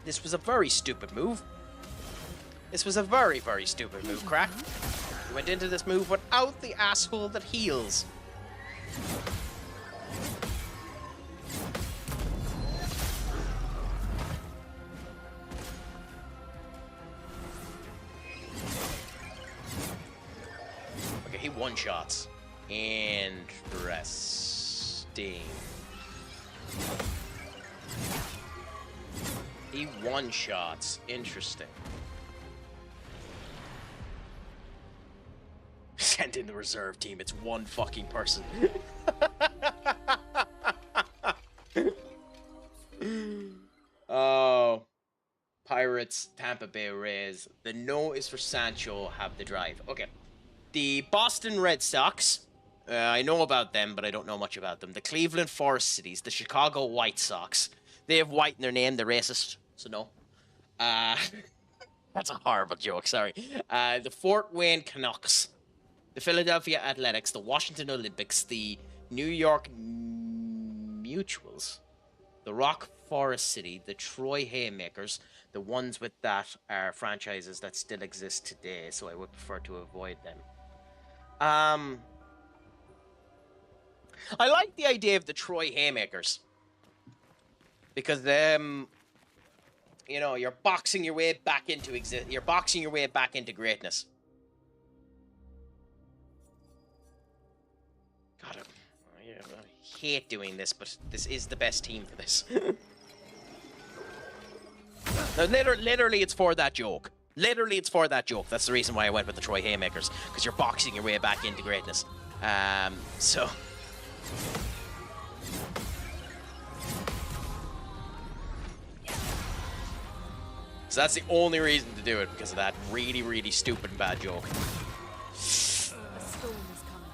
This was a very stupid move. This was a very, very stupid move, Crack. You went into this move without the asshole that heals. Okay, he one-shots. Interesting. He one-shots. Interesting. Send in the reserve team. It's one fucking person. Oh. Pirates, Tampa Bay Rays. The no is for Sancho. Have the drive. Okay. The Boston Red Sox. I know about them, but I don't know much about them. The Cleveland Forest Cities. The Chicago White Sox. They have white in their name. They're racist. So no. That's a horrible joke. Sorry. The Fort Wayne Canucks. The Philadelphia Athletics, the Washington Olympics, the New York Mutuals, the Rock Forest City, the Troy Haymakers. The ones with that are franchises that still exist today, so I would prefer to avoid them. I like the idea of the Troy Haymakers. Because you know, you're boxing your way back into you're boxing your way back into greatness. God, I hate doing this, but this is the best team for this. No, literally, it's for that joke. Literally, it's for that joke. That's the reason why I went with the Troy Haymakers, because you're boxing your way back into greatness. So that's the only reason to do it, because of that really, really stupid and bad joke. A storm is coming.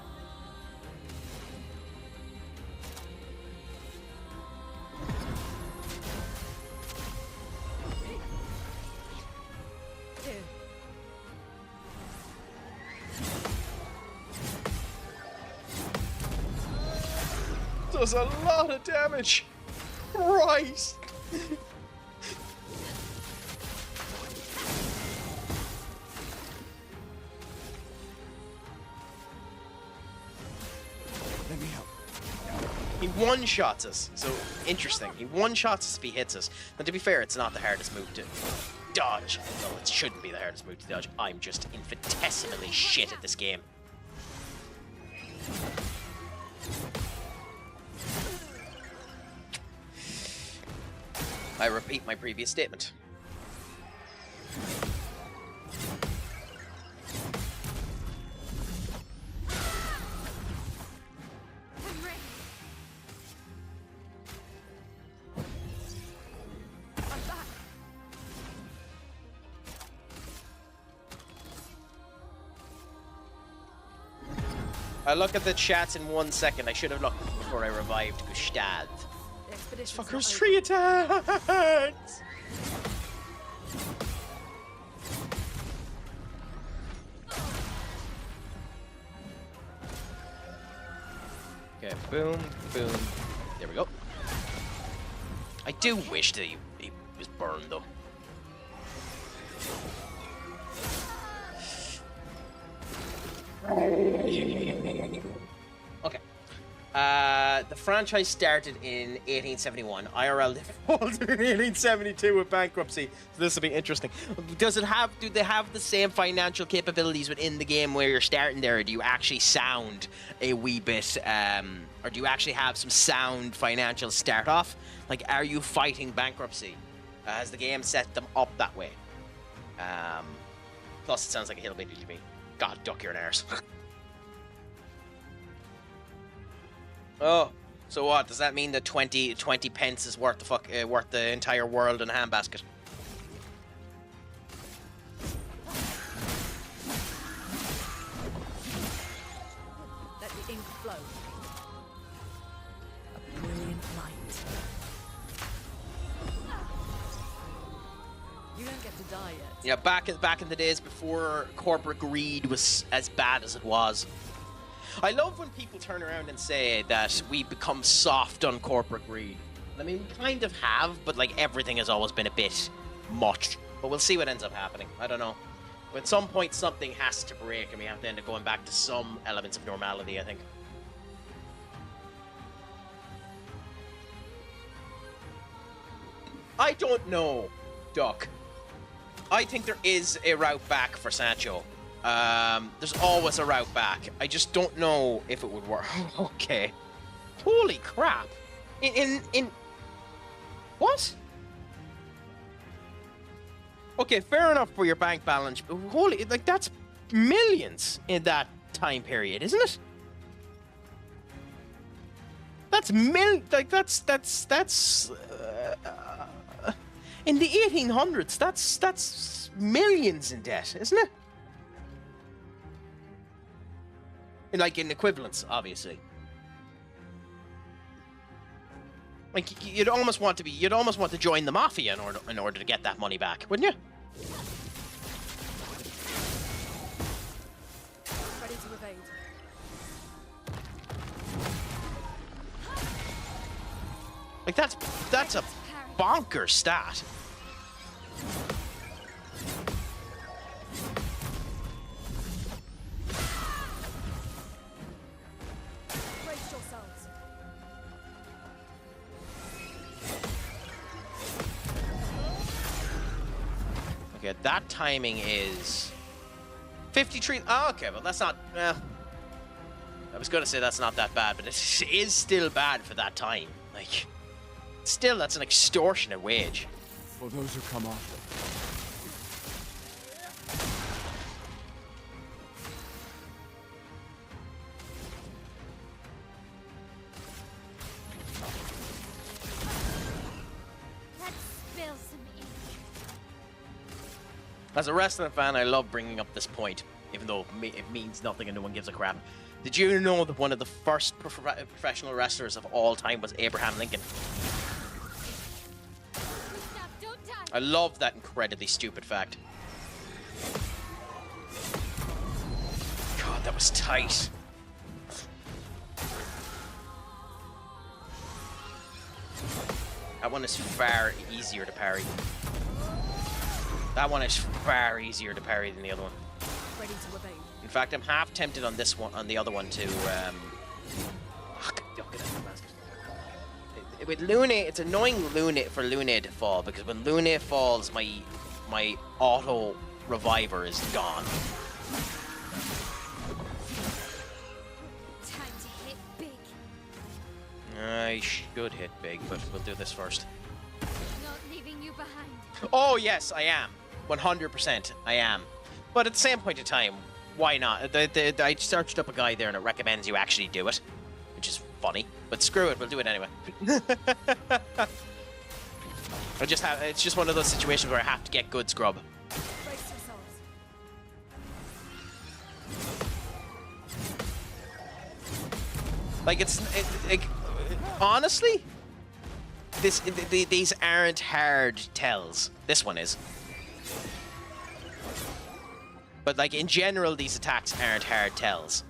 Does a lot of damage. Christ. Let me help. He one-shots us. So, interesting. He one-shots us if he hits us. And to be fair, it's not the hardest move to dodge. Well, it shouldn't be the hardest move to dodge. I'm just infinitesimally shit at this game. I repeat my previous statement. I look at the chats in 1 second. I should have looked before I revived Gustave. This fucker's 3 attacks! Okay, boom, boom. There we go. do wish that he was burned, though. Okay. The franchise started in 1871. IRL defaulted in 1872 with bankruptcy. So this will be interesting. Do they have the same financial capabilities within the game where you're starting there? Or do you actually sound a wee bit, or do you actually have some sound financial start off? Like, are you fighting bankruptcy? Has the game set them up that way? Plus, it sounds like a hillbilly to me. God, duck your arse. Oh, so what? Does that mean that 20 pence is worth the entire world in a handbasket? Let the ink flow. A brilliant light. You don't get to die yet. Yeah, back in the days before corporate greed was as bad as it was. I love when people turn around and say that we become soft on corporate greed. I mean, we kind of have, but like everything has always been a bit much. But we'll see what ends up happening. I don't know. But at some point, something has to break, and we have to end up going back to some elements of normality, I think. I don't know, Duck. I think there is a route back for Sancho. There's always a route back. I just don't know if it would work. Okay. Holy crap. In what? Okay, fair enough for your bank balance, but holy, like, that's millions in that time period, isn't it? That's in the 1800s, that's millions in debt, isn't it? Like in equivalence, obviously. Like you'd almost want to join the mafia in order to get that money back, wouldn't you? Ready to evade. Like that's a bonker stat. Brace yourselves. Okay, that timing is 53. Oh, okay, well that's not. I was gonna say that's not that bad, but it is still bad for that time. Like, still, that's an extortionate wage. For those who come after. Let's spill some ink. As a wrestling fan, I love bringing up this point, even though it means nothing and no one gives a crap. Did you know that one of the first professional wrestlers of all time was Abraham Lincoln? Stop, don't die. I love that incredibly stupid fact. God, that was tight. That one is far easier to parry. That one is far easier to parry than the other one. Ready to evade. In fact, I'm half tempted on this one, on the other one to. With Lune, it's annoying for Lune to fall because when Lune falls, my auto reviver is gone. Time to hit big. I should hit big, but we'll do this first. Not leaving you behind. Oh yes, I am. 100%, I am. But at the same point in time, why not? I searched up a guide there and it recommends you actually do it, which is funny. But screw it, we'll do it anyway. It's just one of those situations where I have to get good scrub. Brace yourselves. Like honestly, these aren't hard tells. This one is. But like in general, these attacks aren't hard tells.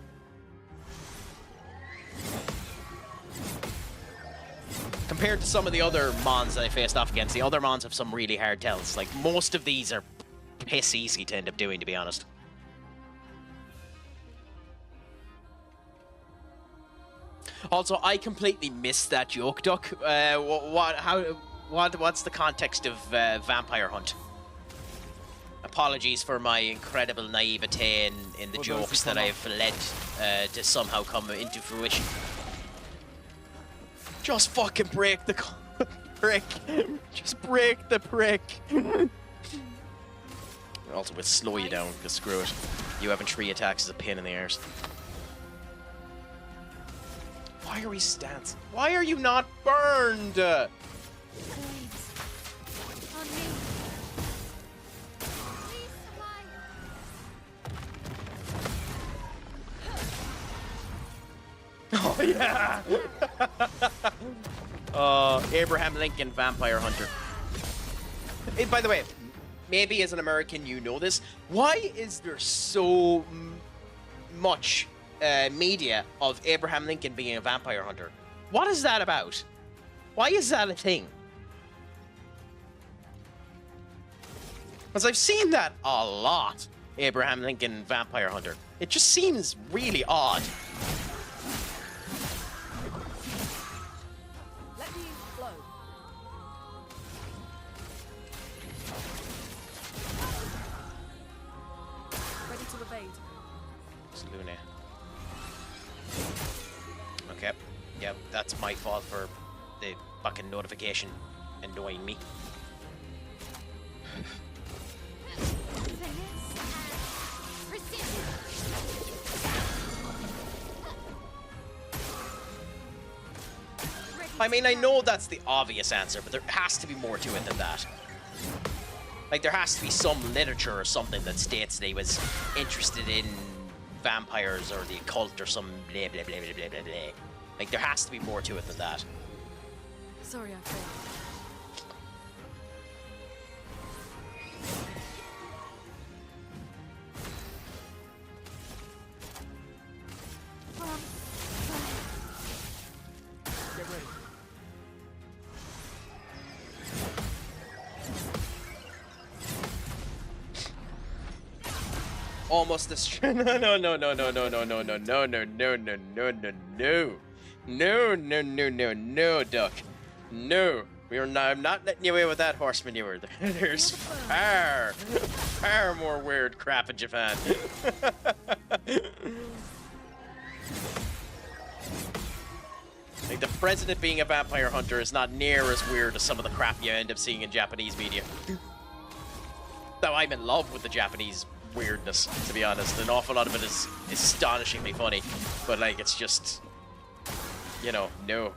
compared to some of the other mons that I faced off against, the other mons have some really hard tells. Like, most of these are piss easy to end up doing, to be honest. Also, I completely missed that joke, Duck. What's the context of Vampire Hunt? Apologies for my incredible naivete in the jokes that I've led to somehow come into fruition. Just fucking break the prick. Just break the prick. Also, we'll slow you down, because screw it. You having 3 attacks is a pain in the arse. Why are we stance? Why are you not burned? Flames. On me. Please supply. Oh, yeah! Abraham Lincoln, Vampire Hunter. Hey, by the way, maybe as an American you know this. Why is there so much media of Abraham Lincoln being a vampire hunter? What is that about? Why is that a thing? Because I've seen that a lot. Abraham Lincoln, vampire hunter. It just seems really odd. Let me flow. Ready to evade. It's Luna. Okay. Yep, that's my fault for the fucking notification annoying me. I mean, I know that's the obvious answer, but there has to be more to it than that. Like, there has to be some literature or something that states that he was interested in vampires or the occult or some blah blah blah blah blah blah blah. Like, there has to be more to it than that. Sorry, I failed. Get ready. Almost destroyed. No, no, no, no, no, no, no, no, no, no, no, no, no, no, no, no. No, no, no, no, no, Duck. No. We are not, I'm not letting you away with that horse manure. There's far more weird crap in Japan. Like, the president being a vampire hunter is not near as weird as some of the crap you end up seeing in Japanese media. Though I'm in love with the Japanese weirdness, to be honest. An awful lot of it is astonishingly funny. But, like, it's just, you know, no.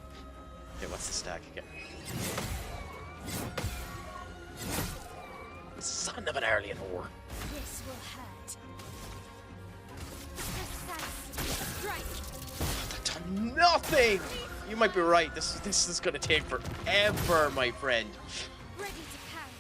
Okay, what's the stack again? Son of an alien whore. This will hurt. Strike. That's done nothing! You might be right. This is gonna take forever, my friend. Ready to carry.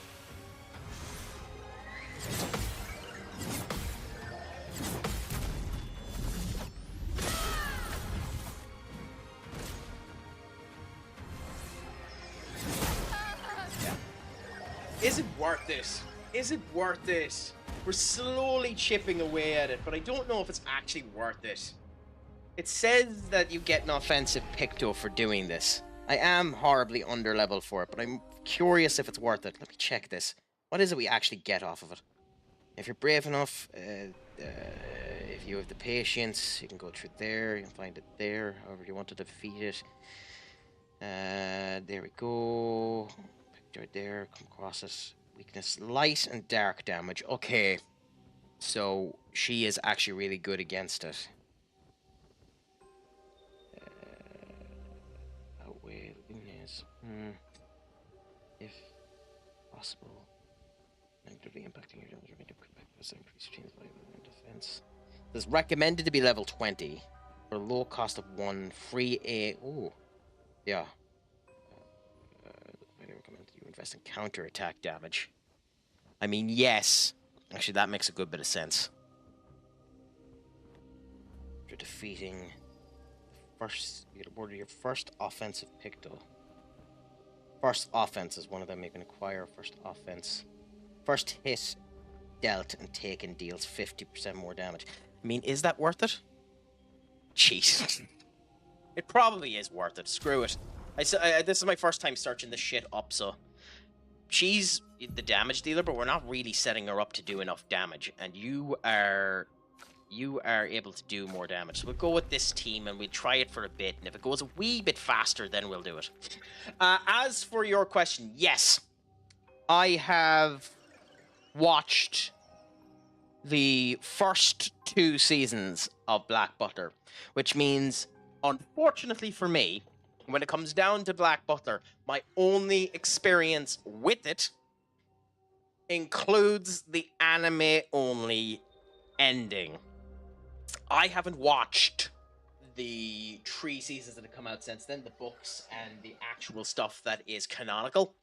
Is it worth it? Is it worth it? We're slowly chipping away at it, but I don't know if it's actually worth it. It says that you get an offensive picto for doing this. I am horribly under-leveled for it, but I'm curious if it's worth it. Let me check this. What is it we actually get off of it? If you're brave enough, if you have the patience, you can go through there, you can find it there, however you want to defeat it. There we go. Picture there, come across it. Weakness, light and dark damage. Okay. So, she is actually really good against it. Outweigh Luna's. If possible. Negatively impacting your damage, make a quick increase change life and defense. It's recommended to be level 20 for a low cost of 1 free A. Oh, yeah. I recommend you invest in counter attack damage. I mean, yes. Actually, that makes a good bit of sense. After defeating first, you get awarded your first offensive picto. First offense is one of them. You can acquire first offense. First hit dealt and taken deals 50% more damage. I mean, is that worth it? Jeez. It probably is worth it. Screw it. This is my first time searching this shit up, so... She's the damage dealer, but we're not really setting her up to do enough damage. And you are able to do more damage. So we'll go with this team and we'll try it for a bit. And if it goes a wee bit faster, then we'll do it. As for your question, yes. I have watched the first 2 seasons of Black Butler, which means, unfortunately for me, when it comes down to Black Butler, my only experience with it includes the anime-only ending. I haven't watched the 3 seasons that have come out since then, the books and the actual stuff that is canonical.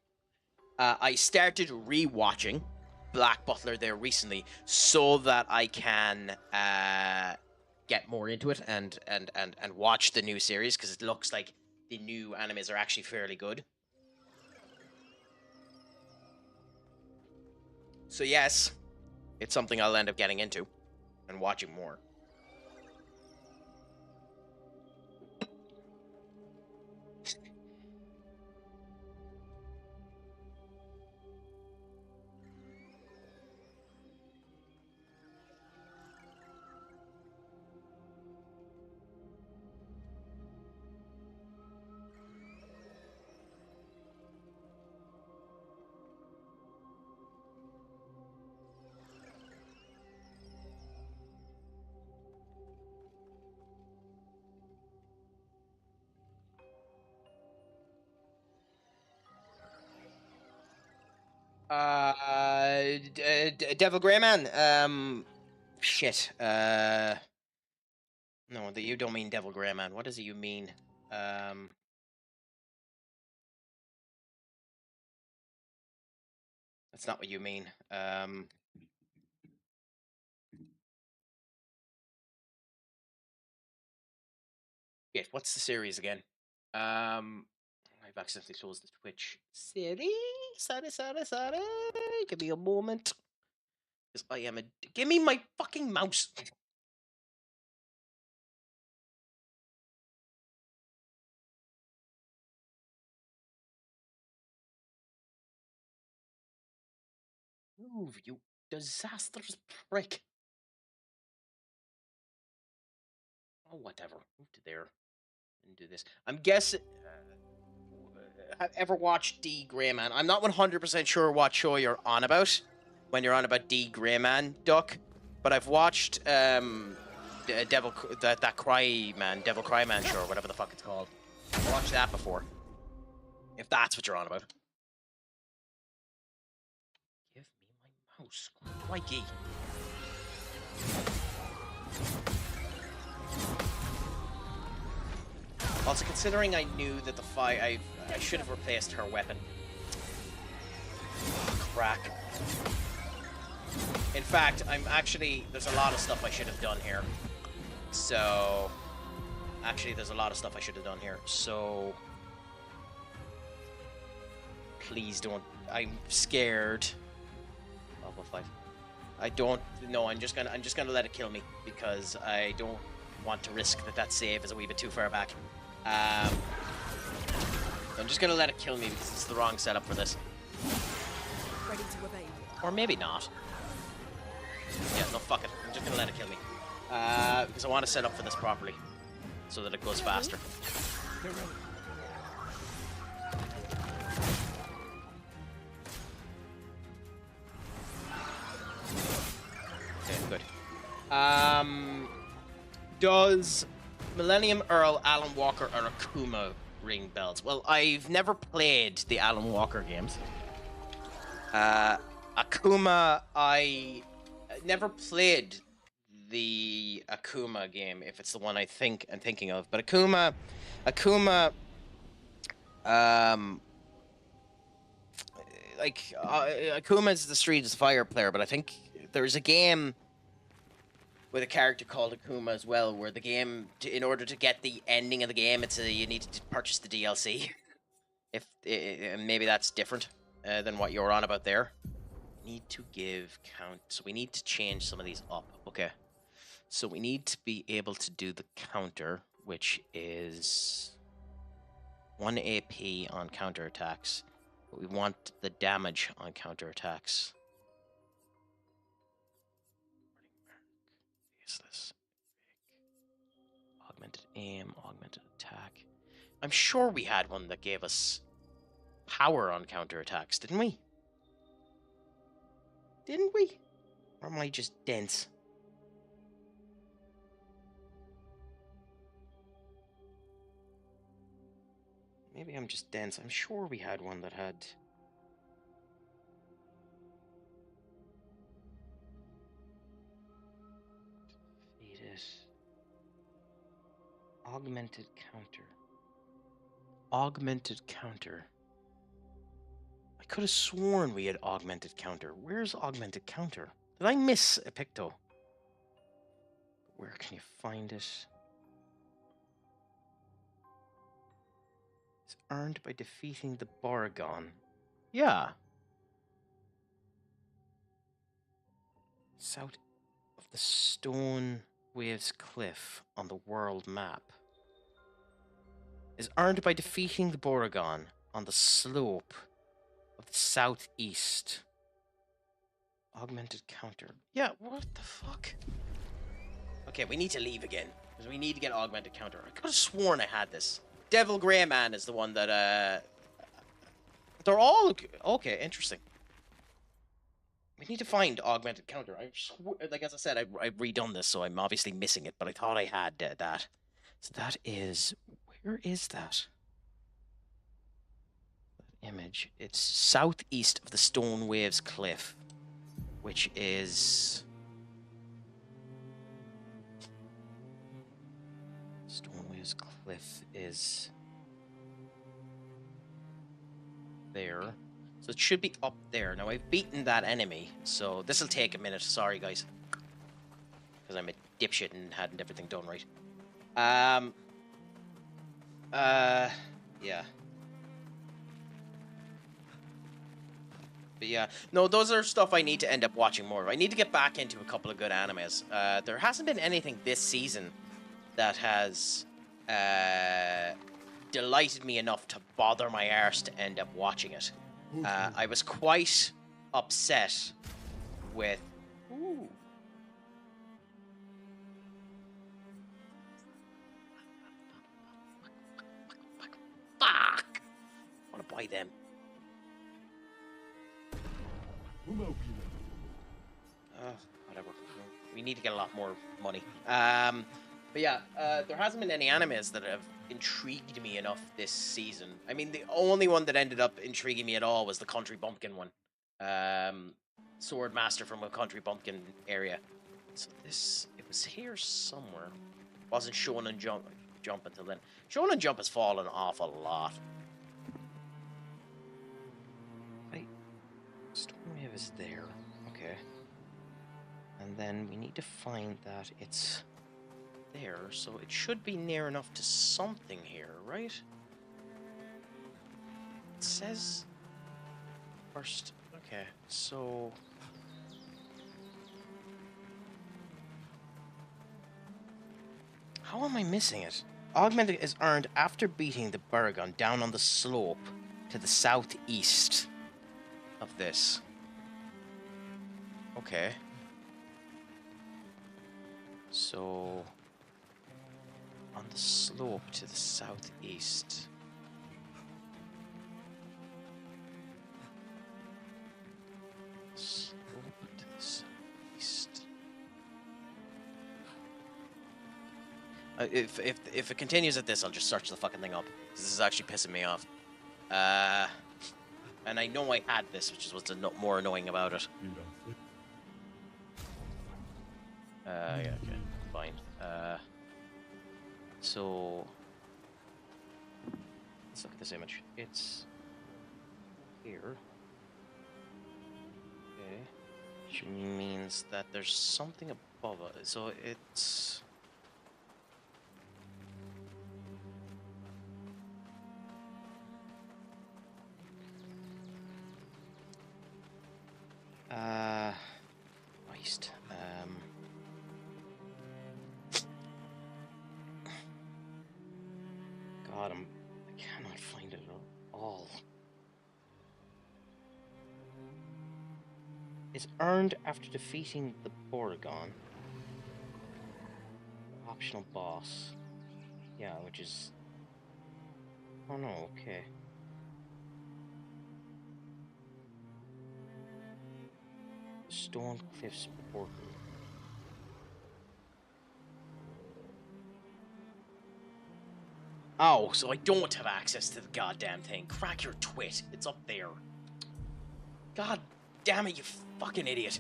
I started re-watching Black Butler there recently so that I can get more into it and watch the new series, because it looks like the new animes are actually fairly good. So yes, it's something I'll end up getting into and watching more. Devil Grey Man. Shit. No, you don't mean Devil Grey Man. What does you mean? That's not what you mean. Shit, what's the series again? I've accidentally closed the Twitch. Sorry. Give me a moment. Because I am a... Give me my fucking mouse. Move, you disastrous prick. Oh, whatever. Move to there and do this. I'm guessing... have ever watched D. Greyman? I'm not 100% sure what show you're on about when you're on about D. Greyman, Duck, but I've watched Devil Cry Man show, or whatever the fuck it's called. I've watched that before. If that's what you're on about. Give me my mouse. Crikey. Also, considering I knew that I should have replaced her weapon. Crack. In fact, there's a lot of stuff I should have done here. So, So, please don't. I'm scared. Level 5. I don't. No, I'm just gonna let it kill me, because I don't want to risk that save is a wee bit too far back. I'm just gonna let it kill me because it's the wrong setup for this. Ready to evade. Or maybe not. Yeah, no, fuck it. I'm just gonna let it kill me. Because I want to set up for this properly, so that it goes faster. Okay, good. Does Millennium Earl, Alan Walker, or Akuma ring bells? Well, I've never played the Alan Walker games. Akuma, I never played the Akuma game, if it's the one I'm thinking of. But Akuma, Akuma is the Street is Fire player, but I think there's a game with a character called Akuma as well, where the game, in order to get the ending of the game, you need to purchase the DLC. If maybe that's different than what you're on about there. Need to give count. So we need to change some of these up. Okay. So we need to be able to do the counter, which is 1 AP on counterattacks. But we want the damage on counterattacks. Useless. Augmented aim, augmented attack. I'm sure we had one that gave us power on counterattacks, didn't we? Didn't we? Or am I just dense? Maybe I'm just dense. I'm sure we had one that had... Defeated. Augmented counter. Augmented counter. I could have sworn we had augmented counter. Where's augmented counter? Did I miss a picto? Where can you find it? It's earned by defeating the Baragon. Yeah. South of the Stone Waves Cliff on the world map. Is earned by defeating the Baragon on the slope of the southeast. Augmented counter. Yeah, what the fuck? Okay, we need to leave again. Because we need to get augmented counter. I could have sworn I had this. Devil Grey Man is the one that, they're all... Okay, interesting. We need to find augmented counter. Like, as I said, I've redone this, so I'm obviously missing it. But I thought I had that. So that is... Where is that? Image. It's southeast of the Stone Waves Cliff, which is Stone Waves Cliff is there, so it should be up there. Now I've beaten that enemy, so this will take a minute. Sorry, guys, because I'm a dipshit and hadn't everything done right. Yeah. But yeah, no, those are stuff I need to end up watching more of. I need to get back into a couple of good animes. There hasn't been anything this season that has delighted me enough to bother my arse to end up watching it. I was quite upset with... Ooh. Fuck! I want to buy them. Whatever. We need to get a lot more money. But yeah, there hasn't been any animes that have intrigued me enough this season. I mean, the only one that ended up intriguing me at all was the Country Bumpkin one. Sword Master from a Country Bumpkin area. So it was here somewhere. Wasn't Shonen Jump until then. Shonen Jump has fallen off a lot. Stormwave is there. Okay. And then we need to find that it's there, so it should be near enough to something here, right? It says first. Okay, so how am I missing it? Augmented is earned after beating the Baragon down on the slope to the southeast of this. Okay. So on the slope to the southeast. Slope to the southeast. If it continues at this, I'll just search the fucking thing up. This is actually pissing me off. And I know I had this, which is what's more annoying about it. Yeah, okay, fine. So let's look at this image. It's here. Okay. Which means that there's something above it. So it's... Christ. God, I cannot find it at all. It's earned after defeating the Porygon. Optional boss. Yeah, which is... Oh no, okay. Stone Cliffs Portal. Oh, so I don't have access to the goddamn thing. Crack your twit. It's up there. God damn it, you fucking idiot.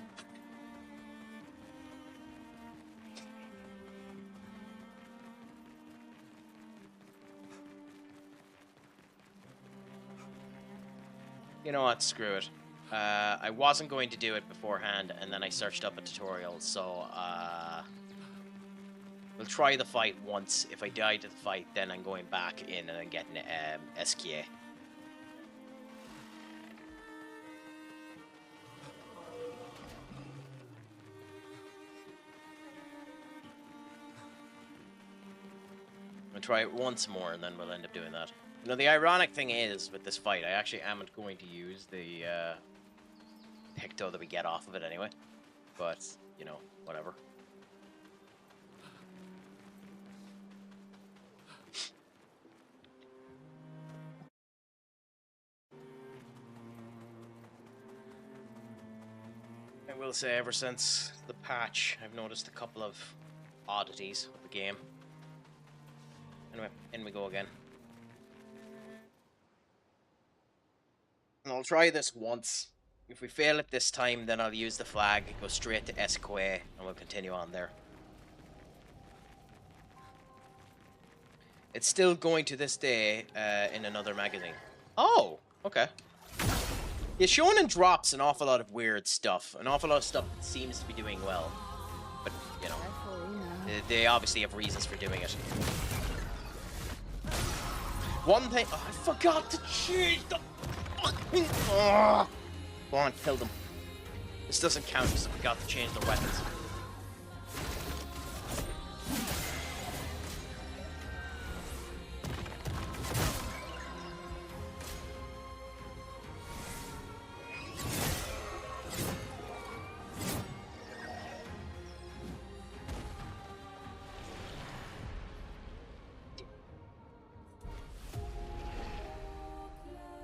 You know what? Screw it. I wasn't going to do it beforehand, and then I searched up a tutorial, so, we'll try the fight once. If I die to the fight, then I'm going back in and I'm getting, SKA. I'll try it once more, and then we'll end up doing that. You know, the ironic thing is, with this fight, I actually am going to use the, Picto that we get off of it anyway. But, you know, whatever. I will say, ever since the patch, I've noticed a couple of oddities with the game. Anyway, in we go again. And I'll try this once. If we fail it this time, then I'll use the flag, go straight to SKA, and we'll continue on there. It's still going to this day in another magazine. Oh, okay. Yeah, Shonen drops an awful lot of weird stuff. An awful lot of stuff that seems to be doing well. But, you know, they obviously have reasons for doing it. One thing... Oh, I forgot to change the fucking... Oh. Go on, kill them. This doesn't count because I forgot to change the weapons.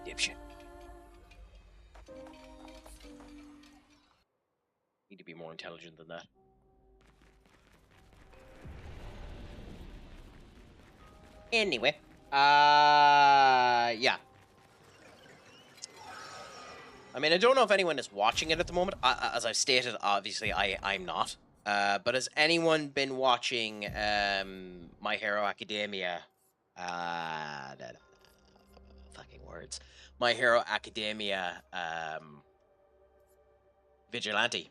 Dipshit. Need to be more intelligent than that. Anyway, yeah. I mean, I don't know if anyone is watching it at the moment. As I've stated, obviously, I'm not. But has anyone been watching My Hero Academia? Fucking words. My Hero Academia Vigilante.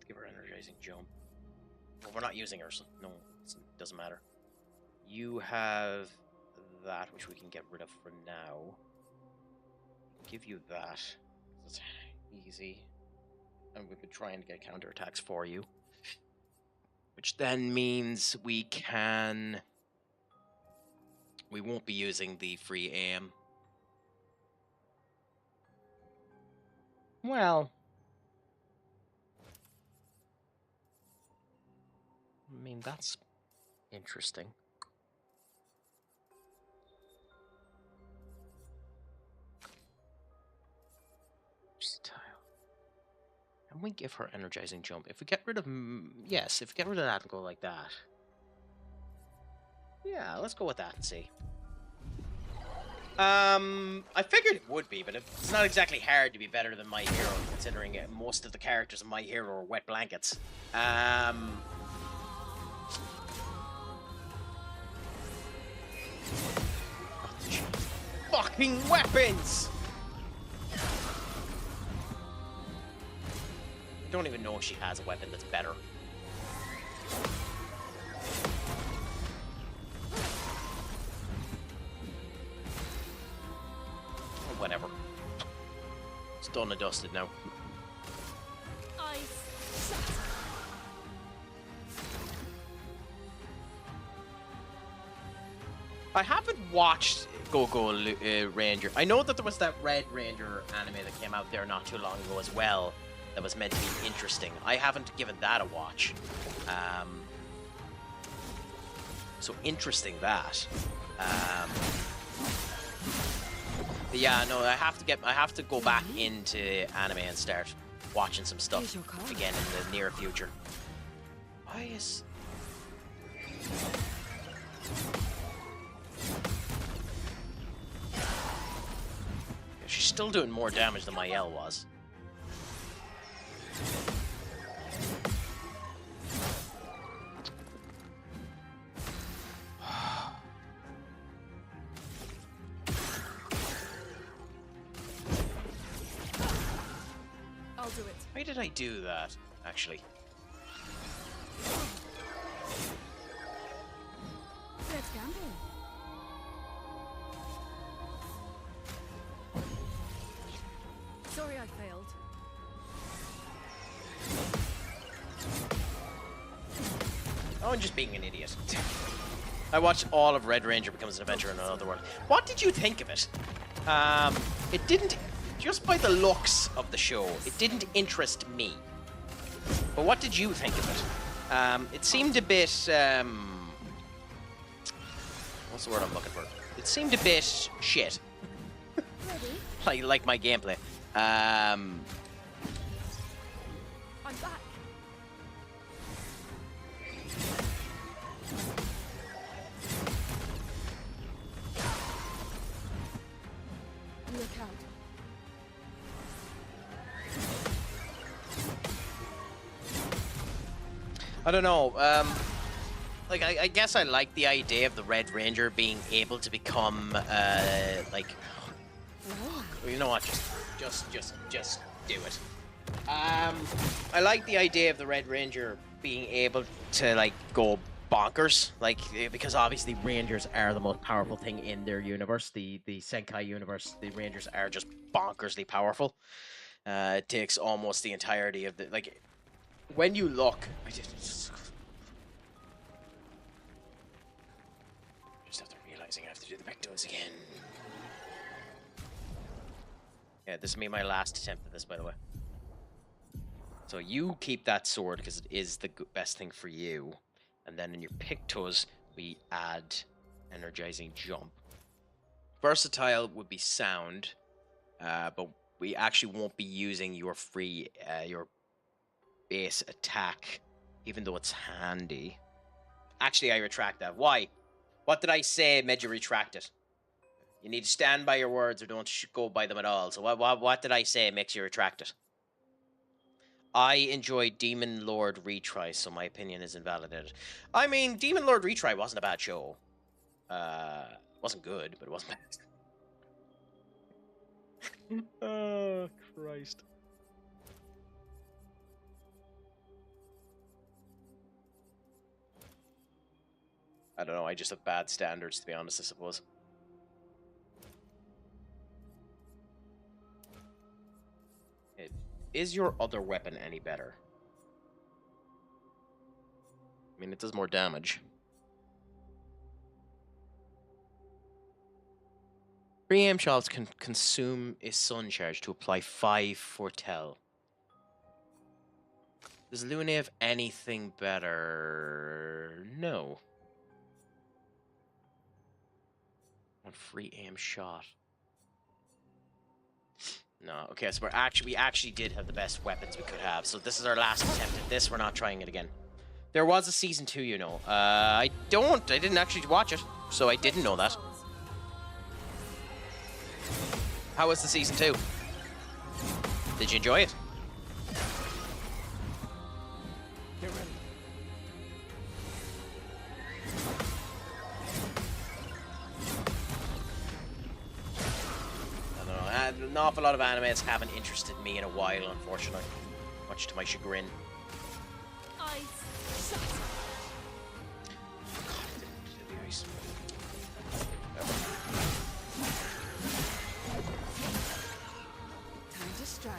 Give her energizing jump. Well, we're not using her, so no, it doesn't matter. You have that, which we can get rid of for now. Give you that. It's easy. And we've been trying to get counterattacks for you. Which then means we can... We won't be using the free aim. Well... I mean, that's interesting. Style. How Can we give her energizing jump? If we get rid of... Yes, if we get rid of that and go like that. Yeah, let's go with that and see. I figured it would be, but it's not exactly hard to be better than My Hero, considering most of the characters in My Hero are wet blankets. Fucking weapons! I don't even know if she has a weapon that's better. Whatever. It's done and dusted now. I haven't watched Go-Go Ranger. I know that there was that Red Ranger anime that came out there not too long ago as well that was meant to be interesting. I haven't given that a watch. So interesting that. But yeah, no, I have to go back into anime and start watching some stuff again in the near future. Why is... She's still doing more damage than my L was. I'll do it. Why did I do that, actually? Let's gamble. Sorry I failed. Oh, I'm just being an idiot. I watched all of Red Ranger Becomes an Adventure in Another World. What did you think of it? It didn't... Just by the looks of the show, it didn't interest me. But what did you think of it? It seemed a bit... what's the word I'm looking for? It seemed a bit shit. like my gameplay. I'm back. Look out. I don't know. Like, I guess I like the idea of the Red Ranger being able to become, like... You know what? Just do it. I like the idea of the Red Ranger being able to, like, go bonkers. Like, because obviously Rangers are the most powerful thing in their universe. The Senkai universe, the Rangers are just bonkersly powerful. It takes almost the entirety of the... Like, when you look... I just after realizing I have to do the pectorals again. Yeah, this is my last attempt at this, by the way. So you keep that sword because it is the best thing for you. And then in your pictos, we add energizing jump. Versatile would be sound, but we actually won't be using your free, your base attack, even though it's handy. Actually, I retract that. Why? What did I say made you retract it? You need to stand by your words or don't go by them at all. So what did I say makes you retract it? I enjoy Demon Lord Retry, so my opinion is invalidated. I mean, Demon Lord Retry wasn't a bad show. Wasn't good, but it wasn't bad. Oh, Christ. I don't know, I just have bad standards, to be honest, I suppose. Is your other weapon any better? I mean, it does more damage. 3 aim shots can consume a sun charge to apply 5 foretell. Does Lune have anything better? No. 1 free aim shot. No, okay, so we actually did have the best weapons we could have. So this is our last attempt at this. We're not trying it again. There was a season 2, you know. I didn't actually watch it, so I didn't know that. How was the season 2? Did you enjoy it? Get ready. I don't know. An awful lot of animes haven't interested me in a while, unfortunately. Much to my chagrin. Eyes shut. Time to strike.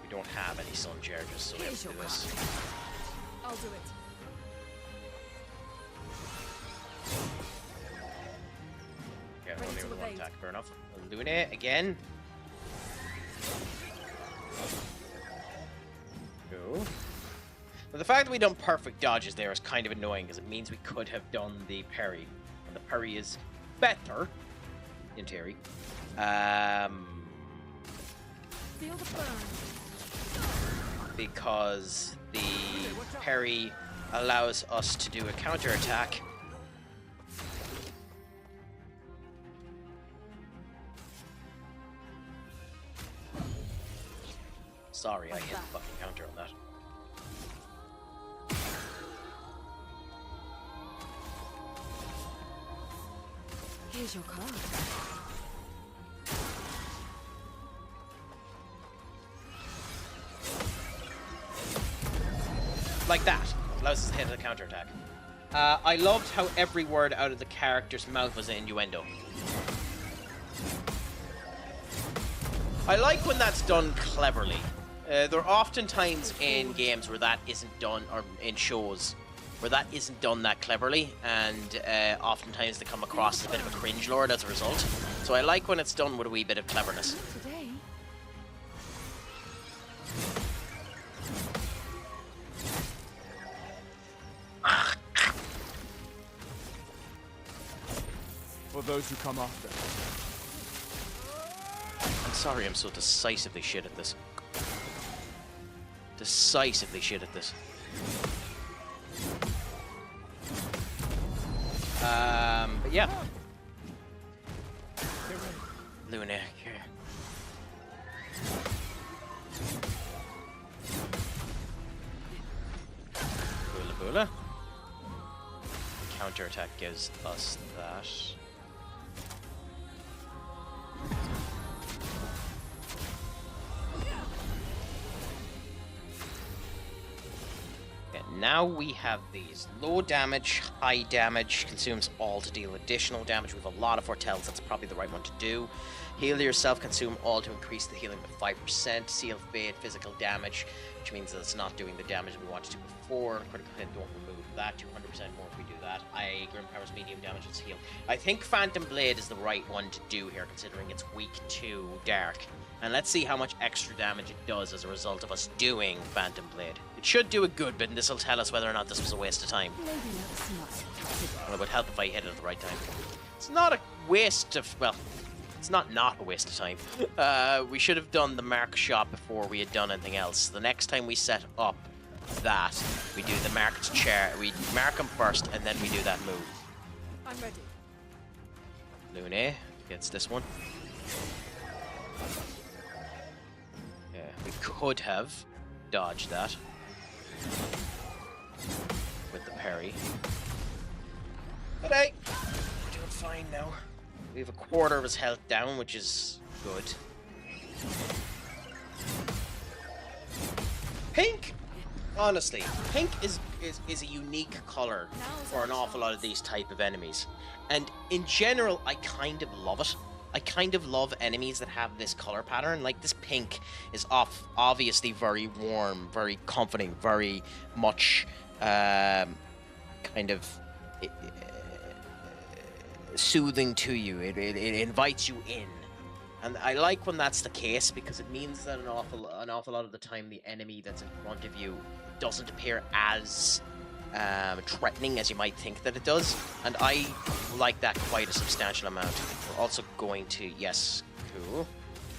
We don't have any sun charges, so we have to do this. I'll do it. Okay, Ready only to with one evade. attack, fair enough. Lune again. Go. But the fact that we done perfect dodges there is kind of annoying, because it means we could have done the parry. And the parry is better, in theory. Feel the burn. Because the parry allows us to do a counter attack. Sorry, I hit the fucking counter on that. Here's your card. Like that. Allows us to hit a counterattack. I loved how every word out of the character's mouth was an innuendo. I like when that's done cleverly. There are often times in games where that isn't done, or in shows, where that isn't done that cleverly, and oftentimes they come across as a bit of a cringe lord as a result. So I like when it's done with a wee bit of cleverness. Today. For those who come after. I'm sorry I'm so decisively shit at this. Decisively shit at this. But yeah. Lune, here. Bula bula. Counterattack gives us that. Now we have these. Low damage, high damage, consumes all to deal additional damage. We have a lot of foretells, that's probably the right one to do. Heal yourself, consume all to increase the healing by 5%. Seal fade, physical damage, which means that it's not doing the damage we wanted to before. Critical hit, don't remove that. 200% more if we do that. Grim Power's medium damage, let's heal. I think Phantom Blade is the right one to do here, considering it's weak to Dark. And let's see how much extra damage it does as a result of us doing Phantom Blade. It should do a good bit, and this will tell us whether or not this was a waste of time. Maybe not so much. Well, it would help if I hit it at the right time. It's not a waste of... well, it's not a waste of time. We should have done the mark shot before we had done anything else. The next time we set up that, we do the marked chair. We mark them first, and then we do that move. I'm ready. Lune gets this one. Yeah, we could have dodged that with the parry. But hey, we're doing fine now. We have a quarter of his health down, which is good. Pink! Honestly, pink is a unique color for an awful lot of these type of enemies. And in general, I kind of love it. I kind of love enemies that have this color pattern. Like, this pink is obviously very warm, very comforting, very much kind of soothing to you. It invites you in. And I like when that's the case, because it means that an awful lot of the time the enemy that's in front of you doesn't appear as threatening as you might think that it does, and I like that quite a substantial amount. We're also going to, yes, cool,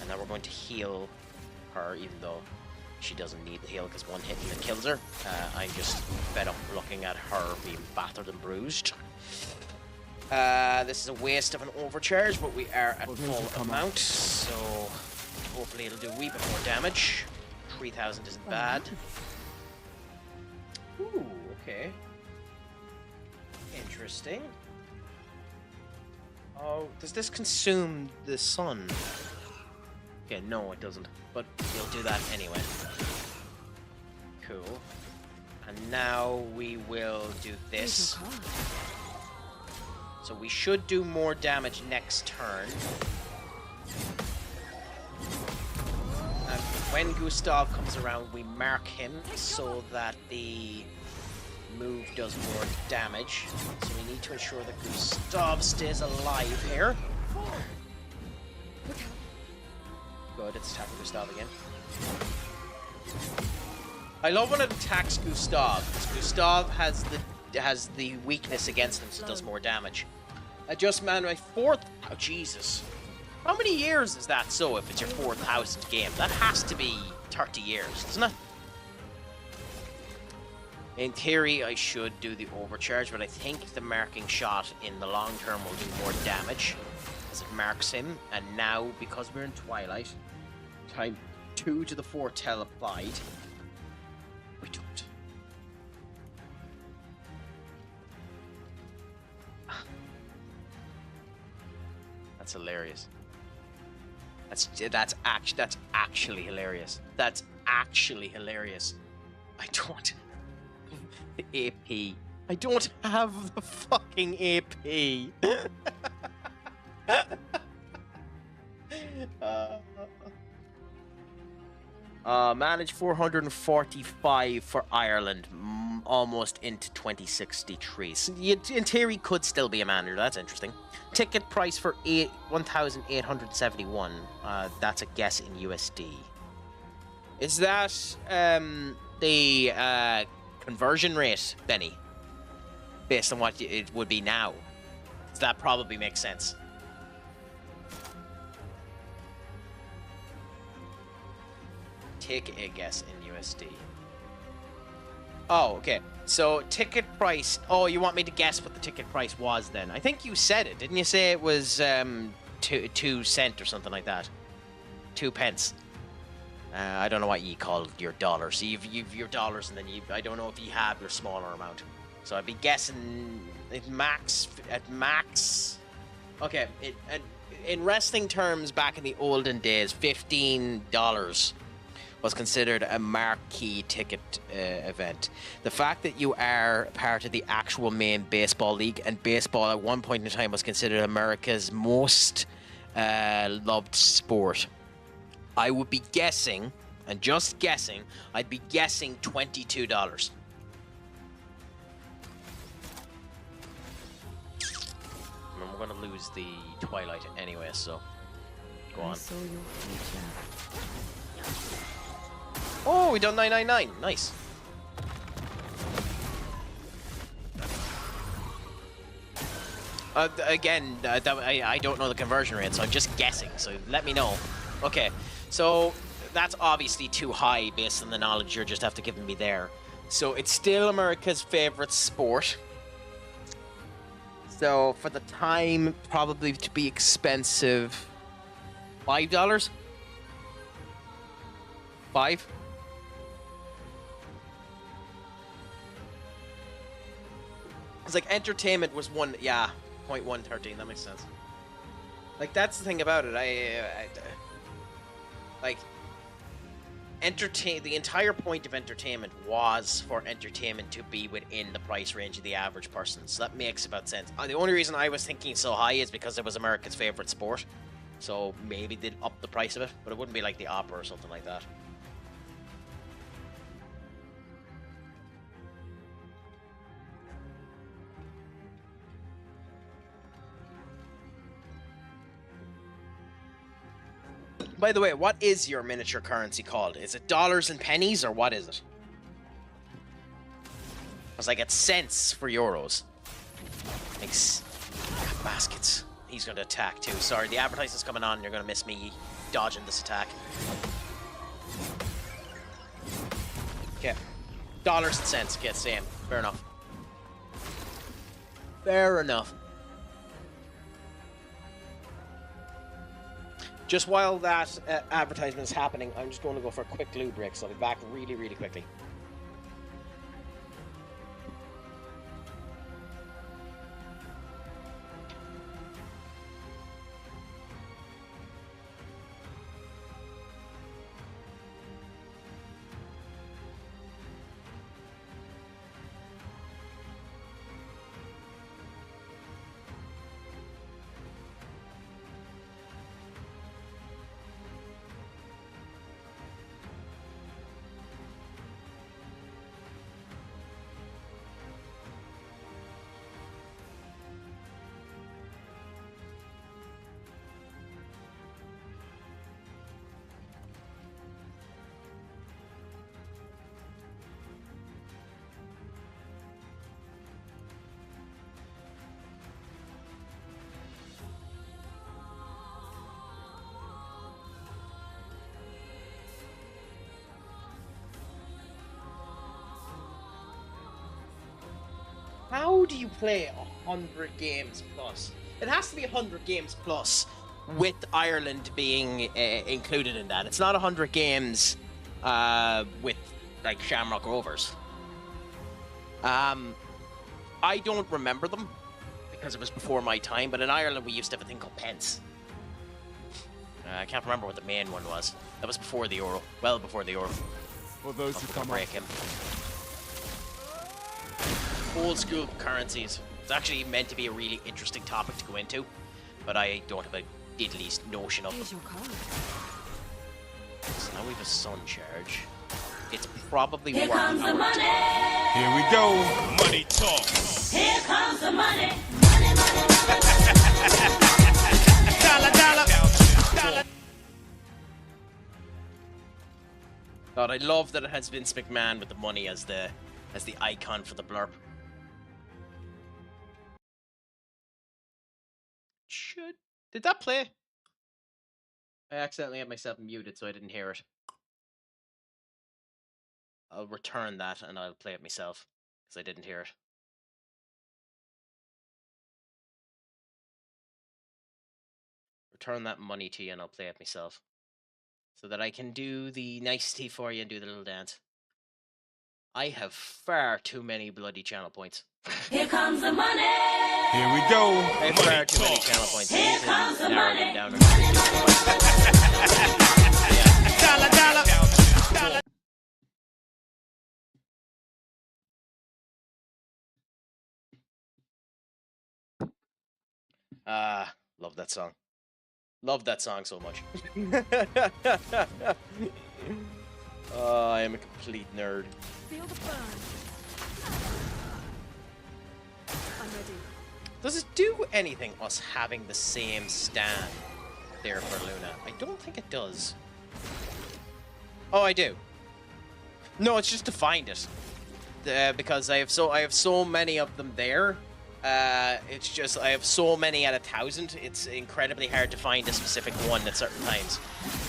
and then we're going to heal her, even though she doesn't need the heal because one hit and it kills her. I'm just fed up looking at her being battered and bruised. This is a waste of an overcharge, but we are at full amount, so hopefully it'll do a wee bit more damage. 3,000 isn't bad. Ooh, okay. Interesting. Oh, does this consume the sun? Okay, no, it doesn't. But you'll do that anyway. Cool. And now we will do this. So we should do more damage next turn. And when Gustav comes around, we mark him so that the move does more damage. So we need to ensure that Gustav stays alive here. Good, it's attacking Gustav again. I love when it attacks Gustav, because Gustav has the weakness against him, so it does more damage. Adjust man, my 4th... Oh, Jesus. How many years is that so if it's your 4,000th game? That has to be 30 years, doesn't it? In theory, I should do the overcharge, but I think the marking shot in the long term will do more damage as it marks him. And now, because we're in Twilight, time 2 to the foretell applied. We don't. That's hilarious. That's actually hilarious. That's actually hilarious. I don't have the AP. I don't have the fucking AP. Manage 445 for Ireland, almost into 2063. So in theory, could still be a manager. That's interesting. Ticket price for 1,871. That's a guess in USD. Is that the conversion rate, Benny? Based on what it would be now. That probably makes sense. Take a guess in USD. Oh, okay. So, ticket price... Oh, you want me to guess what the ticket price was then? I think you said it. Didn't you say it was 2 cents or something like that? 2 pence. I don't know what you call your dollars. So you've your dollars, and then I don't know if you have your smaller amount. So I'd be guessing at max... Okay, in wrestling terms, back in the olden days, $15 was considered a marquee ticket event. The fact that you are part of the actual main baseball league, and baseball at one point in time was considered America's most loved sport. I would be guessing, and just guessing, I'd be guessing $22. And we're going to lose the Twilight anyway, so go on. Oh, we done 999. Nice. Again, I don't know the conversion rate, so I'm just guessing. So let me know. Okay, so that's obviously too high based on the knowledge you're just after giving me there. So it's still America's favorite sport. So for the time, probably to be expensive, $5? 5? It's like entertainment was one, yeah, 0.113. That makes sense. Like that's the thing about it. Like the entire point of entertainment was for entertainment to be within the price range of the average person. So that makes about sense. The only reason I was thinking so high is because it was America's favorite sport. So maybe they'd up the price of it, but it wouldn't be like the opera or something like that. By the way, what is your miniature currency called? Is it dollars and pennies, or what is it? Because I get cents for euros. Thanks. Baskets. He's going to attack too. Sorry, the advertisement's coming on. You're going to miss me dodging this attack. Okay. Dollars and cents. Get same. Fair enough. Fair enough. Just while that advertisement is happening, I'm just going to go for a quick loo break, so I'll be back really, really quickly. How do you play 100 games plus? It has to be 100 games plus, with Ireland being included in that. It's not 100 games with like Shamrock Rovers. I don't remember them because it was before my time. But in Ireland, we used to have a thing called pence. I can't remember what the main one was. That was before the Euro. Well, before the Euro. For those who come break him. Old school currencies. It's actually meant to be a really interesting topic to go into, but I don't have a diddly notion of Here's them. your card. So now we have a sun charge. It's probably Here worth comes the our money. time. Here we go. Money talk. Here comes the money. Money, money, money, Dollar, dollar. Dollar. God, I love that it has Vince McMahon with the money as the icon for the blurb. Did that play? I accidentally had myself muted, so I didn't hear it. I'll return that and I'll play it myself, because I didn't hear it. Return that money to you and I'll play it myself. So that I can do the nicety for you and do the little dance. I have far too many bloody channel points. Here comes the money. Here we go. I have far too many channel points. I Here need to comes the narrow money. them down. Dollar, dollar. Dollar. Love that song. Love that song so much. I am a complete nerd. Feel the burn. I'm ready. Does it do anything, us having the same stand there for Luna? I don't think it does. Oh, I do. No, it's just to find it. Because I have so many of them there. It's just I have so many at 1,000. It's incredibly hard to find a specific one at certain times.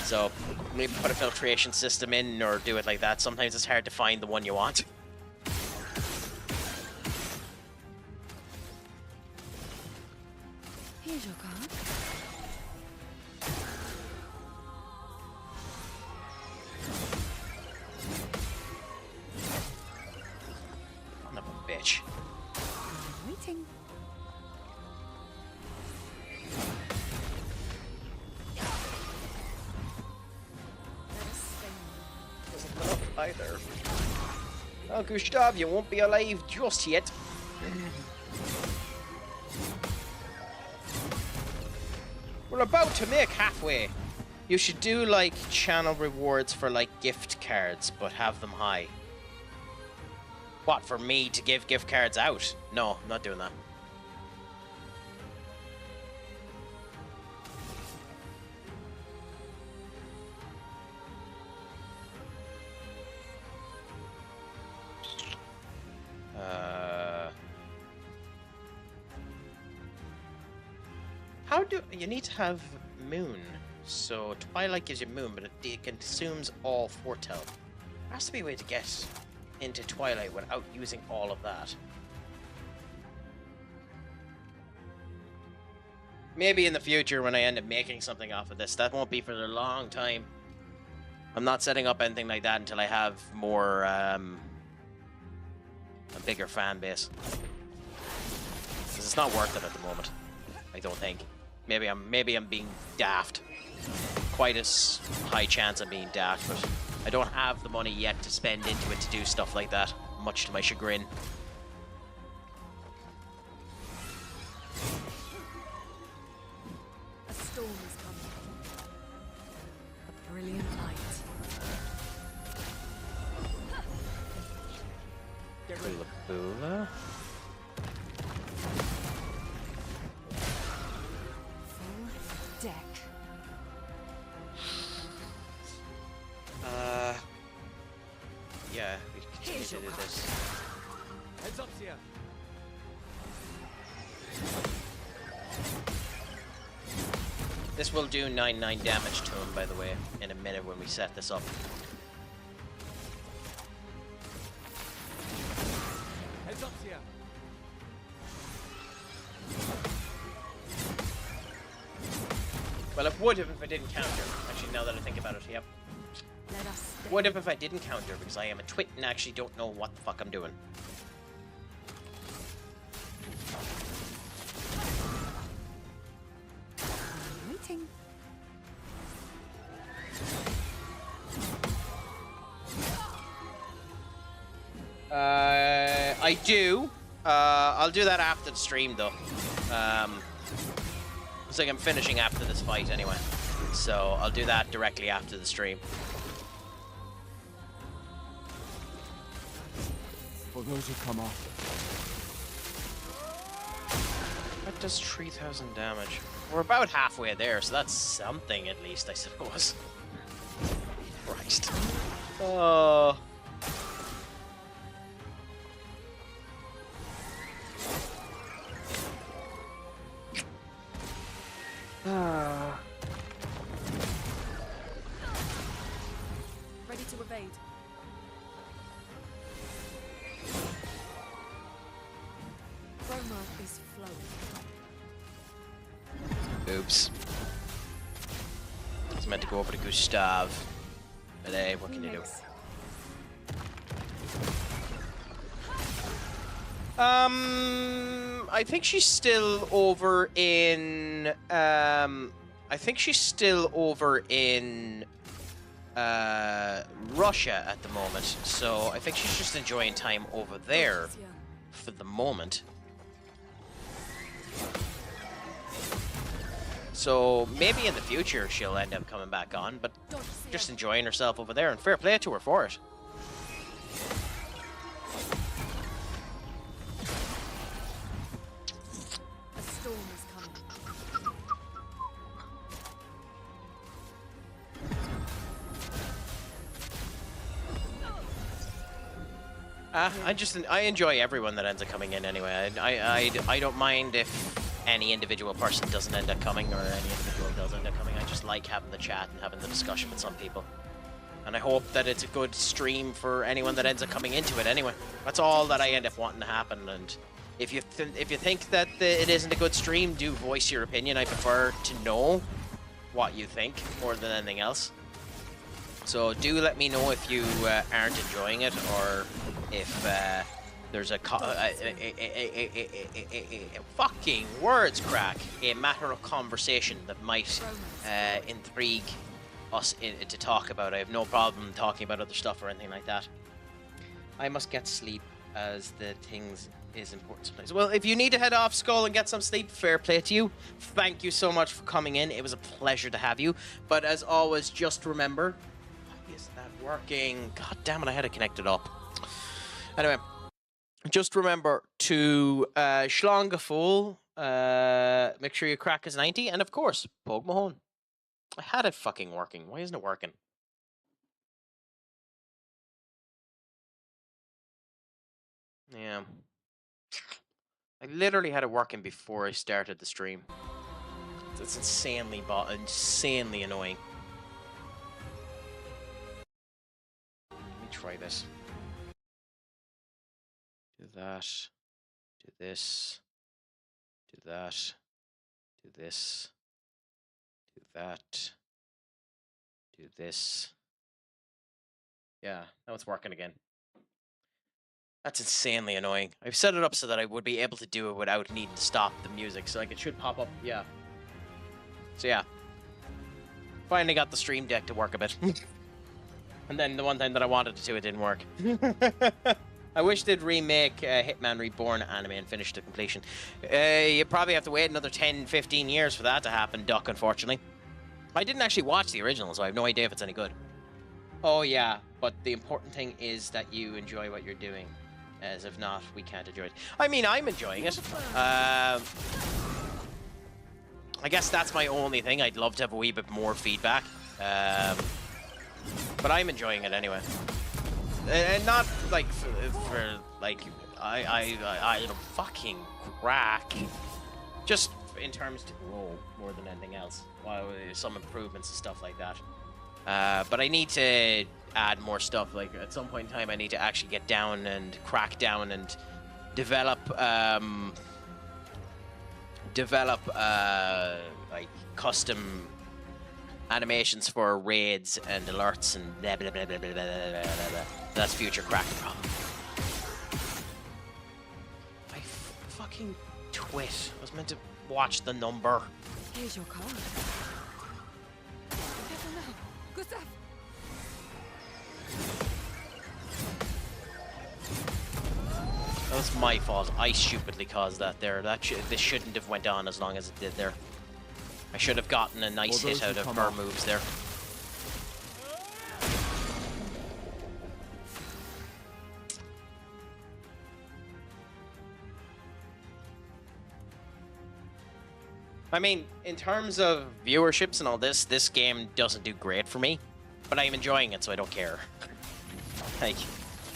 So maybe put a filtration system in or do it like that. Sometimes it's hard to find the one you want. Here's your card. Son of a bitch. I'm waiting. Doesn't look either. Oh, Gustav, you won't be alive just yet. We're about to make halfway. You should do like channel rewards for like gift cards, but have them high. What, for me to give gift cards out? No, I'm not doing that. How do you need to have moon? So twilight gives you moon, but it consumes all foretell. There has to be a way to get into twilight without using all of that. Maybe in the future when I end up making something off of this. That won't be for a long time. I'm not setting up anything like that until I have more, a bigger fan base. Because it's not worth it at the moment. I don't think. Maybe I'm being daft. Quite as high chance of being daft, but I don't have the money yet to spend into it to do stuff like that, much to my chagrin. A storm is coming. A brilliant light. Labula. Full deck. Yeah, we continue to do this. Heads up, Sia. This will do 9/9 damage to him, by the way, in a minute when we set this up. Heads up, Sia. Well, it would have if I didn't counter. Actually, now that I think about it, yep. Let us stay. Would have if I didn't counter, because I am a twit and actually don't know what the fuck I'm doing. I'm waiting. I do. I'll do that after the stream, though. Looks like I'm finishing after this fight anyway. So I'll do that directly after the stream. For those who come after. That does 3,000 damage. We're about halfway there, so that's something at least, I suppose. Christ. Oh. Ready to evade. Chroma is flowing. Oops. I was meant to go over to Gustav. But hey, what can you do? I think she's still over in Russia at the moment. So I think she's just enjoying time over there for the moment. So maybe in the future she'll end up coming back on, but just enjoying herself over there, and fair play to her for it. A storm is coming. I enjoy everyone that ends up coming in anyway. I don't mind if any individual person doesn't end up coming, or any individual does end up coming. I just like having the chat and having the discussion with some people. And I hope that it's a good stream for anyone that ends up coming into it anyway. That's all that I end up wanting to happen. And if you think that it isn't a good stream, do voice your opinion. I prefer to know what you think more than anything else. So do let me know if you aren't enjoying it, or if there's a fucking words crack, a matter of conversation that might intrigue us to talk about. I have no problem talking about other stuff or anything like that. I must get sleep, as the things is important sometimes. Well, if you need to head off, Skull, and get some sleep, fair play to you. Thank you so much for coming in. It was a pleasure to have you. But as always, just remember, why is that working? God damn it, I had it connected up. Anyway, just remember to Schlanga Fool, make sure your crack is 90, and of course, Pogue Mahone. I had it fucking working. Why isn't it working? Yeah. I literally had it working before I started the stream. That's insanely annoying. Let me try this. Do that. Do this. Do that. Do this. Do that. Do this. Yeah, now it's working again. That's insanely annoying. I've set it up so that I would be able to do it without needing to stop the music, so like it should pop up, yeah. So yeah. Finally got the Stream Deck to work a bit. And then the one time that I wanted to do it didn't work. I wish they'd remake Hitman Reborn anime and finish the completion. You probably have to wait another 10, 15 years for that to happen, Duck, unfortunately. I didn't actually watch the original, so I have no idea if it's any good. Oh yeah, but the important thing is that you enjoy what you're doing. As if not, we can't enjoy it. I mean, I'm enjoying it. I guess that's my only thing. I'd love to have a wee bit more feedback. But I'm enjoying it anyway. And not like for like I fucking crack. Just in terms to grow more than anything else. Well, some improvements and stuff like that. But I need to add more stuff. Like at some point in time, I need to actually get down and crack down and develop like custom animations for raids and alerts and blah blah blah blah blah blah blah blah. That's future crack problem. I fucking twit. I was meant to watch the number. Here's your card. Gustav! That was my fault. I stupidly caused that there. This shouldn't have went on as long as it did there. I should have gotten a nice hit out of her moves there. I mean, in terms of viewerships and all this game doesn't do great for me, but I'm enjoying it, so I don't care. Like,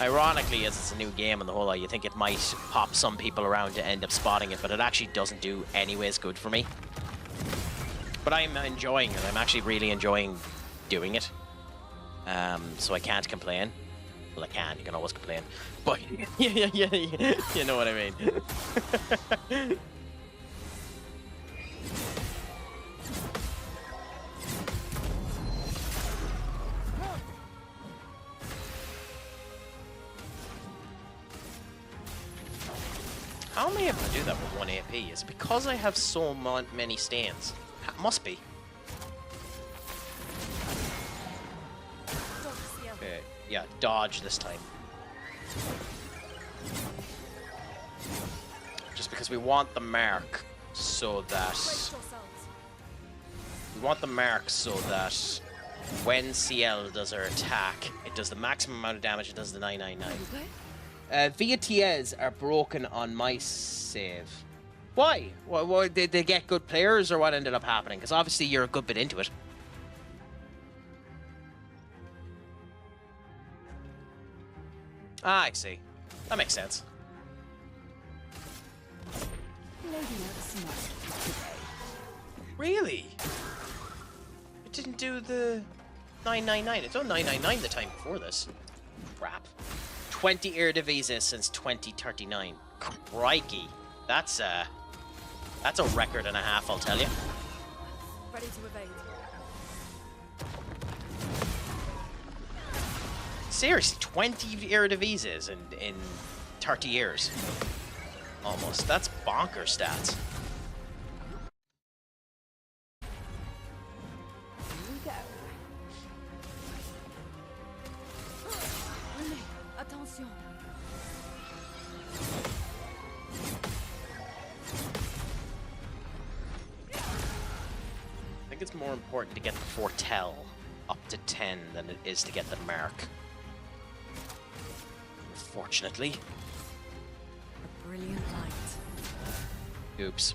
ironically, as it's a new game and the whole lot, you think it might pop some people around to end up spotting it, but it actually doesn't do anyways good for me. But I'm enjoying it. I'm actually really enjoying doing it. So I can't complain. Well, I can. You can always complain. But, yeah, you know what I mean. How am I able to do that with 1 AP? Is it because I have so many stands? It must be. Okay, yeah, dodge this time. Just because we want the mark so that... We want the mark so that when CL does her attack, it does the maximum amount of damage, it does the 999. VTS are broken on my save. Why? Why did they get good players, or what ended up happening? Because obviously you're a good bit into it. Ah, I see. That makes sense. Really? It didn't do the 999. It's done 999 the time before this. Crap. 20 Eredivisie since 2039. Crikey. That's a record and a half, I'll tell you. Ready to evade. Seriously, 20 Eredivises in 30 years. Almost. That's bonker stats. Attention. I think it's more important to get the foretell up to 10 than it is to get the mark. Unfortunately. A brilliant light. Oops.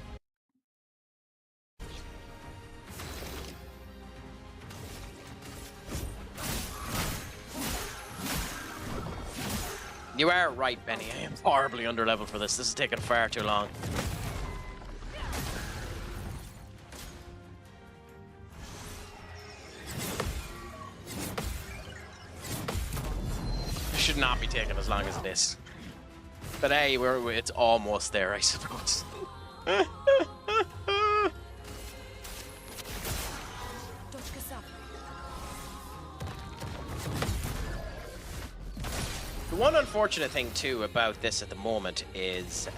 You are right, Benny. I am horribly underleveled for this. This is taking far too long. should not be taking as long as it is. But hey, it's almost there, I suppose. The one unfortunate thing too about this at the moment is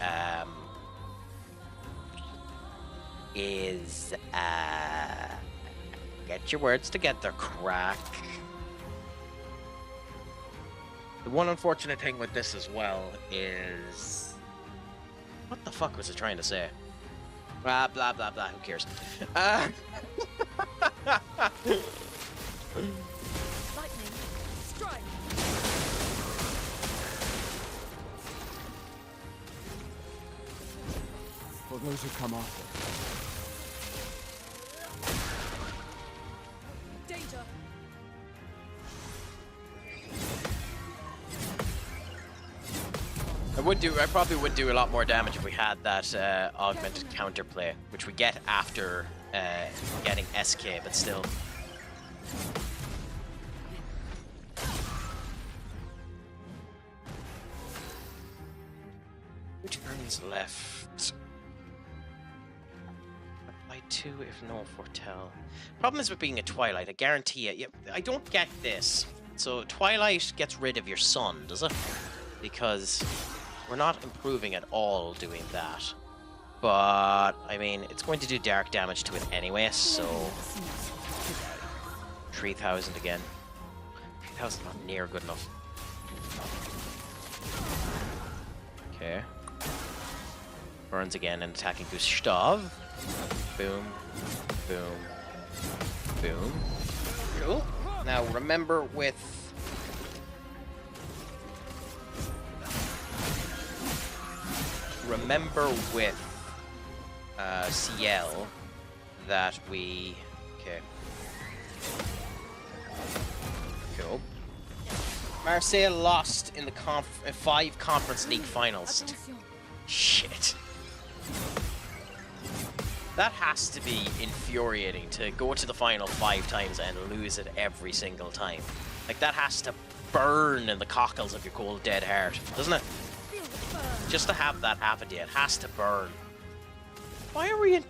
get your words together, crack. The one unfortunate thing with this as well is... What the fuck was it trying to say? Blah, blah, blah, blah. Who cares? Lightning, strike. For those who come after. Danger. I probably would do a lot more damage if we had that augmented counterplay, which we get after getting SK, but still. Who turns left? By 2 if no foretell. Problem is with being a Twilight, I guarantee it. I don't get this. So Twilight gets rid of your sun, does it? Because we're not improving at all doing that. But, I mean, it's going to do dark damage to it anyway, so... 3,000 again. 3,000 not near good enough. Okay. Burns again and attacking Gustav. Boom. Boom. Boom. Cool. Now, remember with... CL that we... Okay. Cool. Marseille lost in the 5 Conference League finals. Shit. That has to be infuriating to go to the final 5 times and lose it every single time. Like, that has to burn in the cockles of your cold dead heart, doesn't it? Just to have that happen to you, it has to burn. Why are we in...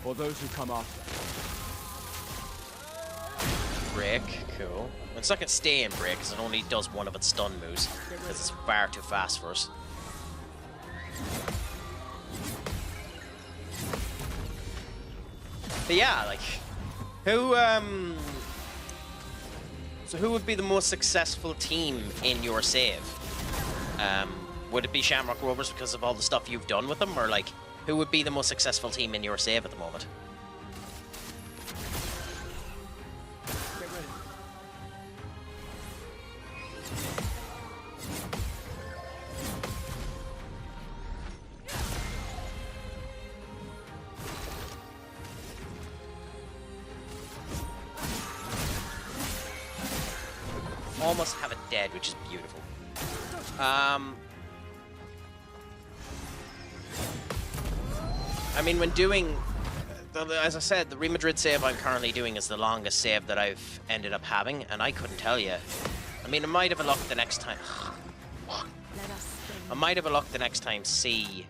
For those who come after. Break, cool. It's not gonna stay in break because it only does one of its stun moves because it's far too fast for us. But yeah, like, who so who would be the most successful team in your save? Would it be Shamrock Rovers because of all the stuff you've done with them, or like, who would be the most successful team in your save at the moment? Almost have it dead, which is beautiful. I mean, when doing, as I said, the Real Madrid save I'm currently doing is the longest save that I've ended up having, and I couldn't tell you. I mean, I might have a look the next time. I might have a look the next time, see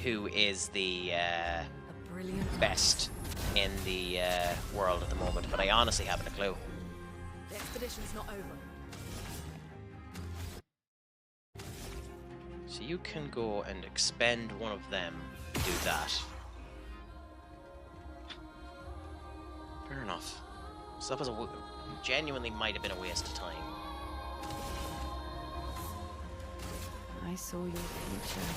who is the best in the world at the moment, but I honestly haven't a clue. The expedition's not over. So you can go and expend one of them to do that. Fair enough. So that was genuinely might have been a waste of time. I saw your future.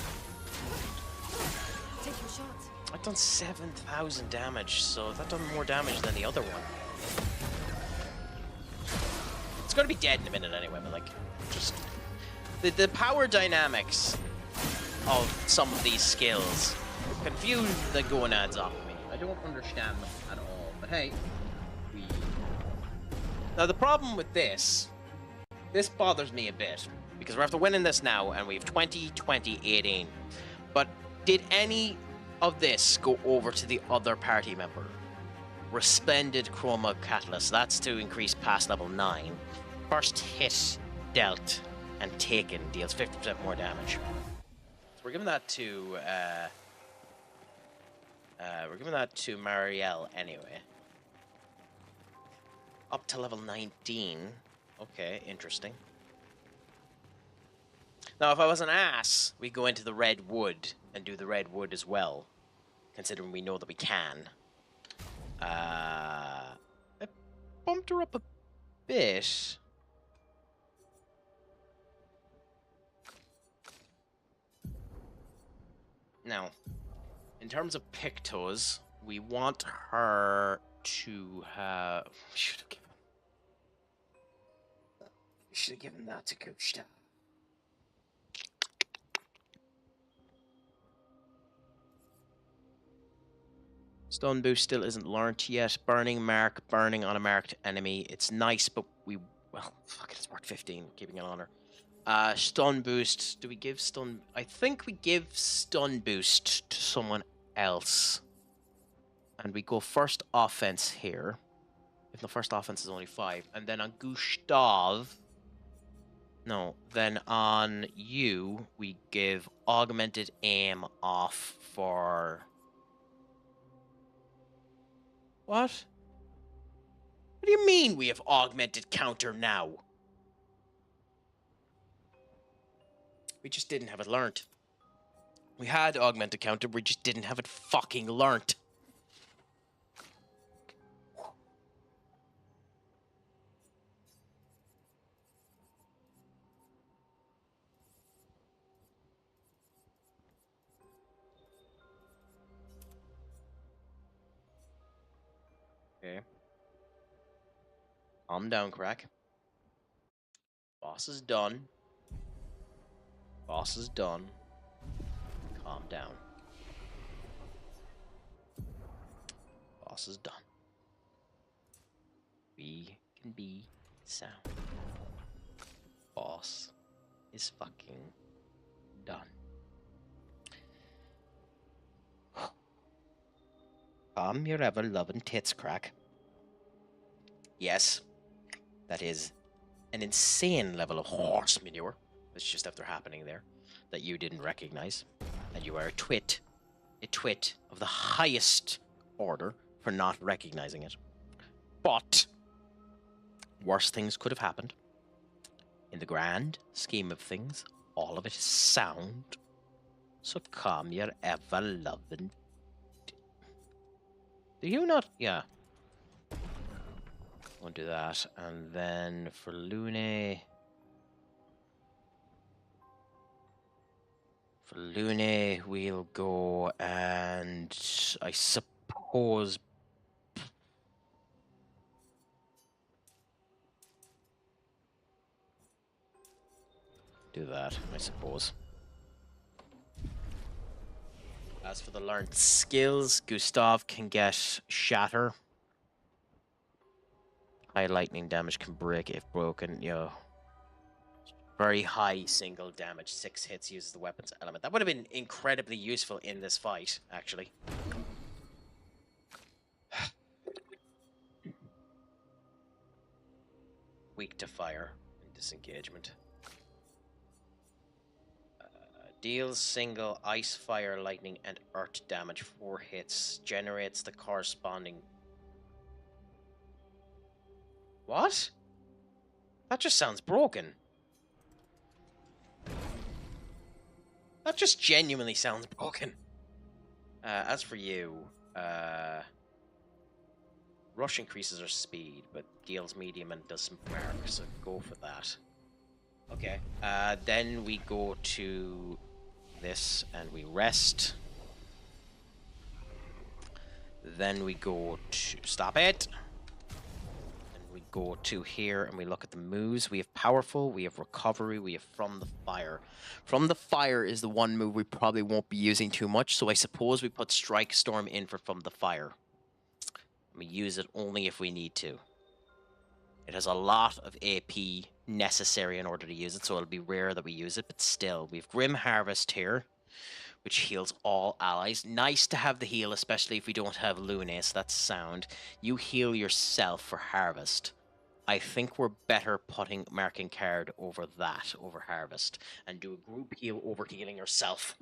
Take your shots. I've done 7,000 damage, so that done more damage than the other one. It's gonna be dead in a minute anyway, but like, just... The power dynamics of some of these skills confuse the gonads off me. I don't understand them at all, but hey. Now the problem with this bothers me a bit, because we're after winning this now, and we have 20, 20, 18. But did any of this go over to the other party member? Resplendent Chroma Catalyst. That's to increase past level 9. First hit dealt and taken deals 50% more damage. So we're giving that to Marielle anyway. Up to level 19. Okay, interesting. Now, if I was an ass, we go into the red wood and do the red wood as well, considering we know that we can. I bumped her up a bit. Now, in terms of Pictos, we want her to have... Should have given that to Gustav. Stun boost still isn't learnt yet. Burning mark, burning on a marked enemy. It's nice, but well, fuck it, it's worth 15, keeping it on her. Stun boost, do we give stun? I think we give stun boost to someone else. And we go first offense here. If the first offense is only 5. And then on Gustav... No, then on you, we give augmented aim off for... What? What do you mean we have augmented counter now? We just didn't have it learnt. We had augmented counter, we just didn't have it fucking learnt. Okay. Calm down, Craic. Boss is done. Boss is done. Calm down. Boss is done. We can be sound. Boss is fucking done. Calm your ever-loving tits, Craic. Yes, that is an insane level of horse manure that's just after happening there that you didn't recognize. And you are a twit of the highest order for not recognizing it. But worse things could have happened. In the grand scheme of things, all of it is sound. So calm your ever-loving... Do you not? Yeah. We'll do that. And then for Lune... For Lune, we'll go and... I suppose... Do that, I suppose. As for the learned skills, Gustav can get Shatter. High lightning damage can break if broken, Very high single damage, 6 hits uses the weapon's element. That would have been incredibly useful in this fight, actually. Weak to fire and disengagement. Deals single ice, fire, lightning, and earth damage 4 hits. Generates the corresponding... What? That just sounds broken. That just genuinely sounds broken. As for you, rush increases our speed, but deals medium and does some mark, so go for that. Okay, then we go to this and we rest. Then we go to... Stop it! We go to here and we look at the moves. We have Powerful, we have Recovery, we have From the Fire. From the Fire is the one move we probably won't be using too much, so I suppose we put Strike Storm in for From the Fire. We use it only if we need to. It has a lot of AP necessary in order to use it, so it'll be rare that we use it, but still. We've Grim Harvest here, which heals all allies. Nice to have the heal, especially if we don't have Lune, so that's sound. You heal yourself for Harvest. I think we're better putting Marking Card over that, over Harvest, and do a group heal over healing yourself.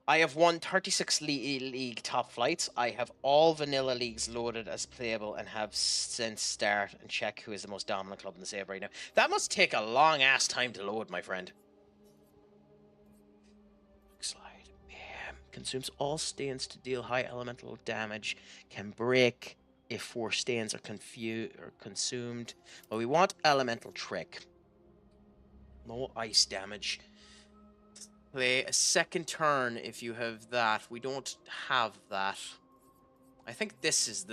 I have won 36 league top flights. I have all vanilla leagues loaded as playable and have since start and check who is the most dominant club in the save right now. That must take a long ass time to load, my friend. Slide. Consumes all stains to deal high elemental damage. Can break if 4 stains are consumed. But we want elemental trick. No ice damage. Play a second turn if you have that. We don't have that. I think this is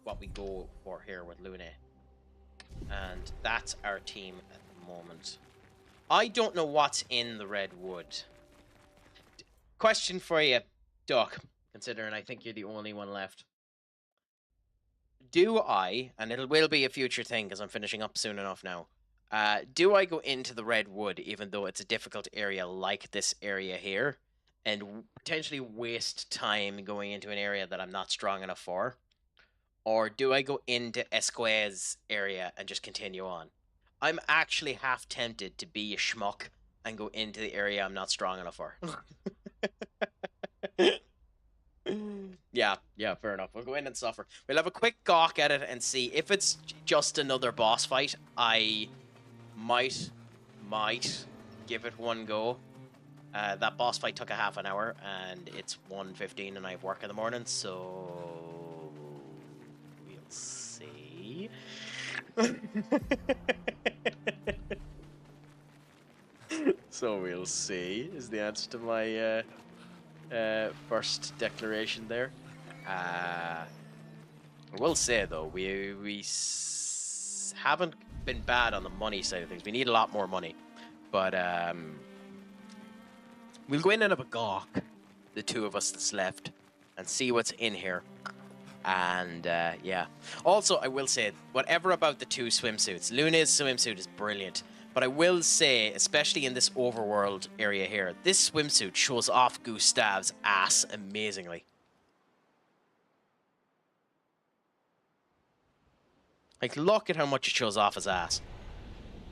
what we go for here with Lune. And that's our team at the moment. I don't know what's in the Redwood. Question for you, Duck, considering I think you're the only one left. Do I, and it will be a future thing because I'm finishing up soon enough now, do I go into the Redwood even though it's a difficult area like this area here and potentially waste time going into an area that I'm not strong enough for? Or do I go into Esquez area and just continue on? I'm actually half tempted to be a schmuck and go into the area I'm not strong enough for. Yeah, fair enough. We'll go in and suffer. We'll have a quick gawk at it and see. If it's just another boss fight, I might give it one go. That boss fight took a half an hour, and it's 1:15, and I have work in the morning, so we'll see. So we'll see is the answer to my first declaration there. I will say though, we haven't been bad on the money side of things. We need a lot more money, but we'll go in and have a gawk, the two of us that's left, and see what's in here. And yeah. Also, I will say, whatever about the 2 swimsuits, Luna's swimsuit is brilliant. But I will say, especially in this overworld area here, this swimsuit shows off Gustav's ass amazingly. Like, look at how much it shows off his ass.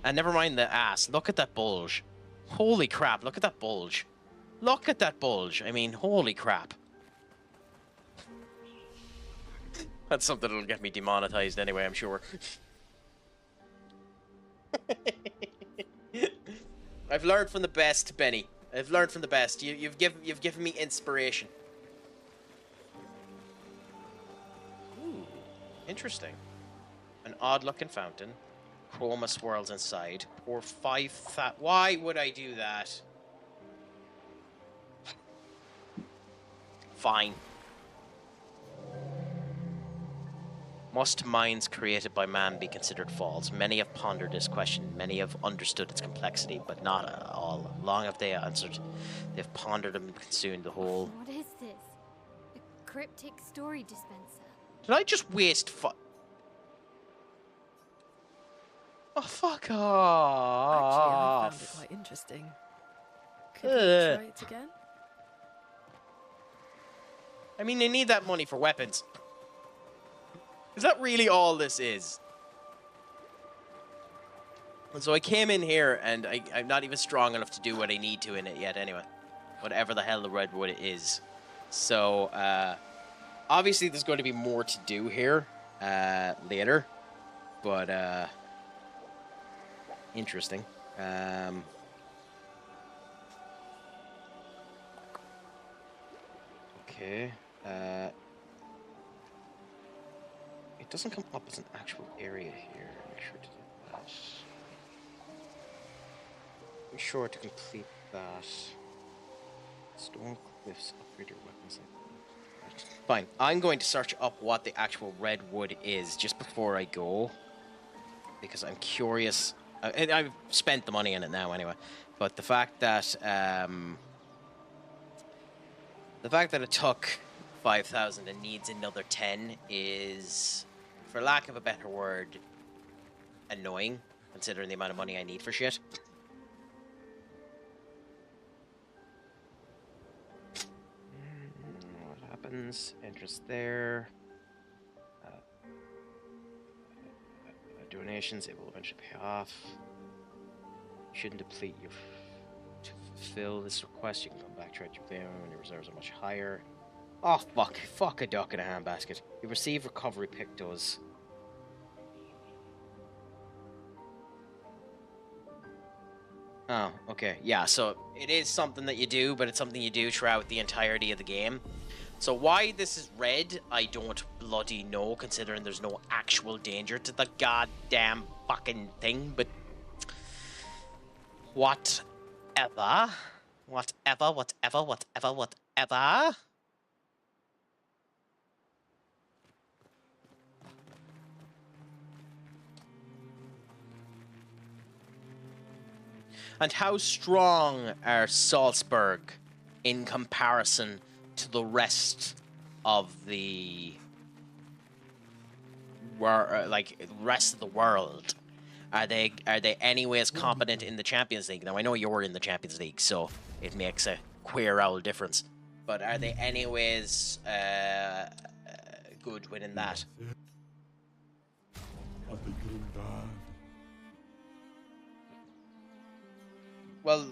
And never mind the ass, look at that bulge. Holy crap, look at that bulge. Look at that bulge. I mean, holy crap. That's something that'll get me demonetized anyway, I'm sure. I've learned from the best, Benny. I've learned from the best. You've given me inspiration. Ooh, interesting. An odd-looking fountain. Chroma swirls inside. Pour 5,000. Why would I do that? Fine. Must mines created by man be considered false? Many have pondered this question. Many have understood its complexity, but not all. Long have they answered. They've pondered and consumed the whole. What is this? A cryptic story dispenser. Did I just waste Oh, fuck off. Actually, I found it quite interesting. Could we try it again? I mean, they need that money for weapons. Is that really all this is? And so I came in here, and I'm not even strong enough to do what I need to in it yet anyway. Whatever the hell the Redwood is. So, obviously there's going to be more to do here later. But, interesting. Okay. It doesn't come up as an actual area here. Make sure to do that. Be sure to complete that. Stone cliffs, upgrade your weapons. Fine. I'm going to search up what the actual Redwood is just before I go, because I'm curious. I've spent the money in it now anyway, but the fact that it took 5,000 and needs another 10 is, for lack of a better word, annoying, considering the amount of money I need for shit. What happens? Interest there. Donations, it will eventually pay off. You shouldn't deplete your... To fulfill this request, you can come back to it when your reserves are much higher. Oh, fuck. Fuck a duck in a handbasket. You receive recovery pictos. Oh, okay. Yeah, so it is something that you do, but it's something you do throughout the entirety of the game. So why this is red, I don't bloody know, considering there's no actual danger to the goddamn fucking thing, but... Whatever. Whatever. And how strong are Salzburg in comparison to the rest of the rest of the world? Are they anyways competent in the Champions League? Now I know you're in the Champions League, so it makes a queer owl difference. But are they anyways good within that? Well,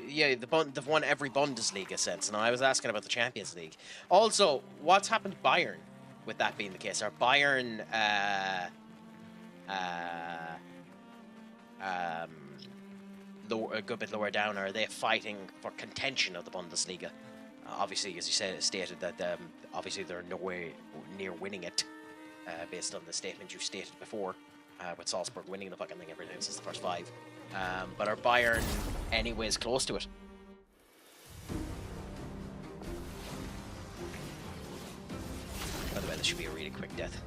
yeah, they've won every Bundesliga since. Now I was asking about the Champions League. Also, what's happened to Bayern? With that being the case, are Bayern a good bit lower down? Or are they fighting for contention of the Bundesliga? Obviously, as you said, stated that obviously they're nowhere near winning it, based on the statement you stated before, with Salzburg winning the fucking thing every time since the first 5. But are Bayern anyways close to it? By the way, this should be a really quick death.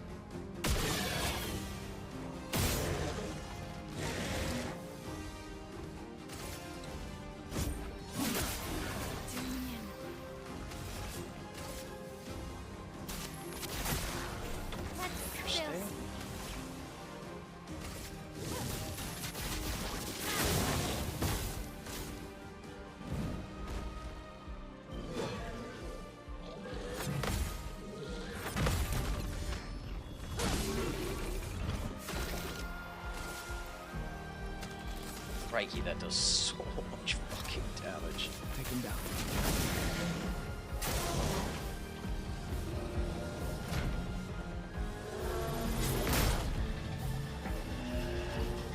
Crikey, that does so much fucking damage. Take him down.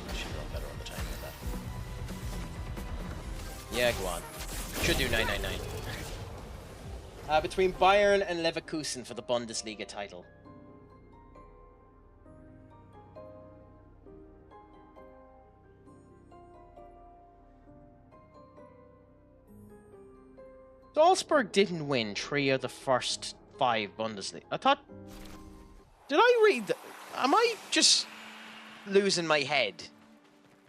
I should run better on the timing of that. Yeah, go on. Should do 999. Between Bayern and Leverkusen for the Bundesliga title. Salzburg didn't win 3 of the first 5 Bundesliga. I thought... Did I read that? Am I just losing my head?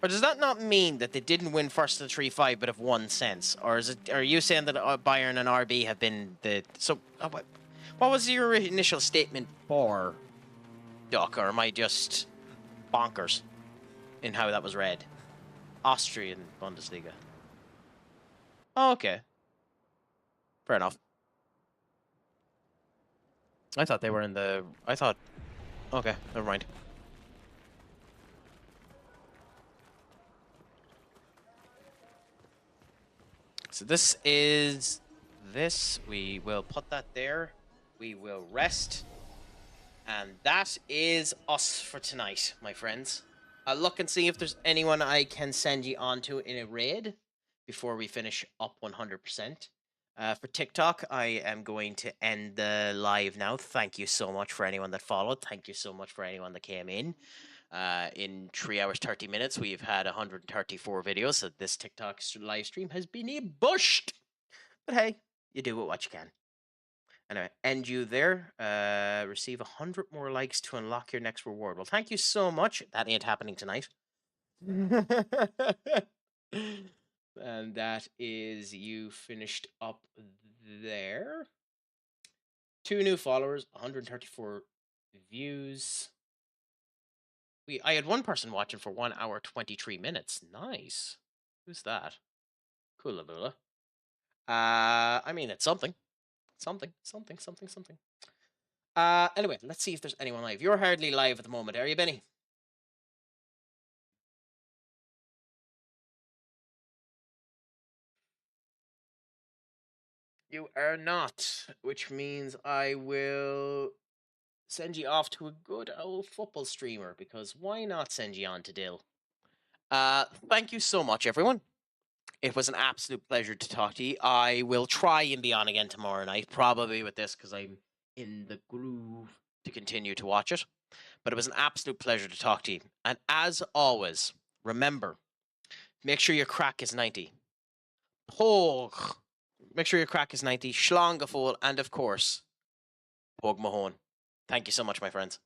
Or does that not mean that they didn't win first of the 3-5 but have won since? Or is it? Are you saying that Bayern and RB have been the... So, what was your initial statement for, Duck? Or am I just bonkers in how that was read? Austrian Bundesliga. Oh, okay. Fair enough. I thought they were in the... I thought... Okay, never mind. So this is... This. We will put that there. We will rest. And that is us for tonight, my friends. I'll look and see if there's anyone I can send you on to in a raid before we finish up 100%. For TikTok, I am going to end the live now. Thank you so much for anyone that followed. Thank you so much for anyone that came in. In 3 hours, 30 minutes, we've had 134 videos, so this TikTok live stream has been bushed. But hey, you do what you can. Anyway, end you there. Receive 100 more likes to unlock your next reward. Well, thank you so much. That ain't happening tonight. And that is you finished up there. 2 new followers, 134 views. I had one person watching for 1 hour 23 minutes. Nice. Who's that? Coolaboola. I mean, it's something. Something. Anyway, let's see if there's anyone live. You're hardly live at the moment, are you, Benny? You are not, which means I will send you off to a good old football streamer, because why not send you on to Dill? Thank you so much, everyone. It was an absolute pleasure to talk to you. I will try and be on again tomorrow night, probably with this, because I'm in the groove to continue to watch it. But it was an absolute pleasure to talk to you. And as always, remember, make sure your crack is 90. Pog. Make sure your crack is 90. Schlongafol, and of course, Pog Mahone. Thank you so much, my friends.